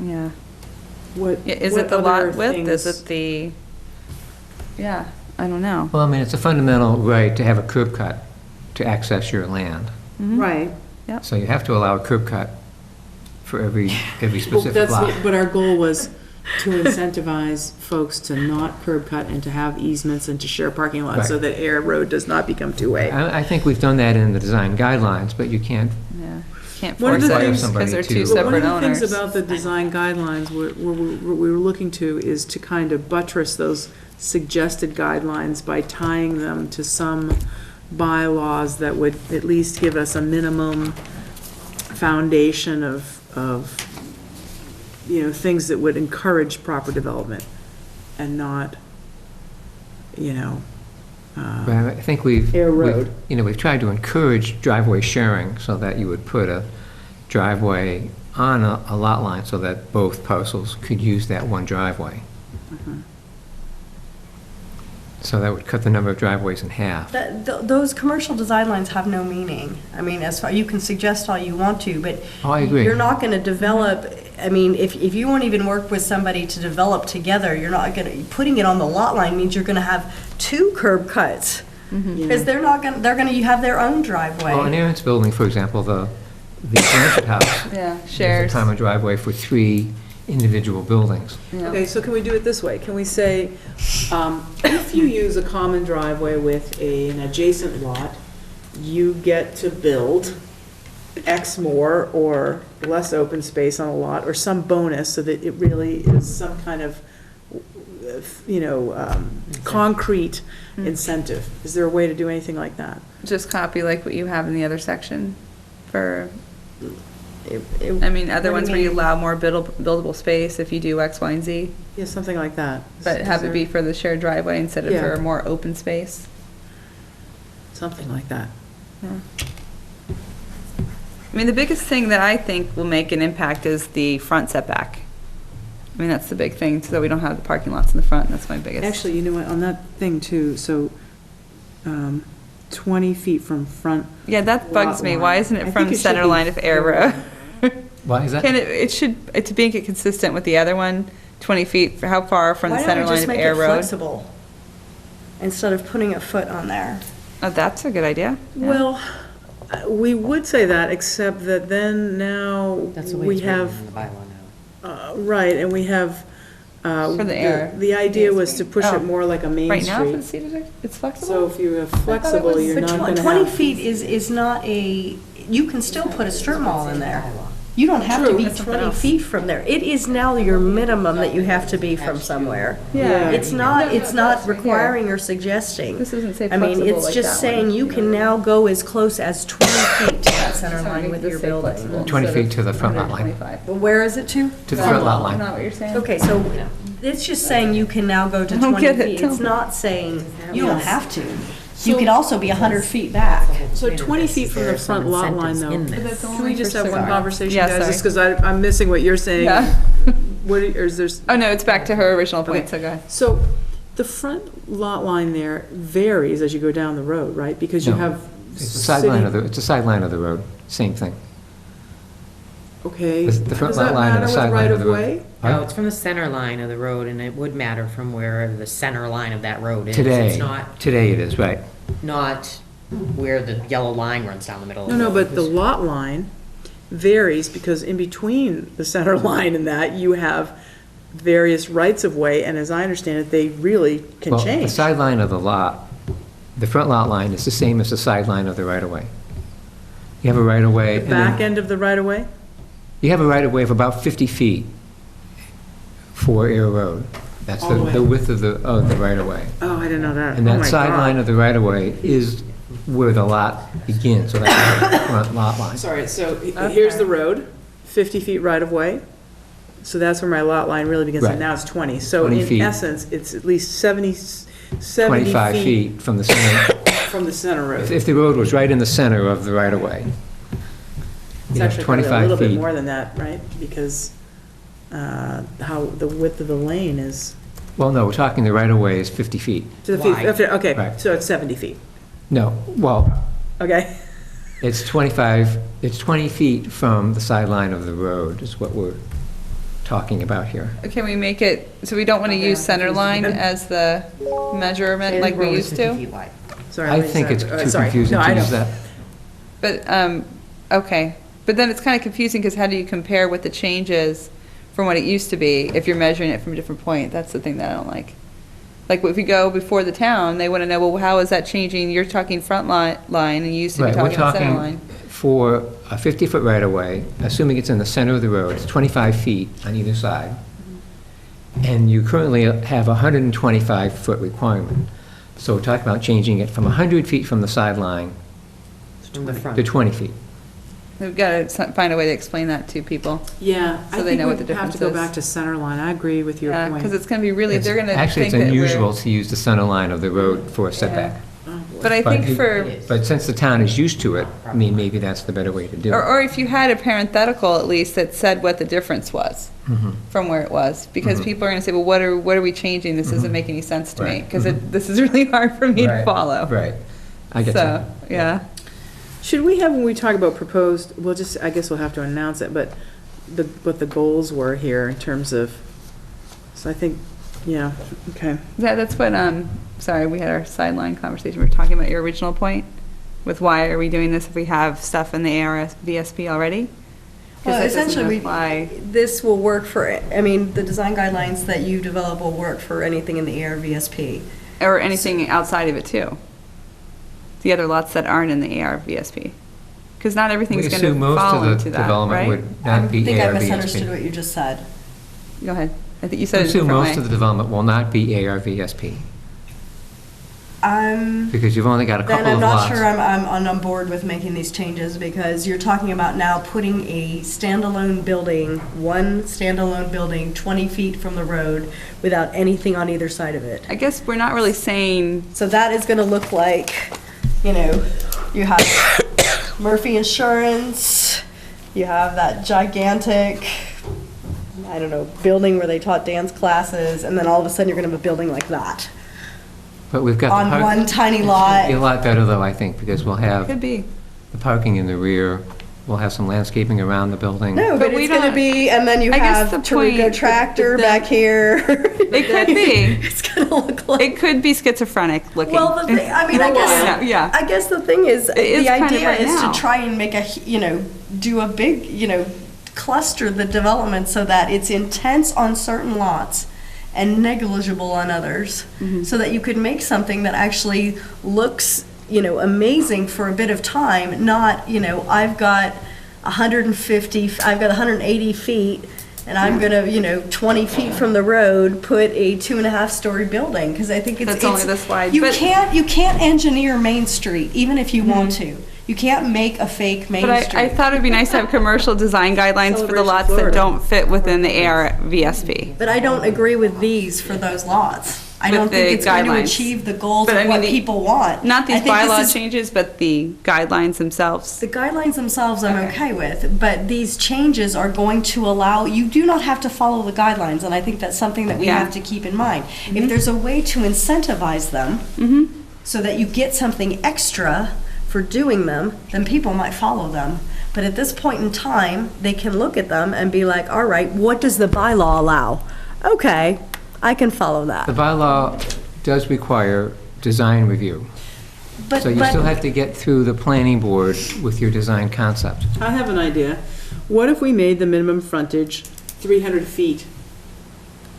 Yeah. What? Yeah, is what it the other lot width? Is things- it the, yeah, I don't know. Well, I mean, it's a fundamental right to have a curb cut to access your land. Right. So you have to allow a curb cut for every Well, specific that's, lot. but our goal was to incentivize folks to not curb cut and to have easements and to share parking lots so Right. that Air Road does not become two-way. I think we've done that in the design guidelines, but you can't Yeah. Can't One of force the it things- because they're to- two Well, separate One of the owners. things about the design guidelines what we were looking to is to kind of buttress those suggested guidelines by tying them to some bylaws that would at least give us a minimum foundation of things that would encourage proper development and not, But I think Air Road. we've tried to encourage driveway sharing so that you would put a driveway on a lot line so that both parcels could use that one driveway. So that would cut the number of driveways in half. Those commercial design lines have no meaning. I mean, as far, you can suggest all you want to, but Oh, I agree. you're not going to develop, I mean, if you won't even work with somebody to develop together, you're not going to, putting it on the lot line means you're going to have two curb cuts. Because they're going to have their own driveway. Well, in Aaron's building, for example, the Blanchard House. Yeah, There's shares. a common driveway for 3 individual buildings. Yeah. Okay, so can we do it this way? Can we say, if you use a common driveway with an adjacent lot, you get to build X more or less open space on a lot, or some bonus, so that it really is some kind of, concrete incentive? Is there a way to do anything like that? Just copy like what you have in the other section for, It- I mean, other What ones do where you mean? allow more buildable space if you do X, Y, and Z, Yeah, something like that. but have it be for the shared driveway instead of Yeah. for more open space. Something like that. I mean, the biggest thing that I think will make an impact is the front setback. I mean, that's the big thing, so that we don't have the parking lots in the front, that's my biggest. Actually, you know what, on that thing too, so, 20 feet from front. Yeah, that bugs Lot me. line. Why isn't I it think from it the should center be line of Air Road? Why is that? Can it should, to make it consistent with the other one, 20 feet, how far from the center line of Air Road? flexible instead of putting a foot on there? Oh, that's a good idea. Yeah. Well, we would say that, except that then now That's the way we it's written have, in the bylaw now. right, and we have. For the air. The idea was to push Oh. it more like a main Right now, for the street. seated, it's So flexible? if you have flexible, you're not gonna have. 20 feet is not a, you can still put a strip mall in there. You don't have to True. be That's 20 feet from there. It is now your minimum that you have to be from somewhere. Yeah. It's not requiring or suggesting. This doesn't say I mean, flexible it's like just that saying one. you can now go as close as 20 feet to that center So line make with this your say building. flexible 20 instead feet of to the front lot line. 125. Well, where is it to? To the front lot Isn't line. that what you're saying? Okay, so it's just saying you can now go to I don't 20 get it. feet. Tell It's me. not saying you don't Yes. have to. You could also be 100 feet back. So 20 feet from the front lot line, though. Can we just have one conversation, Yeah, guys, just sorry. because I'm missing what you're saying? Yeah. What, or is there? Oh, no, it's back to her original point, Okay. so go ahead. So the front lot line there varies as you go down the road, right? Because you No. have. It's a sideline city- it's a sideline of the road, same thing. Okay. The front Does lot that line and matter the with sideline of the road. right-of-way? No, it's from the center line of the road, and it would matter from where the center line of that road is. Today, It's not, today it is, right. not where the yellow line runs down the middle of No, the no, road. but the lot line varies because in between the center line and that, you have various rights-of-way, and as I understand it, they really can Well, the change. sideline of the lot, the front lot line is the same as the sideline of the right-of-way. You have a right-of-way. The and then- back end of the right-of-way? You have a right-of-way of about 50 feet for Air Road. That's All the way. the width of the right-of-way. Oh, I didn't know that. And Oh that my sideline God. of the right-of-way is where the lot begins, so that's the front lot line. Sorry, so here's the road, 50 feet right-of-way. So that's where my lot line really begins, and Right. now it's 20. So 20 in feet. essence, it's at least 70 25 feet feet from the center. from the center road. If the road was right in the center of the right-of-way, It's you have actually probably a 25 little bit feet. more than that, right? Because how the width of the lane is, Well, no, we're talking the right-of-way is 50 feet. to the feet, Wide. okay, Right. so it's 70 feet, No, well, okay? it's 20 feet from the sideline of the road is what we're talking about here. Can we make it, so we don't want to use center line as the measurement like we The road is used 50 to? feet wide. Sorry, I let me think it's start. too Sorry. confusing No, I to use know. that. But, okay, but then it's kind of confusing because how do you compare what the change is from what it used to be if you're measuring it from a different point? That's the thing that I don't like. Like if we go before the town, they want to know, well, how is that changing? You're talking front line and you used to be Right, we're talking about center talking line. for a 50-foot right-of-way, assuming it's in the center of the road, it's 25 feet on either side. And you currently have a 125-foot requirement. So we're talking about changing it from 100 feet from the sideline From the front. to 20 feet. We've got to find a way to explain that to people. Yeah, I So they think know what the we have to difference go is. back to center line, I agree with your Yeah, point. because it's going to be really, they're going to think Actually, it's that we're. unusual to use the center line of the road for a setback. Oh, boy. But I think But- for, But since the town is used to it, I mean, maybe that's the better way to do it. or if you had a parenthetical at least that said what the difference was Mhm. from where it was, because Mhm. people are going to say, well, what are we changing? This doesn't make any sense to me, Right. because this is really hard for me to Right. follow. Right. I get So, that. yeah. Should we have, when we talk about proposed, we'll just, I guess we'll have to announce it, but what the goals were here in terms of, so I think, yeah, okay. Yeah, that's what, sorry, we had our sideline conversation. We were talking about your original point with why are we doing this if we have stuff in the ARS VSP already? 'Cause Well, that doesn't essentially, apply- this will work for, I mean, the design guidelines that you develop will work for anything in the ARVSP. Or anything outside of it too. The other lots that aren't in the AR VSP. Because not We everything's going to assume most fall of into the that, development right? would I not be think I ARVSP. misunderstood what you just said. Go ahead. I think you We said it a assume different most of way. the development will not be ARVSP, I'm, because you've only got a then couple I'm of not lots. sure I'm on board with making these changes, because you're talking about now putting a standalone building, one standalone building, 20 feet from the road, without anything on either side of it. I guess we're not really saying, So that is gonna look like, you know, you have Murphy Insurance, you have that gigantic, I don't know, building where they taught dance classes, and then all of a sudden you're gonna have a building like that. But we've got the on park- one tiny It'll lot. be a lot better, though, I think, because we'll have Could be. the parking in the rear, we'll have some landscaping around the building. No, but we it's gonna don't- be, and then you I guess have the Tarico point- tractor the- back here. It could be. It's gonna look like. It could be schizophrenic looking. Well, the thing, I mean, I guess, Yeah. I guess the thing is, is the kind of idea right is now. to try and make do a big, cluster the development so that it's intense on certain lots and negligible on others, so that you could make something that actually looks, amazing for a bit of time, not, I've got 180 feet, and I'm gonna, 20 feet from the road, put a 2.5-story building, because I think it's. That's only this wide, You but- can't engineer Main Street, even if you want to. You can't make a fake Main But Street. I thought it'd be nice to have commercial design guidelines for the Celebration lots that Florida. don't fit within the ARVSP. But I don't agree with these for those lots. I With don't think the it's going to guidelines. achieve the goals But I of mean, what people want. Not these I think this bylaw is- changes, but the guidelines themselves. The guidelines themselves I'm okay with, but these changes are going to allow, you do not have to follow the guidelines, and I think that's something that we Yeah. have to keep in mind. If there's a way to incentivize them, so that you get something extra for doing them, then people might follow them. But at this point in time, they can look at them and be like, all right, what does the bylaw allow? Okay, I can follow The that. bylaw does require design review, But, so you still have to get through the planning board with your design concept. I have an idea. What if we made the minimum frontage 300 feet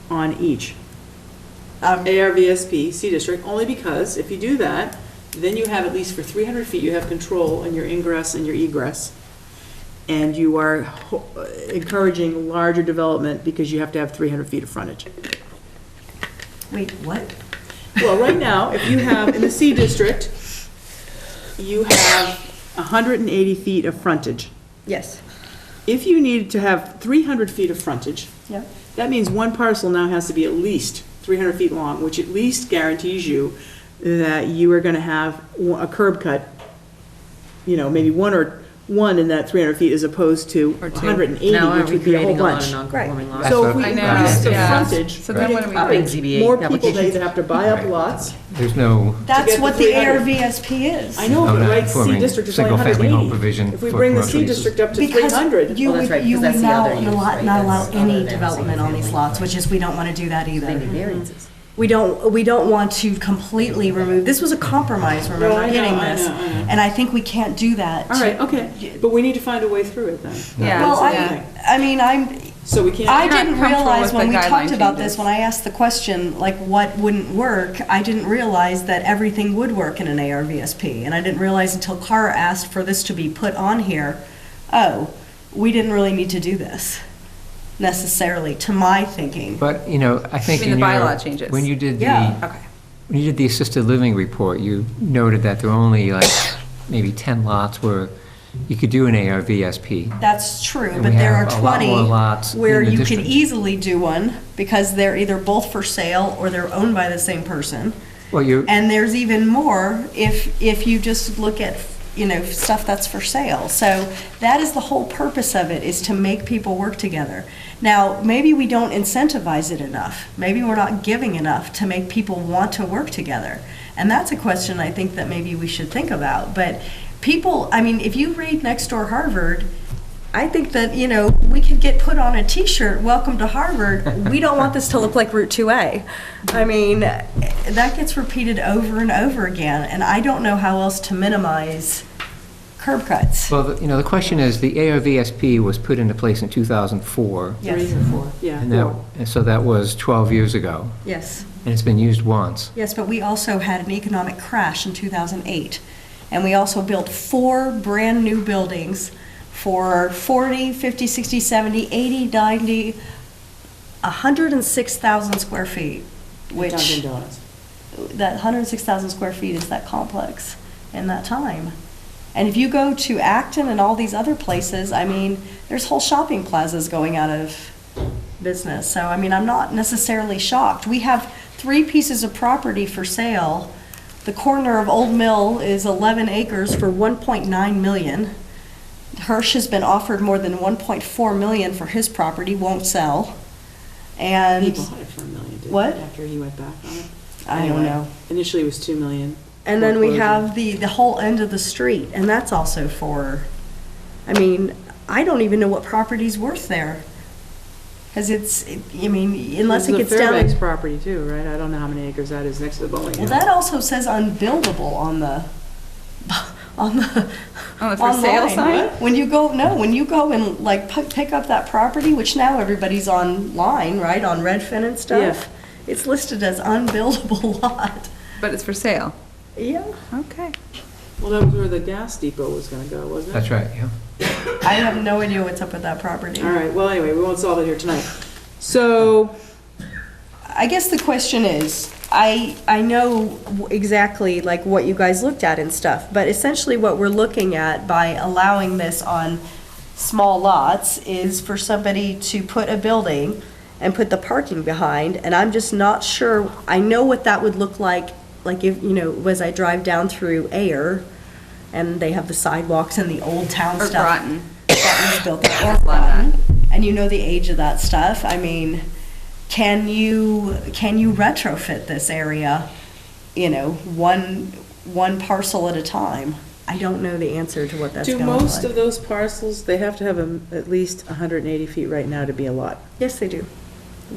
on each? ARVSP, C district, only because if you do that, then you have at least for 300 feet, you have control on your ingress and your egress. And you are encouraging larger development because you have to have 300 feet of frontage. wait, what? Well, right now, if you have, in the C district, you have 180 feet of frontage. Yes. If you needed to have 300 feet of frontage, Yep. that means one parcel now has to be at least 300 feet long, which at least guarantees you that you are going to have a curb cut, maybe one in that 300 feet as opposed to Or two. 180, Now, aren't which we would be a whole creating a lot bunch. of non-conforming lots? So That's if we what- increase the yeah. frontage, So then what do we Popping do? ZBA more people applications. they have to buy up lots. There's no, That's get what the the 300. ARVSP is. I know, No, but not right, C conforming district is only single-family home 180. provision If we for bring the commercial C uses. district up to Because 300, you Well, that's would, right, you because would that's the now other use, right? not allow That's any other than development on these single-family. lots, which is, we don't want to do that They need either. variances. We don't want to completely remove, this was a compromise, No, remember, I know, getting I this. know, I know. And I think we can't do that. all right, okay. But we need to find a way through it then. Yeah. Well, yeah. I mean, So we can't. I You're not didn't comfortable realize with when the we talked guideline about this, changes. when I asked the question, like, what wouldn't work, I didn't realize that everything would work in an ARVSP. And I didn't realize until Cara asked for this to be put on here, oh, we didn't really need to do this necessarily, to my thinking. but, I think mean in the your... bylaw changes? When you did Yeah. the, Okay. when you did the assisted living report, you noted that there were only like maybe 10 lots where you could do an ARVSP. That's true, And but we there are have a lot 20 more lots where in the you could district. easily do one because they're either both for sale or they're owned by the same person. Well, you're, And there's even more if you just look at, stuff that's for sale. So that is the whole purpose of it, is to make people work together. Now, maybe we don't incentivize it enough. Maybe we're not giving enough to make people want to work together. And that's a question I think that maybe we should think about. But people, I mean, if you read Next Door Harvard, I think that, we could get put on a T-shirt, "Welcome to Harvard. We don't want this to look like Route 2A." I mean, that gets repeated over and over again, and I don't know how else to minimize curb cuts. well, the question is, the ARVSP was put into place in 2004, Yes, Yeah. and so that was 12 years ago, yes, and it's been used once. yes, but we also had an economic crash in 2008, and we also built 4 brand-new buildings for 40, 50, 60, 70, 80, 90, 106,000 square feet, which... Dunkin' Donuts. that 106,000 square feet is that complex in that time. And if you go to Acton and all these other places, I mean, there's whole shopping plazas going out of business. So, I mean, I'm not necessarily shocked. We have 3 pieces of property for sale. The corner of Old Mill is 11 acres for 1.9 million. Hirsch has been offered more than 1.4 million for his property, won't sell. And He bought it for $1 million, didn't he, What? after he went back on it? I don't Anyway, know. Initially, it was 2 million. And then we foreclosure. have the whole end of the street, and that's also for, I mean, I don't even know what property's worth there. Because I mean, unless it gets This is the down. Fairbanks property too, right? I don't know how many acres that is next to the bowling Well, alley. that also says unbuildable on the, on the. On the for sale online. sign? When you go, no, when you go and like pick up that property, which now everybody's online, right, on Redfin and stuff. It's listed as unbuildable lot. But it's for sale. Yeah. Okay. Well, that was where the gas depot was gonna go, wasn't it? That's right, yeah. I have no idea what's up with that property. All right, well, anyway, we won't solve it here tonight. So, I guess the question is, I know exactly like what you guys looked at and stuff, but essentially what we're looking at by allowing this on small lots is for somebody to put a building and put the parking behind, and I'm just not sure, I know what that would look like if, you know, as I drive down through Ayer, and they have the sidewalks and the old town Or stuff. Groton. That was built there, or Groton, and you know the age of that stuff, I mean, can you retrofit this area, you know, one parcel at a time? I don't know the answer to what that's do gonna look most of like. those parcels, they have to have at least 180 feet right now to be a lot? Yes, they do.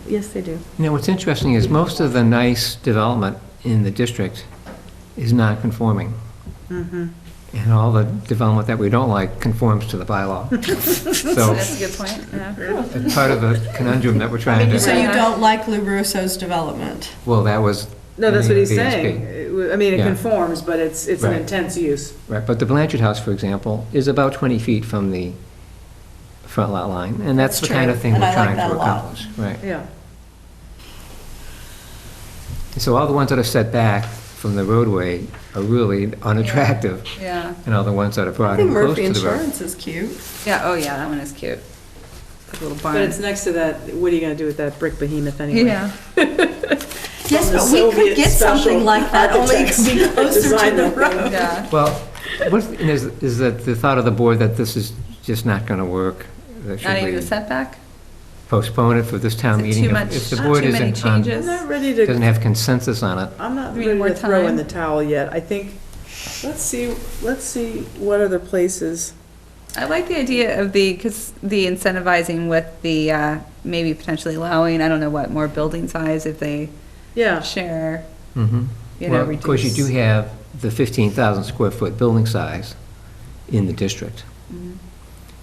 Yes, they do. You know, what's interesting is most of the nice development in the district is non-conforming. And all the development that we don't like conforms to the bylaw. So That's a good point, yeah. it's part of the conundrum that we're trying to. So you don't like Lou Russo's development? Well, that was. No, that's what he's VSP. saying. I mean, it Yeah. conforms, but it's an Right. intense use. Right, but the Blanchard House, for example, is about 20 feet from the front lot line, and that's the That's kind of true, thing and we're I like trying that to a lot. accomplish. Right. Yeah. So all the ones that are set back from the roadway are really unattractive, Yeah, and all the ones that are I brought think in close Murphy to the road. Insurance is cute. yeah, oh yeah, that one is cute. A little barn. But it's next to that, what are you gonna do with that brick behemoth anyway? Yeah. Yes, the but we could Soviet get something special like that, only it could be architects closer to designed the that thing. road. Yeah. Well, is that the thought of the board that this is just not going to work? That should Not even we the setback? postpone it for this town Is it meeting? too If- much- If the not board too many isn't, on- I'm changes? not ready doesn't to, have consensus on it, I'm not Do we ready need more to throw in time? the towel yet. I think, let's see what other places. I like the idea of because the incentivizing with the, maybe potentially allowing, I don't know what, more building size if they Yeah, share, Mhm. you know, Well, of course, you do reduce. have the 15,000 square foot building size in the district. Mm-hmm.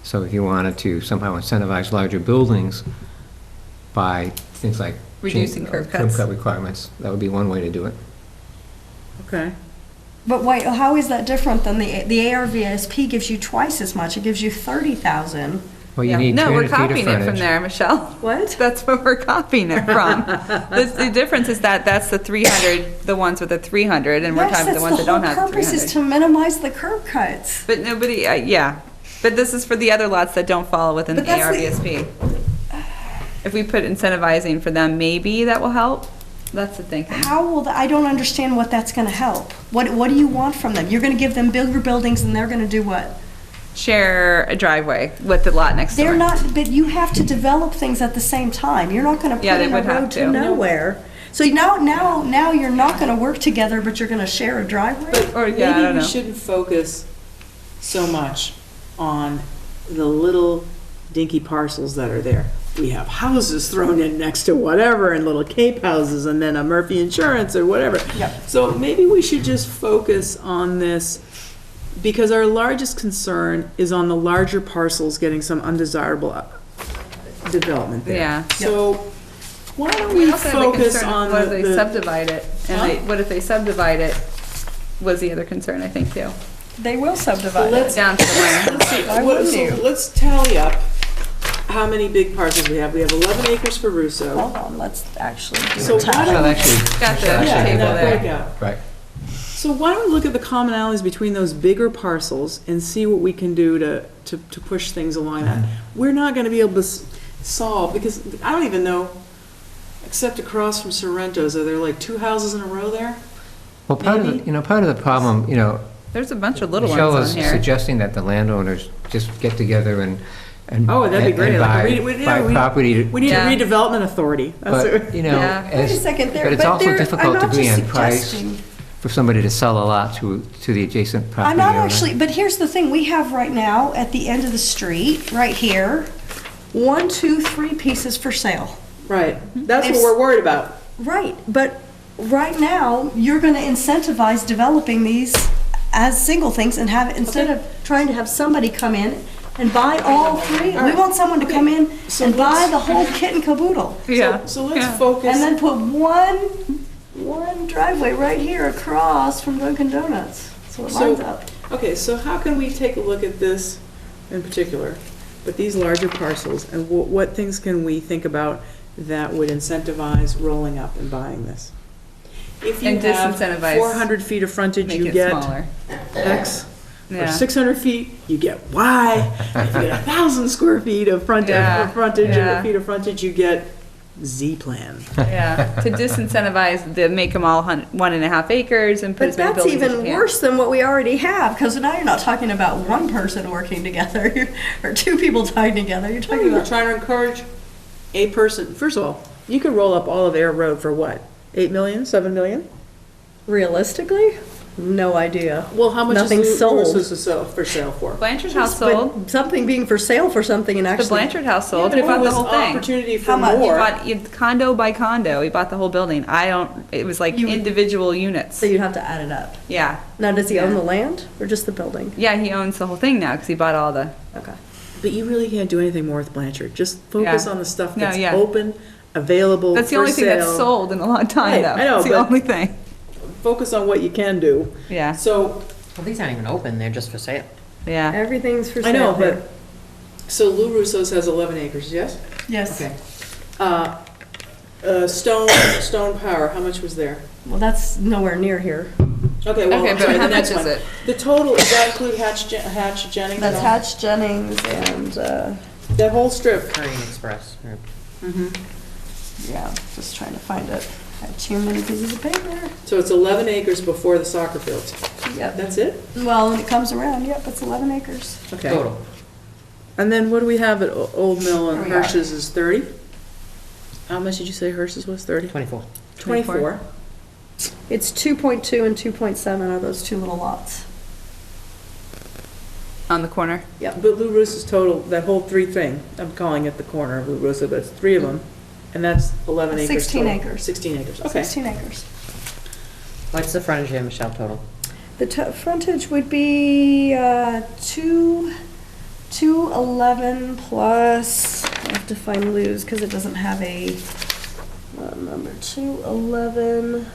So if you wanted to somehow incentivize larger buildings by things like. Reducing curb cuts. Curb cut requirements, that would be one way to do it. okay. But wait, how is that different than the ARVSP gives you twice as much? It gives you 30,000. Well, you Yeah. need No, we're 300 feet of copying it from frontage. there, Michelle. What? That's where we're copying it from. The difference is that's the 300, the ones with the 300, and we're Yes, talking the ones that don't have The whole purpose is 300. to minimize the curb cuts. But nobody, yeah, but this is for the other lots that don't fall within the But that's the- ARVSP. If we put incentivizing for them, maybe that will help. That's the thinking. How will, I don't understand what that's gonna help. What do you want from them? You're gonna give them bigger buildings and they're gonna do what? Share a driveway with the lot next door. They're not, but you have to develop things at the same time. You're not gonna put Yeah, they in a would have road to to. nowhere. So now you're not gonna work together, but you're gonna share a driveway? Or, yeah, I Maybe don't we know. shouldn't focus so much on the little dinky parcels that are there. We have houses thrown in next to whatever, and little Cape houses, and then a Murphy Insurance or whatever. Yep. So maybe we should just focus on this, because our largest concern is on the larger parcels getting some undesirable development there. Yeah. So why don't We we also have a focus concern, on what if they the, subdivide it? And Huh? what if they subdivide it, was the other concern, I think, too. They will subdivide let's- it. Down to the line. let's see, Why what- wouldn't so you? let's tally up how many big parcels we have. We have 11 acres for Russo. Hold on, let's actually do So a why tally. Well, actually. Got the Michelle, Yeah, actually- in table that there. breakout. Right. So why don't we look at the commonalities between those bigger parcels and see what we can do to push things along that? We're not gonna be able to solve, because I don't even know, except across from Sorrento's, are there like 2 houses in a row there? Well, part Maybe. of the problem, There's a bunch of little Michelle ones is on here. suggesting that the landowners just get together and and. Oh, that'd be and great. buy- Yeah, buy property to. We need Yeah. a redevelopment authority. That's But, what- you know, Yeah. Wait a as, second, but it's also difficult to agree on price suggesting- for somebody to sell a lot to the adjacent property I'm not owner. actually, but here's the thing, we have right now, at the end of the street, right here, 1, 2, 3 pieces for sale. Right, that's what It's- we're worried about. Right, but right now, you're gonna incentivize developing these as single things and have, instead of trying to have somebody come in and buy all 3, we want someone to come in So and buy let's- the whole kit and caboodle. Yeah. So let's Yeah. focus. And then put one driveway right here across from Dunkin' Donuts, so it So- lines up. Okay, so how can we take a look at this in particular, but these larger parcels, and what things can we think about that would incentivize rolling up and buying this? If you And have disincentivize- 400 feet of frontage, Make you it get smaller. X. Or Yeah. 600 feet, you get Y. If you get 1,000 square feet of frontage, Yeah, yeah. feet of frontage, you get Z plan. Yeah, to disincentivize, to make them all 1.5 acres and put But as many that's buildings as you even can. worse than what we already have, because now you're not talking about one person working together, or 2 people tying together, you're talking We're about. trying to encourage a person, first of all, you could roll up all of Air Road for what? 8 million, 7 million? Realistically, no idea. Well, how much Nothing's is sold. for sale for? Blanchard House But sold, something being for sale for something and the actually. Blanchard House Yeah, sold, but he if bought it the was whole thing. opportunity for How much? He more. bought condo by condo, he bought the whole building. It was like You- individual units. So you'd have to add it up. Yeah, Now, does he own Yeah. the land or just the building? yeah, he owns the whole thing now, because he bought all the, Okay. But you really can't do anything more with Blanchard. Just focus Yeah. on the stuff No, that's yeah. open, available, that's the for only thing that's sale. sold in a long time, Right, though. I know, It's the but- only thing, Focus on what you can do. yeah, So, Well, these aren't even open, they're just for sale. yeah. Everything's for I sale. know, here. but, so Lou Russo's has 11 acres, yes? Yes. Stone Power, how much was there? Well, that's nowhere near here. Okay, well, Okay, I'm but sorry, how the next much is one. it? The total, does that include Hatch Jennings? That's and all? Hatch Jennings and, That whole strip. Korean Express. or- yeah, just trying to find it. I had too many pieces of paper. So it's 11 acres before the soccer fields. Yep. That's it? Well, when it comes around, yep, it's 11 acres. Okay. Total. And then what do we have at Old Mill and Here we are. Hirsch's is 30? How much did you say Hirsch's was, 30? 24. 24. It's 2.2 and 2.7 are those 2 little lots. On the corner. But Lou Russo's total, that whole 3 thing, I'm calling it the corner of Lou Russo, but it's 3 of them, and that's 11 acres 16 total. acres. 16 acres, okay. 16 acres. What's the frontage here, Michelle, total? The frontage would be 211 plus, I have to find Lou's because it doesn't have a number. 211.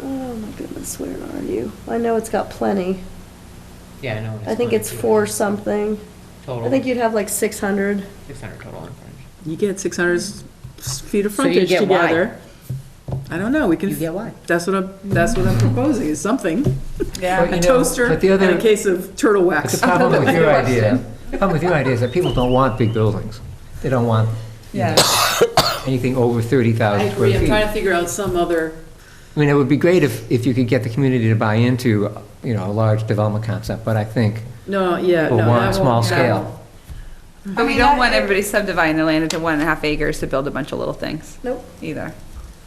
Oh my goodness, where are you? I know it's got plenty. Yeah, I know. I think it's 4 something. Total. I think you'd have like 600. 600 total on frontage. You get 600 feet of So you frontage get wide. together. I don't know, we can. You get wide. That's what I'm proposing, is something. Yeah. But, A you know, toaster but and the other- a case of turtle But wax. the problem with your idea, is that people don't want big buildings. They don't want Yeah. anything over I 30,000 square agree, I'm feet. trying to figure out some other, I mean, it would be great if you could get the community to buy into, you know, a large development concept, but I think no, yeah, no. we'll want that small won't- that scale. won't. But we don't want everybody subdividing their land into 1.5 acres to build a bunch of little things. Nope. Either.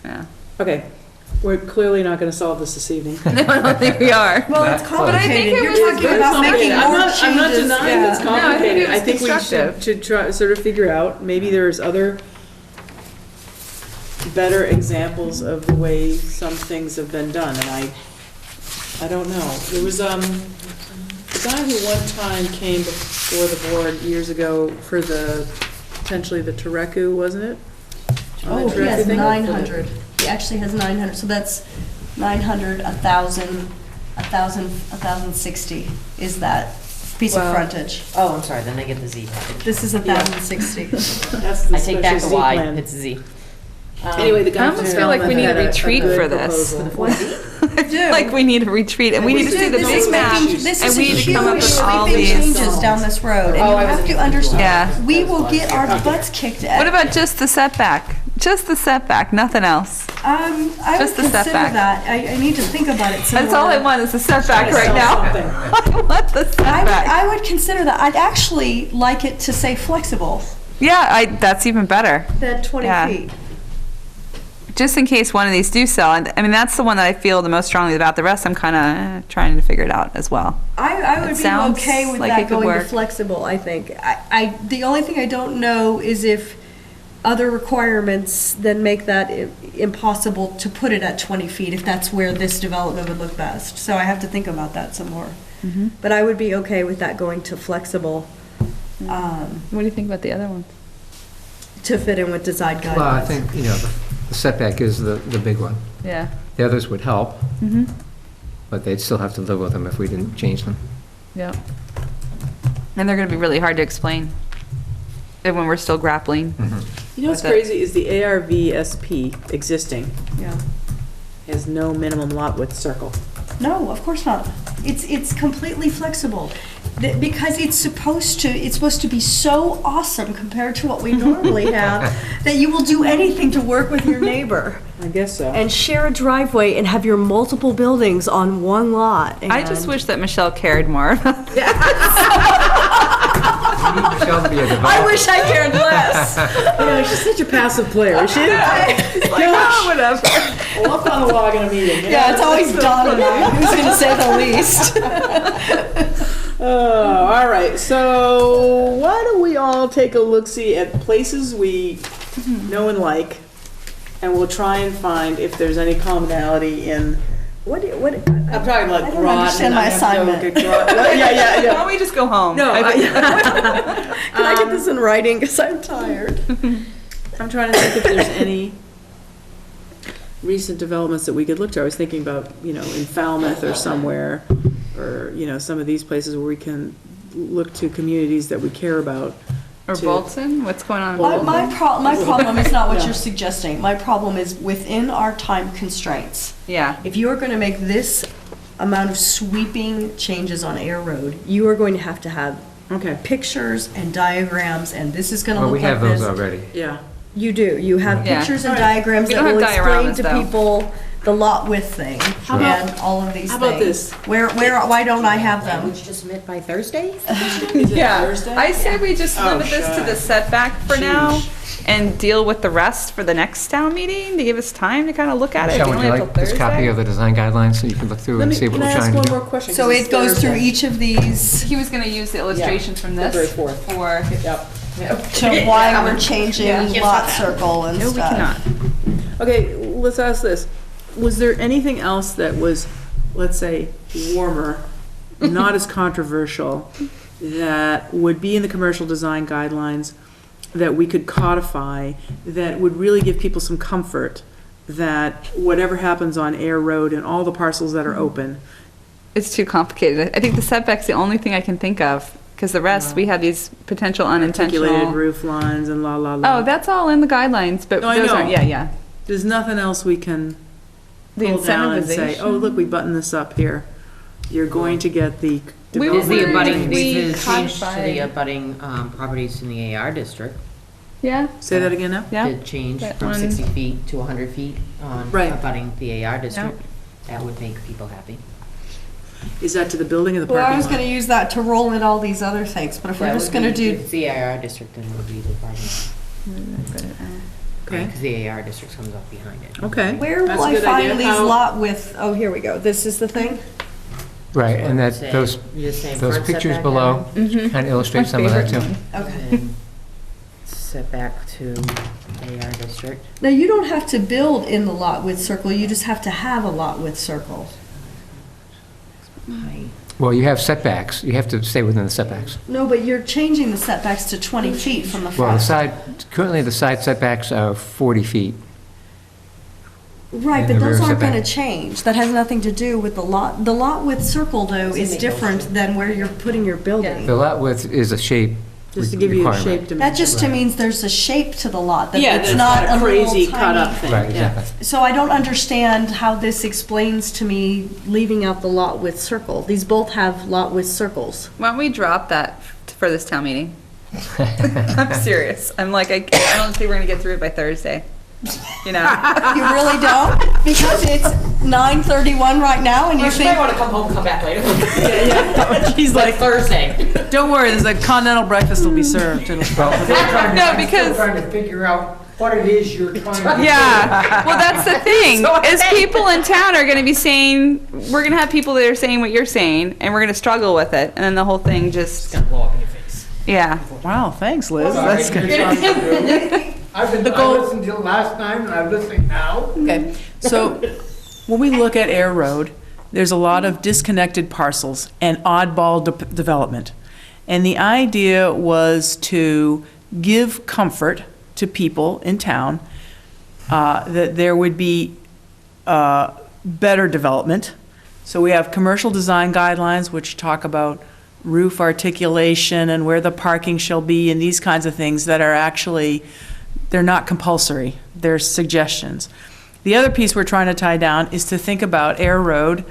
Yeah. Okay, we're clearly not gonna solve this evening. No, I don't think we are. Well, it's But I complicated. think it You're was talking good. about making I'm more not changes. denying it's Yeah. No, I think it complicated. was I think we constructive. should try, sort of figure out, maybe there's other better examples of the way some things have been done, and I don't know. There was, a guy who one time came before the board years ago for potentially the Tereku, wasn't it? On the Oh, he Tereku has thing? 900. He actually has 900, so that's 900, 1,000, 1,060 is that piece of Wow. frontage. Oh, I'm sorry, then they get the Z package. This is 1,060. That's the I take back special the Z Y, plan. it's Z. Anyway, the guy I from almost feel like we need a Spelman had retreat good for this. proposal. I feel like we need a retreat, and we need to see the This big is map, making, this and is a we need to come up huge with all sweeping these. changes down this road, and Oh, you I was have to individual. understand, Yeah. we will get our butts kicked at. What about just the setback? Just the setback, nothing else. I would Just the consider setback. that. I need to think about it some That's all I more. want is the setback right now. I want the setback. I would consider that. I'd actually like it to say flexible, Yeah, that's even better. that 20 Yeah. feet. Just in case one of these do sell. And I mean, that's the one that I feel the most strongly about. The rest, I'm kind of trying to figure it out as well. I It would be sounds okay with like that it could going to work. flexible, I think. The only thing I don't know is if other requirements then make that impossible to put it at 20 feet, if that's where this development would look best. So I have to think about that some more. Mm-hmm. But I would be okay with that going to flexible, What do you think about the other one? to fit in with design guidelines. Well, I think, the setback is the big one. Yeah. The others would help, Mm-hmm. but they'd still have to live with them if we didn't change them. Yeah. And they're going to be really hard to explain. And when we're still grappling. You know what's With it. crazy is the ARVSP existing Yeah. has no minimum lot width circle. No, of course not. It's completely flexible. Because it's supposed to be so awesome compared to what we normally have, that you will do anything to work with your neighbor I guess so. and share a driveway and have your multiple buildings on one lot. I just and- wish that Michelle cared more. Michelle to be a I developer. wish I cared less. You know, she's such a passive player, is she? Whatever. Walk on the log in a meeting. Yeah, it's always Donna who's going to say the least. Oh, all right. So why don't we all take a look-see at places we know and like, and we'll try and find if there's any commonality in. What? I'm talking like I don't Groton, understand my I have to go assignment. get Groton. Yeah. Why don't we just go home? No, Can I get this in writing? Because I'm tired. I'm trying to think if there's any recent developments that we could look to. I was thinking about, in Falmouth or somewhere, or, some of these places where we can look to communities that we care about. Or to- Bolton? What's going on? in My Bolton? problem is not what Yeah. you're suggesting. My problem is within our time constraints. Yeah. If you are going to make this amount of sweeping changes on Air Road, you are going to have Okay, pictures and diagrams, and this is going to Well, we look like have those this. already. yeah. You do. You have Yeah. pictures and Alright. diagrams We that don't will have explain dioramas, to though. people the lot width thing and all of these things. How about this? Why don't I have them? Language to submit by Thursday? Yeah. Thursday? I say we just Oh, limit this to the setback for now and deal with the rest for the next town meeting to give us time to kind of look at it. Michelle, We would only you have like till this copy Thursday. of the design guidelines so you can look through and see what Can I we're ask trying one to more do? question? So 'Cause it it's goes through Thursday. each of these He was going to use the illustrations from this February 4th. for. Yep. to why we're changing Yeah. lot circle and No, we stuff. cannot. Okay, let's ask this. Was there anything else that was, let's say, warmer, not as controversial, that would be in the commercial design guidelines that we could codify, that would really give people some comfort that whatever happens on Air Road and all the parcels that are open, It's too complicated. I think the setback's the only thing I can think of, because the rest, we have these potential articulated unintentional. roof lines and la la la. Oh, that's all in the guidelines, but No, I those know. aren't, yeah. There's nothing else we can The pull down and say, incentivization. oh, look, we buttoned this up here. You're going to get the. We Is the were- abutting, we is the change to the codified- abutting properties in the AR district? Yeah, Say that again now? yeah. Did change That from one. 60 feet to 100 feet on Right. abutting the AR district. That would make people happy. Is that to the building or the Well, I parking was lot? gonna use that to roll in all these other things, but if we're That just would gonna be- do, If it's the AR district, then it would be the parking lot. Okay. Because the AR district comes up behind it. Okay. where That's will a I good find idea. these How- lot with, oh, here we go, this is the thing? Right, and that, Say- those you're saying those front pictures setback below Mhm. kind of illustrate My some of that favorite too. one. Okay. and setback to AR district. Now, you don't have to build in the lot width circle, you just have to have a lot width circle. Height. Well, you have setbacks, you have to stay within the setbacks. No, but you're changing the setbacks to 20 feet from the Well, front. currently the side setbacks are 40 feet. Right, and but the rear those aren't setback. gonna change. That has nothing to do with the lot. The lot width circle, though, is different than where you're putting your building. The lot width is a shape Just to give you a requirement. shape dimension. That just means there's a shape to the lot, that Yeah, it's that's not a crazy little cut up tiny. thing. Right, yeah. exactly. So I don't understand how this explains to me leaving out the lot width circle. These both have lot width circles. Why don't we drop that for this town meeting? I'm serious. I'm like, I don't think we're gonna get through it by Thursday. you know? You really don't? Because it's 9:31 right now and you You might think, want to come home and come back later. He's Like like, Thursday. don't worry, there's a continental breakfast will be served. No, because, Trying to figure out what it is you're trying to. yeah, well, that's the thing, is people in town are gonna be saying, we're gonna have people that are saying what you're saying, and we're gonna struggle with it, and then the whole thing It's just, gonna blow up in your face. yeah. Wow, thanks, Liz. Sorry, That's good. you're trying to do. I goal- listened to it last time, and I'm listening now. Okay, so when we look at Air Road, there's a lot of disconnected parcels and oddball development. And the idea was to give comfort to people in town that there would be better development. So we have commercial design guidelines, which talk about roof articulation and where the parking shall be and these kinds of things that are actually, they're not compulsory, they're suggestions. The other piece we're trying to tie down is to think about Air Road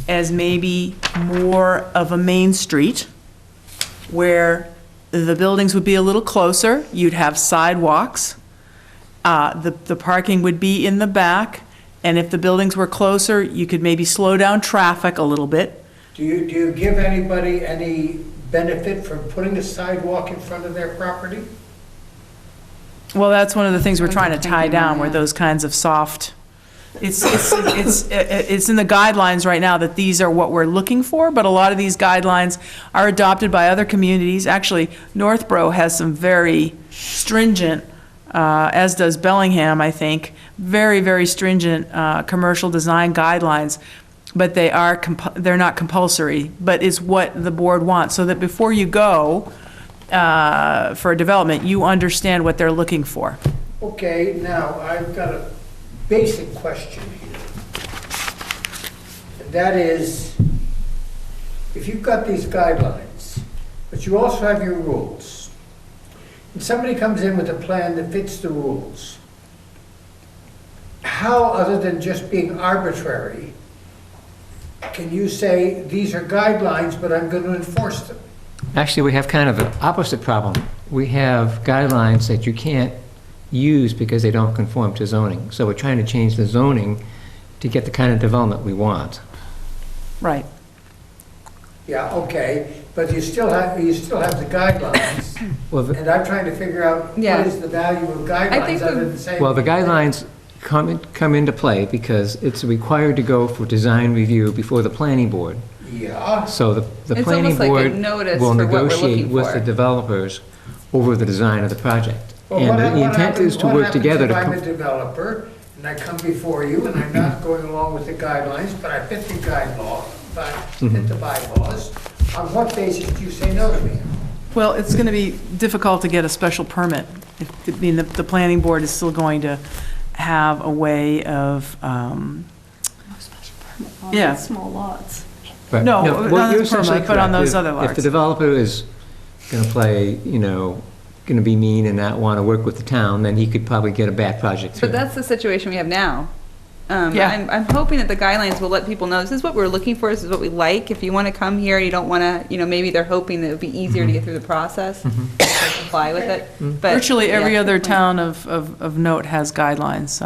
as maybe more of a main street where the buildings would be a little closer, you'd have sidewalks, the parking would be in the back, and if the buildings were closer, you could maybe slow down traffic a little bit. Do you give anybody any benefit from putting a sidewalk in front of their property? Well, that's one of the things we're trying to tie down, where those kinds of soft, it's in the guidelines right now that these are what we're looking for, but a lot of these guidelines are adopted by other communities. Actually, Northborough has some very stringent, as does Bellingham, I think, very, very stringent commercial design guidelines, but they're not compulsory, but it's what the board wants, so that before you go for a development, you understand what they're looking for. Okay, now, I've got a basic question here. And that is, if you've got these guidelines, but you also have your rules, and somebody comes in with a plan that fits the rules, how, other than just being arbitrary, can you say, these are guidelines, but I'm going to enforce them? Actually, we have kind of an opposite problem. We have guidelines that you can't use because they don't conform to zoning. So we're trying to change the zoning to get the kind of development we want. Right. Yeah, okay, but you still have the guidelines, Well, and I'm trying to figure out Yeah. what is the value of I guidelines think other than saying. Well, the guidelines come into play because it's required to go for design review before the planning board. Yeah, So the It's planning almost like a board notice will for what we're negotiate looking with for. the developers over the design of the project. well, And what the intent happens- is to work together What to happens if I'm a come. developer, and I come before you, and I'm not going along with the guidelines, but I fit the fit the bylaws, on what basis do you say no to me? Well, it's going to be difficult to get a special permit. I mean, the planning board is still going to have a way of, on Yeah. small lots. But, No, well, not you're as permit, essentially but on correct. those other If lots. the developer is going to play, going to be mean and not want to work with the town, then he could probably get a bad project through. But that's the situation we have now. Yeah. I'm hoping that the guidelines will let people know, this is what we're looking for, this is what we like. If you want to come here, you don't want to, maybe they're hoping that it would be easier to get through the process, to comply with it. But, virtually every yeah, other definitely. town of note has guidelines.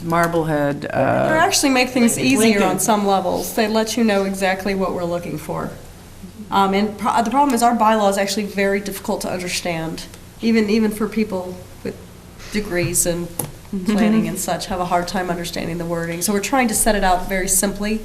Marblehead, They actually make things easier Lincoln. on some levels. They let you know exactly what we're looking for. And the problem is our bylaw is actually very difficult to understand. Even for people with degrees in planning and such have a hard time understanding the wording. So we're trying to set it out very simply.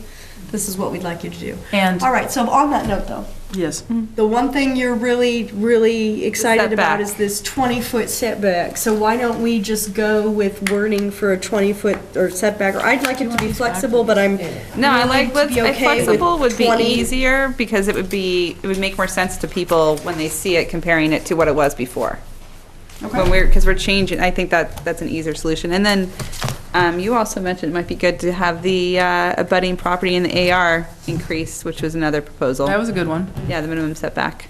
This is what we'd like you to do. and, All right, so on that note though, yes, the one thing you're really, really excited about setback. is this 20-foot setback. So why don't we just go with wording for a 20-foot or setback? Or I'd like it to be flexible, but I'm No, I willing like, to let's, be okay with flexible would be 20. easier, because it would make more sense to people when they see it, comparing it to what it was before. Because we're changing, I think that's an easier solution. And then, you also mentioned it might be good to have the abutting property in the AR increase, which was another proposal. that was a good one. Yeah, the minimum setback.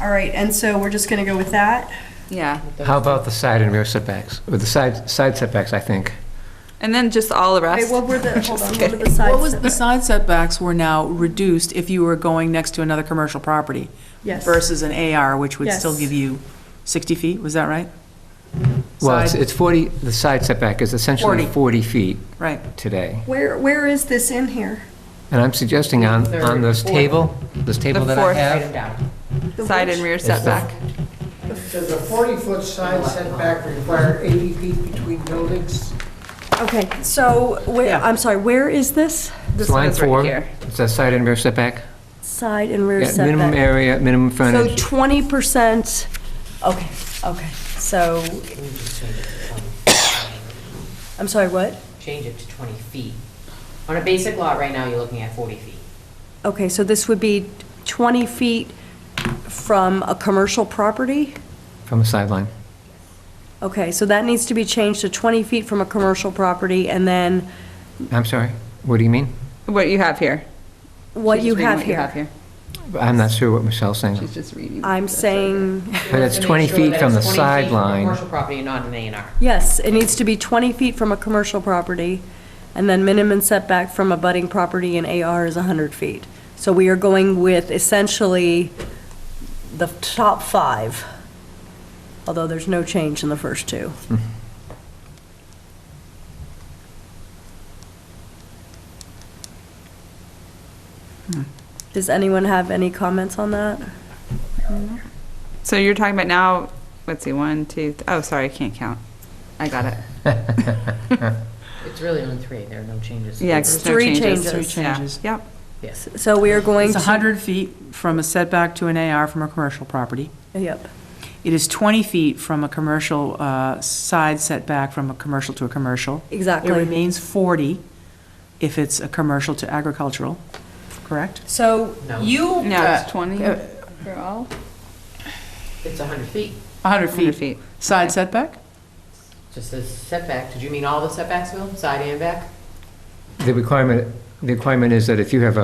All right, and so we're just going to go with that? Yeah. How about the side and rear setbacks? Or the side setbacks, I think. And then just all the Okay, rest. what were the, hold on, what were the sides? What was, the side setbacks were now reduced if you were going next to another commercial property Yes. versus an AR, which would still Yes. give you 60 feet, was that right? Well, Side- it's 40, the side setback is essentially 40. 40 feet Right. today. Where is this in here? And I'm suggesting on this table that I fourth. Write have, them down. Side and rear setback. Does a 40-foot side setback require 80 feet between buildings? Okay, so, Yeah. I'm sorry, where is this? This line one's right 4, here. it says side and rear setback. Side and rear Yeah, minimum setback. area, minimum So frontage. 20%, okay, so, We can just change it to 20. I'm sorry, what? Change it to 20 feet. On a basic lot right now, you're looking at 40 feet. Okay, so this would be 20 feet from a commercial property? From a sideline. Okay, so that needs to be changed to 20 feet from a commercial property, and then I'm sorry, what do you mean? What you have here. what She's you reading have what you have here. here. I'm not sure what Michelle's saying. She's just reading. I'm saying, But it's To make 20 sure feet that from it's the 20 feet from a sideline. Commercial property and not an A&R. yes, it needs to be 20 feet from a commercial property, and then minimum setback from a budding property in AR is 100 feet. So we are going with essentially the top 5, although there's no change in the first 2. Does anyone have any comments on that? So you're talking about now, let's see, 1, 2, oh, sorry, I can't count. I got it. It's really only 3, there are no changes. Yeah, It's 'cause no 3 changes. changes. Three Yeah. changes. Yep. Yes. So we are going It's to. 100 feet from a setback to an AR from a commercial property. Yep. It is 20 feet from a commercial, side setback from a commercial to a commercial. Exactly. It remains 40 if it's a commercial to agricultural, correct? So No. you, No, it's 20 for all? It's 100 feet. 100 100 feet. feet. Side setback? Just a setback. Did you mean all the setbacks, Bill? Side and back? The requirement is that if you have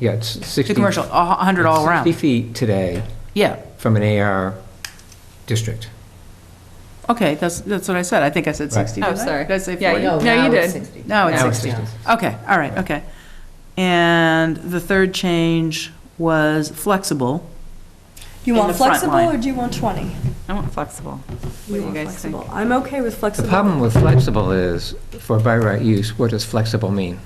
it's 60. The commercial, 100 all 60 around. feet today Yeah, from an AR district. okay, that's what I said. I think I said 60, Oh, didn't I? sorry. Did I say Yeah, 40? No, you now did. it's 60. No, it's Now it's 60. 60. Okay, all right, okay. And the third change was flexible. you In want the front flexible line. or do you want 20? I want flexible. What do you want guys think? flexible. I'm okay with The flexible. problem with flexible is, for by right use, what does flexible mean?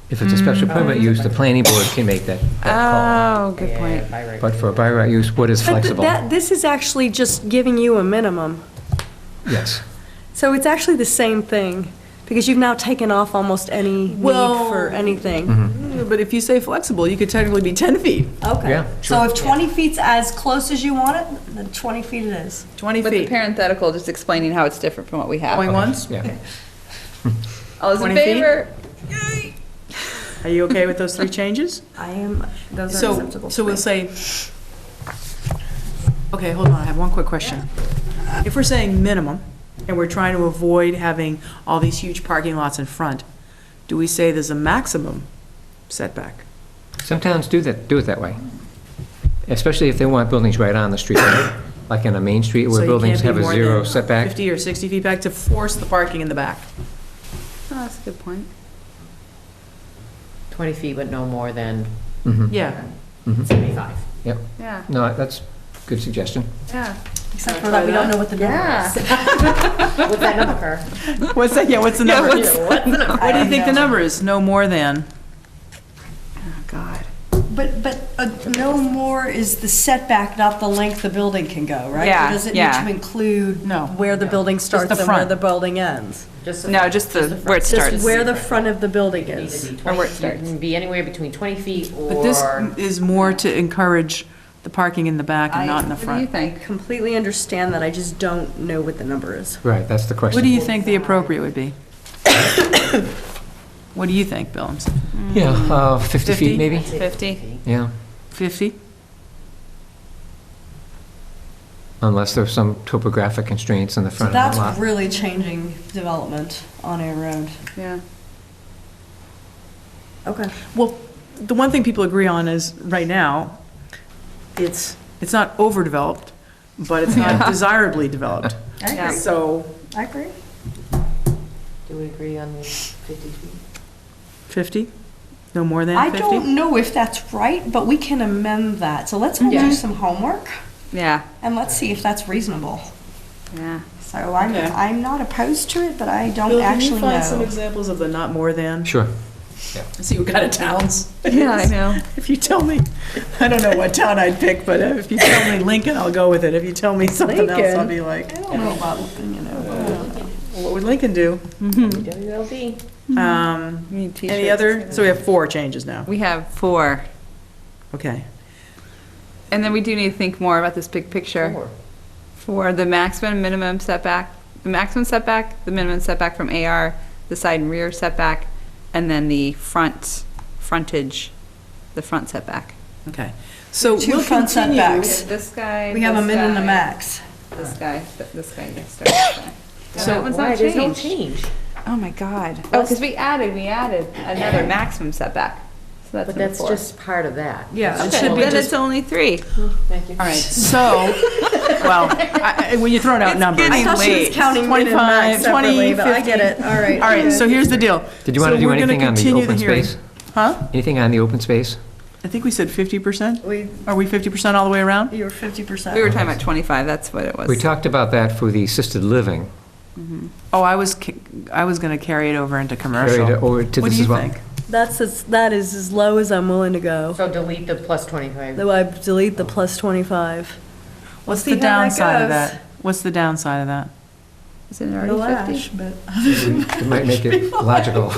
If it's a special permit use, the planning board can make that call. Oh, good Yeah, point. by right. But for by right use, what is But flexible? this is actually just giving you a minimum. Yes. So it's actually the same thing, because you've now taken off almost any need Well- for anything. But if you say flexible, you could technically be 10 feet. Okay. Yeah, So if 20 feet's as close as you want it, then 20 feet it is. 20 With the feet. parenthetical, just explaining how it's different from what we have. Going once? Yeah. All those in 20 feet? favor? Are you okay with those 3 changes? I am, those are So, acceptable so to we'll me. say, okay, hold on, I have one quick question. If we're saying minimum, and we're trying to avoid having all these huge parking lots in front, do we say there's a maximum setback? Some towns do it that way, especially if they want buildings right on the street, like in a main street So where you buildings can't have be a more zero than setback. 50 or 60 feet back to force the parking in the back. Oh, that's a good point. 20 feet, but no more than Mhm. Yeah. 75. Yep. Yeah, No, that's a good suggestion. yeah. Except for that, we don't know what the number Yeah. is. What's that number, Kerr? What's that, yeah, what's the number? What's the number? What do you think the number is? No more than? Oh, God. But no more is the setback, not the length the building can go, right? Yeah, Or does it need yeah. to include No. where the building starts the and where front. the building ends? Just No, just the, where it Just starts. where the front of the building It needs is. to be Or 20, where it you starts. can be anywhere between 20 feet or... But this is more to encourage the parking in the back and not in the What do you front. think? Completely understand that, I just don't know what the number is. Right, that's the question. What do you think the appropriate would be? What do you think, Billings? Yeah, 50 50? feet maybe? 50? Yeah, 50? unless there's some topographic constraints in the So front of the that's lot. really changing development on a road. Yeah. Okay. Well, the one thing people agree on is, right now, it's not overdeveloped, but it's not desirably developed. I Yeah. agree. So, I agree. Do we agree on the 50 feet? 50? No more than I 50? don't know if that's right, but we can amend that. So let's all Yeah. do some homework Yeah. and let's see if that's reasonable. Yeah. So Okay. I'm not opposed to it, but I don't Bill, can actually you find some know. examples of the not more than? Sure. See what kind of towns. it Yeah, I is. know. If you tell me, I don't know what town I'd pick, but if you tell me Lincoln, I'll go with it. If you tell me something else, I'll Lincoln? be like, I don't know about, you know. what would Lincoln do? WLD. We need Any t-shirts. other? So we have 4 changes now. We have 4. Okay. And then we do need to think more about this big picture. For the maximum and minimum setback, the maximum setback, the minimum setback from AR, the side and rear setback, and then the frontage, the front setback. Okay. So 2 we'll front continue. setbacks. This guy. We have a this min and a guy, max. This guy, this guy, this guy. So that one's Why, not there's no changed. change. Oh my God. Oh, because we added another maximum setback. So that's But number that's 4. just part of that. Yeah, it Okay, should be then just, it's only 3. Thank you. all right, so, well, when you're throwing out It's numbers. getting I thought she was late. counting min and 25, max separately, 20, but I get it, all right. All right, so here's the deal. Did you want So to do we're gonna anything on the continue open hearing. space? Huh? Anything on the open space? I think we said 50%? We, Are we 50% all the way around? you were 50%. We were talking about 25, that's what it was. We talked about that for the assisted living. Oh, I was going to carry it over into commercial. Carried it over to What this do as you well. think? That is as low as I'm willing to go. So delete the plus 25. Though I delete the plus 25. What's see the how that downside of goes. that? What's the downside of that? Is it The already lash, 50? but. It might make it logical.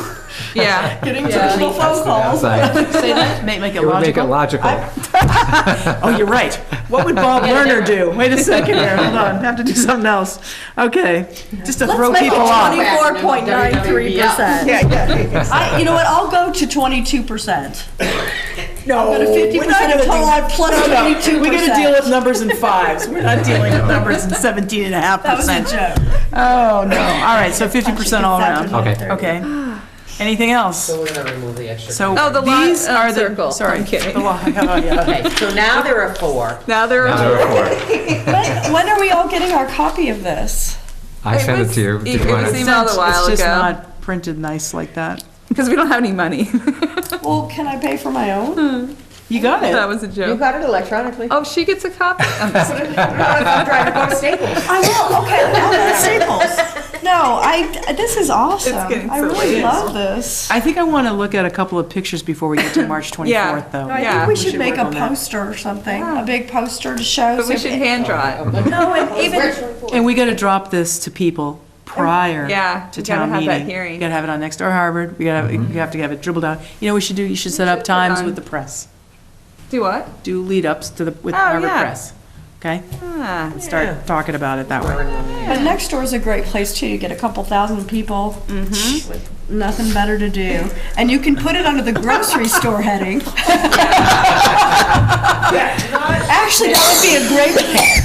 Yeah. Getting personal phone calls. Downside. Say that, make it It would make it logical? logical. Oh, you're right. What would Bob Lerner do? Wait a second here, hold on, I have to do something else. Okay, just to throw Let's make it people off. 24.93%. You know what, I'll go to 22%. No. I'll go to 50% of total on plus 22%. We're gonna deal with numbers in 5s. We're not dealing with numbers in 17.5%. That was a joke. Oh, no, all right, so 50% all around. Okay. Okay. Anything else? So we're gonna remove the extra. So Oh, the lot, these are the, circle. sorry. I'm kidding. The lot, oh, yeah. Okay, so now there are 4. Now there Now are. there are 4. When are we all getting our copy of this? I sent it to you. Did it you want was to? emailed a while It's just ago. not printed nice like that. Because we don't have any money. Well, can I pay for my own? You got it. That was a You joke. got it electronically. Oh, she gets a copy? I'm just kidding. I'm driving to go to Staples. I will, okay, I'll go to Staples. No, this is awesome. It's getting I so really late. love this. I think I want to look at a couple of pictures before we get to March 24th, Yeah. though. I Yeah. think we should make work a on that. poster or something, a big poster to show. But we so- should hand draw it. No, and even, And we got to drop this to people prior Yeah, to we gotta town have meeting. that hearing. You got to have it on Next Door Harvard. We got to you have to have it dribbled down. You know what we should do? You should set up should put times on- with the press. Do what? Do lead ups to the with Oh, Harvard yeah. Press. Okay? Ah, Start talking about it that way. but next door is a great place too. You get a couple thousand people with nothing better to do. And you can put it under the grocery store heading. Actually, that would be a great,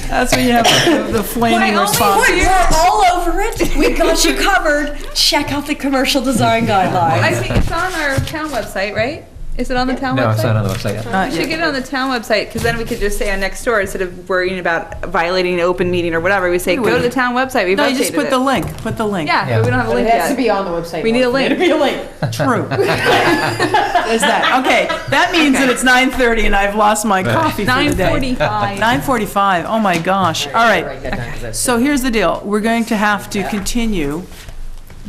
That's when you have the flaming response. we're all over it. We got you covered. Check out the commercial design guidelines. I think it's on our town website, right? Is it on the town website? No, it's not on the website yet. Not We should yet. get it on the town website, because then we could just say on next door, instead of worrying about violating an open meting or whatever, we say, go to the town website, we've No, you just updated put the it. link. Put the link. Yeah, but we don't have a But link it has to yet. be on the website. We need a link. It'd be a link. True. Is that, okay, that means that it's 9:30 and I've lost my coffee for the day. 9:45. 9:45, oh my gosh. All right, Write that down, 'cause that's- so here's the deal. We're going to have to continue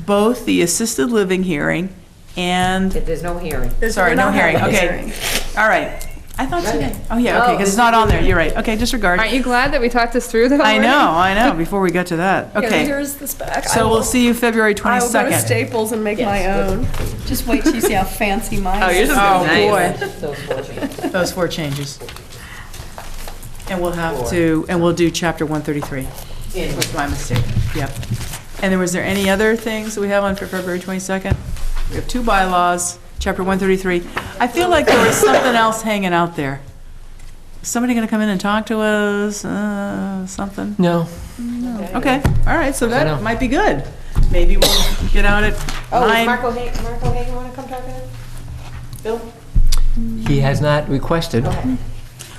both the assisted living hearing and, There's no hearing. sorry, We're no not hearing, having a okay. hearing. All right. I thought so. Oh, yeah, okay, No, because it's not on there. You're right. Okay, disregard. Aren't you glad that we talked this through though? I already? know, before we get to that. Here, Okay, here's this back. so we'll see you February I will go to 22nd. Staples and make my own. Just wait till you see how fancy mine Oh, is. yours is Oh, nice. boy. Those 4 changes. Those 4 changes. And we'll have to, and we'll do chapter 133. Was my mistake. Yep. And then was there any other things that we have on for February 22nd? We have 2 bylaws, chapter 133. I feel like there was something else hanging out there. Is somebody going to come in and talk to us? Something? No. Okay, all right, so know. that might be good. Maybe we'll get out at Oh, does 9. Marco Hagan want to come talk to him? Bill? He has not requested. Okay.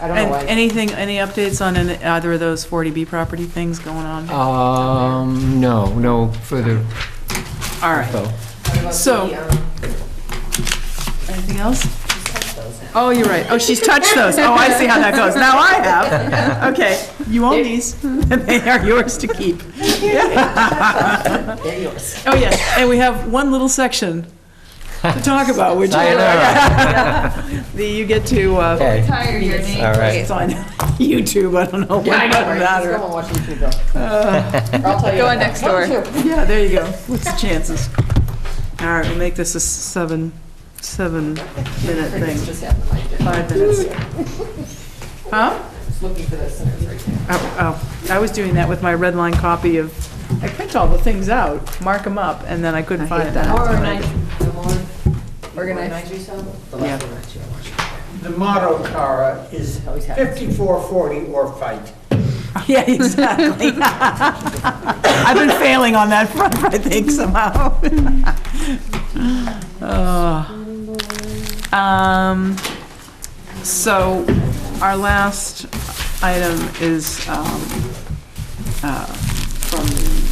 I don't know And why. any updates on either of those 40B property things going on? No further All right. info. So, anything else? touched those. Oh, you're right. Oh, she's touched those. Oh, I see how that goes. Now I have. Okay, you own these, and they are yours to keep. They're yours. Oh, yes, and we have one little section to talk about, which is, you get to, Okay. Tire your name. All right. it's on YouTube, I don't know what Yeah, I know, button right? that Just or- go and watch YouTube, though. Or I'll tell you. Go on next door. Yeah, there you go. What's the chances? All right, we'll make this a seven-minute thing. Just happened, I did. 5 minutes. Huh? Just looking for this, and it's right there. Oh, I was doing that with my red line copy of, I print all the things out, mark them up, and then I couldn't find that. Organize yourself. The last one, actually, I want you to- The motto, Cara, is Always happens. 54-40 or fight. Yeah, exactly. I've been failing on that front, I think, somehow. So, our last item is from the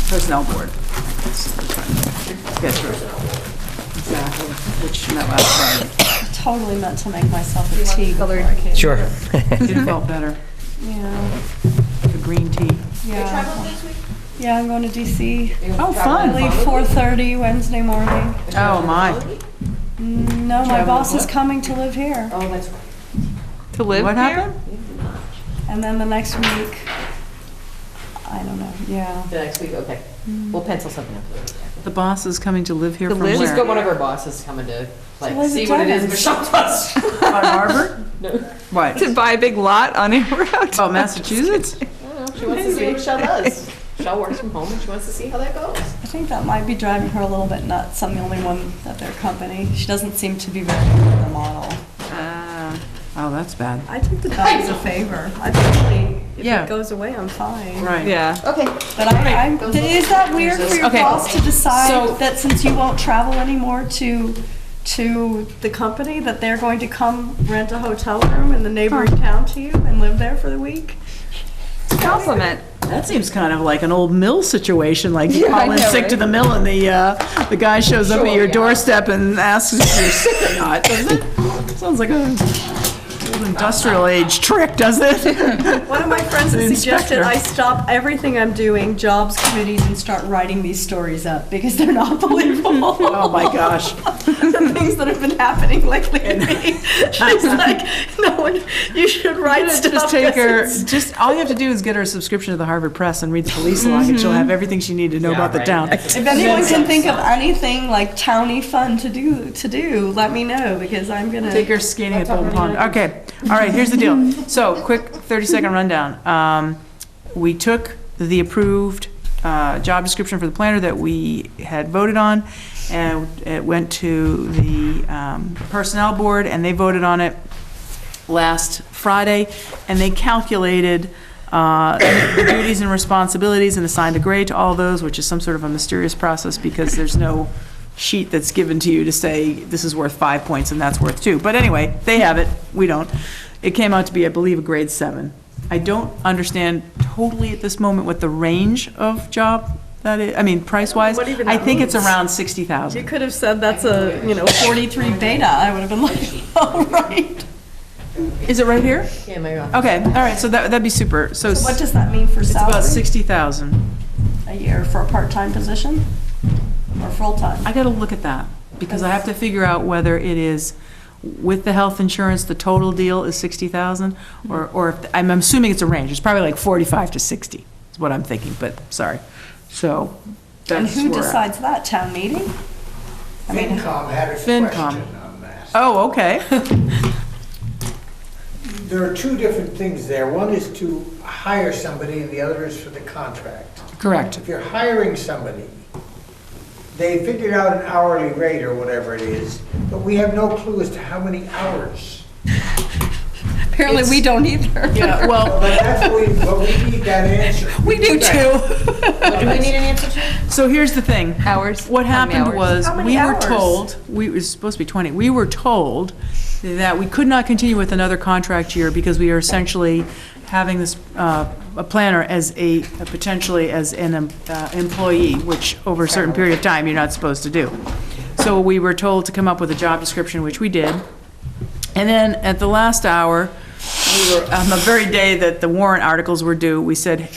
Personnel Board. Get through. Exactly, which met last Friday. Totally meant to make myself a tea before I came. Sure. It felt better, Yeah, the green tea. yeah. Yeah, I'm going to DC. Oh, fun. I leave 4:30 Wednesday morning. Oh, my. No, my boss is coming to live here. Oh, that's right. To live What here? happened? And then the next week, I don't know, yeah. The next week, okay. We'll pencil something up for the weekend. The boss is coming to live here To from live? She's where? got one of her bosses coming to, like, live see at what it is, but Devon's. show us. On Harvard? No. What? To buy a big lot on a road? Oh, Massachusetts? I don't know, she wants to see what Shell does. Shell works from home and she wants to see how that goes. I think that might be driving her a little bit nuts. I'm the only one at their company. She doesn't seem to be very good with the model. Oh, that's bad. I think the dog is a favor. I think if Yeah. it goes away, I'm fine. Right. Yeah. Okay. But is that weird for your Okay. boss to So- decide that since you won't travel anymore to the company, that they're going to come rent a hotel room in the neighboring town to you and live there for the week? Compliment. That seems kind of like an old mill situation, like you Yeah, I call in know, sick right? to the mill and the guy shows up at your doorstep and asks if you're sick or not, doesn't it? Sounds like a old industrial age trick, does it? One of my friends The has suggested inspector. I stop everything I'm doing, jobs, committees, and start writing these stories up because they're not believable. Oh, my gosh. The things that have been happening lately to me. She's like, no one, you should write stuff. Just take her, because just, all you have to do is get her a subscription to the Harvard Press and read the police log, and she'll have everything she needs to know about the town. If anyone can think of anything like towny fun to do, let me know because I'm gonna. Take her skating at Bolton Pond. Okay, all right, here's the deal. So, quick 30-second rundown. We took the approved job description for the planner that we had voted on, and it went to the Personnel Board, and they voted on it last Friday, and they calculated the duties and responsibilities and assigned a grade to all those, which is some sort of a mysterious process because there's no sheet that's given to you to say this is worth 5 points and that's worth 2. But anyway, they have it, we don't. It came out to be, I believe, a grade 7. I don't understand totally at this moment what the range of job that is, I mean, price-wise. What even I that think it's means. around You 60,000. could have said that's a 43 beta. I would have been like, all right. Is it right here? Yeah, my office. Okay, all right, so that'd be super. So What does that mean for it's salary? about 60,000. A year for a part-time position or full-time? I gotta look at that, because I have to figure out whether it is, with the health insurance, the total deal is 60,000, or if, I'm assuming it's a range, it's probably like 45 to 60, is what I'm thinking, but, sorry. So, And that's who where- decides that? Town meeting? I mean, FinCom had a FinCom. question on that. Oh, okay. There are two different things there. One is to hire somebody and the other is for the contract. Correct. If you're hiring somebody, they figured out an hourly rate or whatever it is, but we have no clue as to how many hours. apparently we don't either. Yeah, well, But that's what we need that answer. We do too. What do we need an answer to? so here's the thing. Hours? What How many happened hours? was, How many we were hours? told, it was supposed to be 20, we were told that we could not continue with another contract year because we are essentially having this, a planner as potentially as an employee, which over a certain period of time, you're not supposed to do. So we were told to come up with a job description, which we did, And then at the last hour, we were, on the very day that the warrant articles were due, we said, Tim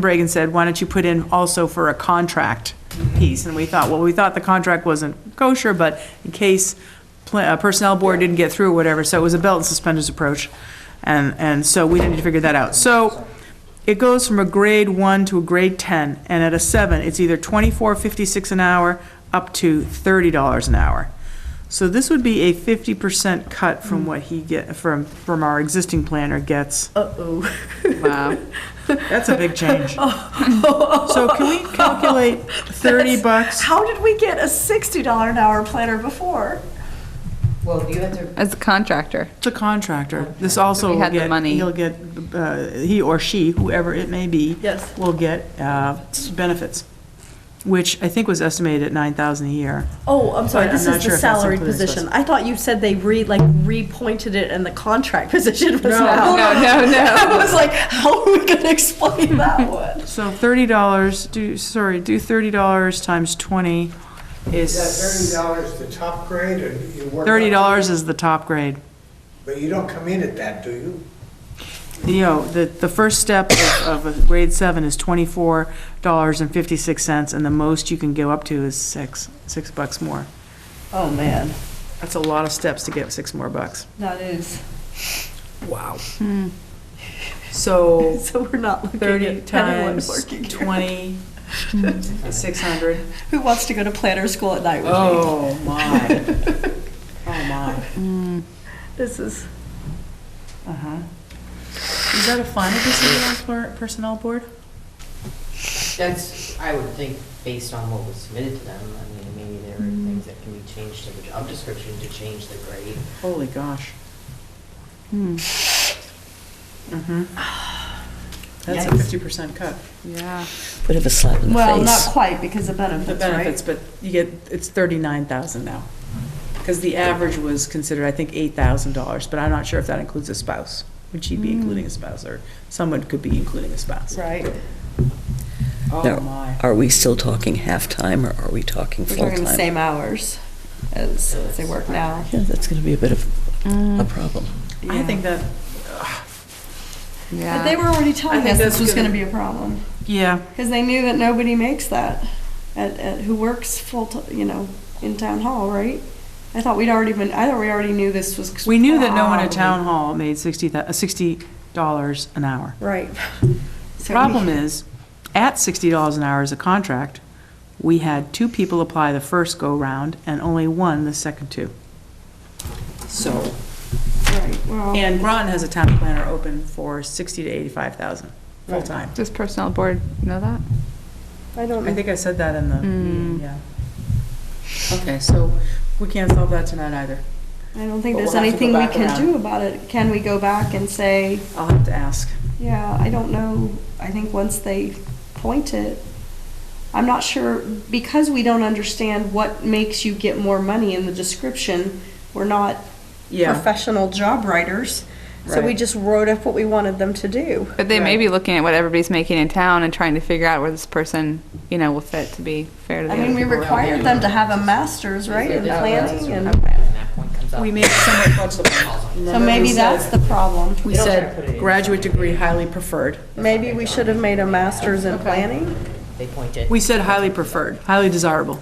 Bragan said, why don't you put in also for a contract piece? And we thought the contract wasn't kosher, but in case Personnel Board didn't get through or whatever, so it was a belt and suspenders approach. And so we need to figure that out. So it goes from a grade 1 to a grade 10, and at a 7, it's either $24.56 an hour up to $30 an hour. So this would be a 50% cut from what he from our existing planner gets. Uh-oh. Wow. That's a big change. So can we calculate $30? How did we get a $60 an hour planner before? Well, you have to, As a contractor. It's a contractor. This also We will had the get, money. he'll get, he or she, whoever it may be. Yes. Will get benefits, which I think was estimated at $9,000 a year. Oh, I'm sorry, But this I'm not is sure the if that's salaried included in position. I thought you said they repointed it and the contract position was now. No. I was like, how are we gonna explain that one? So $30, do $30 times 20 Is is, that $30 the top grade, or you work? $30 is the top grade. But you don't come in at that, do you? You know, the first step of a grade 7 is $24.56, and the most you can go up to is $6 more. Oh, man, That's a lot of steps to get 6 more bucks. that is. Wow. So So we're not looking 30 at anyone times working here. 20 is 600. Who wants to go to planner school at night with me? Oh, my. Oh, my. This is, Uh-huh. Is that a final decision on Personnel Board? that's, I would think, based on what was submitted to them, I mean, maybe there are things that can be changed to the job description to change the grade. Holy gosh. Mm-hmm. That's a 50% cut. Yeah. Bit of a slap in the well, not face. quite, because of benefits, The right? benefits, but you get, it's 39,000 now. Because the average was considered, I think, $8,000, but I'm not sure if that includes a spouse. Would she be including a spouse, or someone could be including a spouse? Right. Oh, Now, my. are we still talking half-time, or are we talking We're full-time? talking the same hours as they work now. Yeah, that's gonna be a bit of a problem. I think that, But they were already telling I think us that's this was gonna- gonna be a problem, yeah, because they knew that nobody makes that who works in town hall, right? I thought we already knew this was. we knew that no one at probably- town hall made $60 an hour. Right. Problem is, at $60 an hour as a contract, we had 2 people apply the first go-round and only 1 the second 2. So, Right, well, and Groton has a town planner open for 60 to 85,000, full-time. Does Personnel Board know that? I don't I know. think I said that in the meeting, yeah. Okay, so we can't solve that tonight either. I don't think But there's we'll have to go anything we back can around. do about it. Can we go back and say, I'll have to ask. yeah, I don't know, I think once they point it, I'm not sure, because we don't understand what makes you get more money in the description, we're not Yeah, professional job writers, so we Right. just wrote up what we wanted them to do. But they may Right. be looking at what everybody's making in town and trying to figure out where this person, will fit to be fair to the I other mean, we people around required here. them to have a master's, right, in planning, When and that point comes up. we made it somewhat flexible. so maybe that's the problem. We said graduate degree highly preferred. Maybe we should have made a master's in planning. They pointed. We said highly preferred, highly desirable.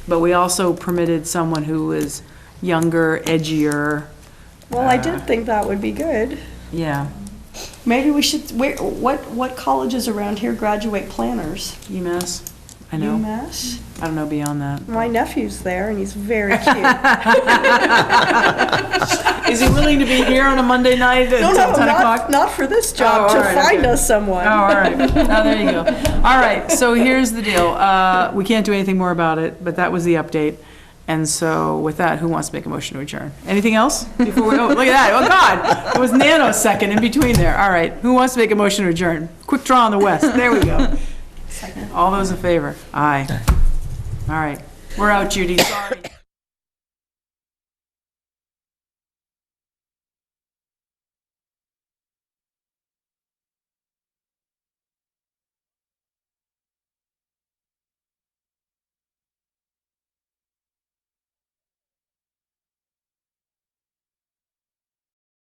But we also permitted someone who was younger, edgier. Well, I did think that would be good. Yeah, Maybe we should, what colleges around here graduate planners? UMass, I know. UMass? I don't know beyond that. My nephew's there, and he's very cute. Is he willing to be here on a Monday night No, until no, 10 o'clock? not for this job, Oh, to all right, find okay. us someone. Oh, all right. Oh, there you go. All right, so here's the deal. We can't do anything more about it, but that was the update. And so with that, who wants to make a motion to adjourn? Anything else? Before we, oh, look at that. Oh, God. It was nanosecond in between there. All right. Who wants to make a motion to adjourn? Quick draw on the west. There we go. Second. All those in favor? Aye. All right. We're out, Judy. Sorry.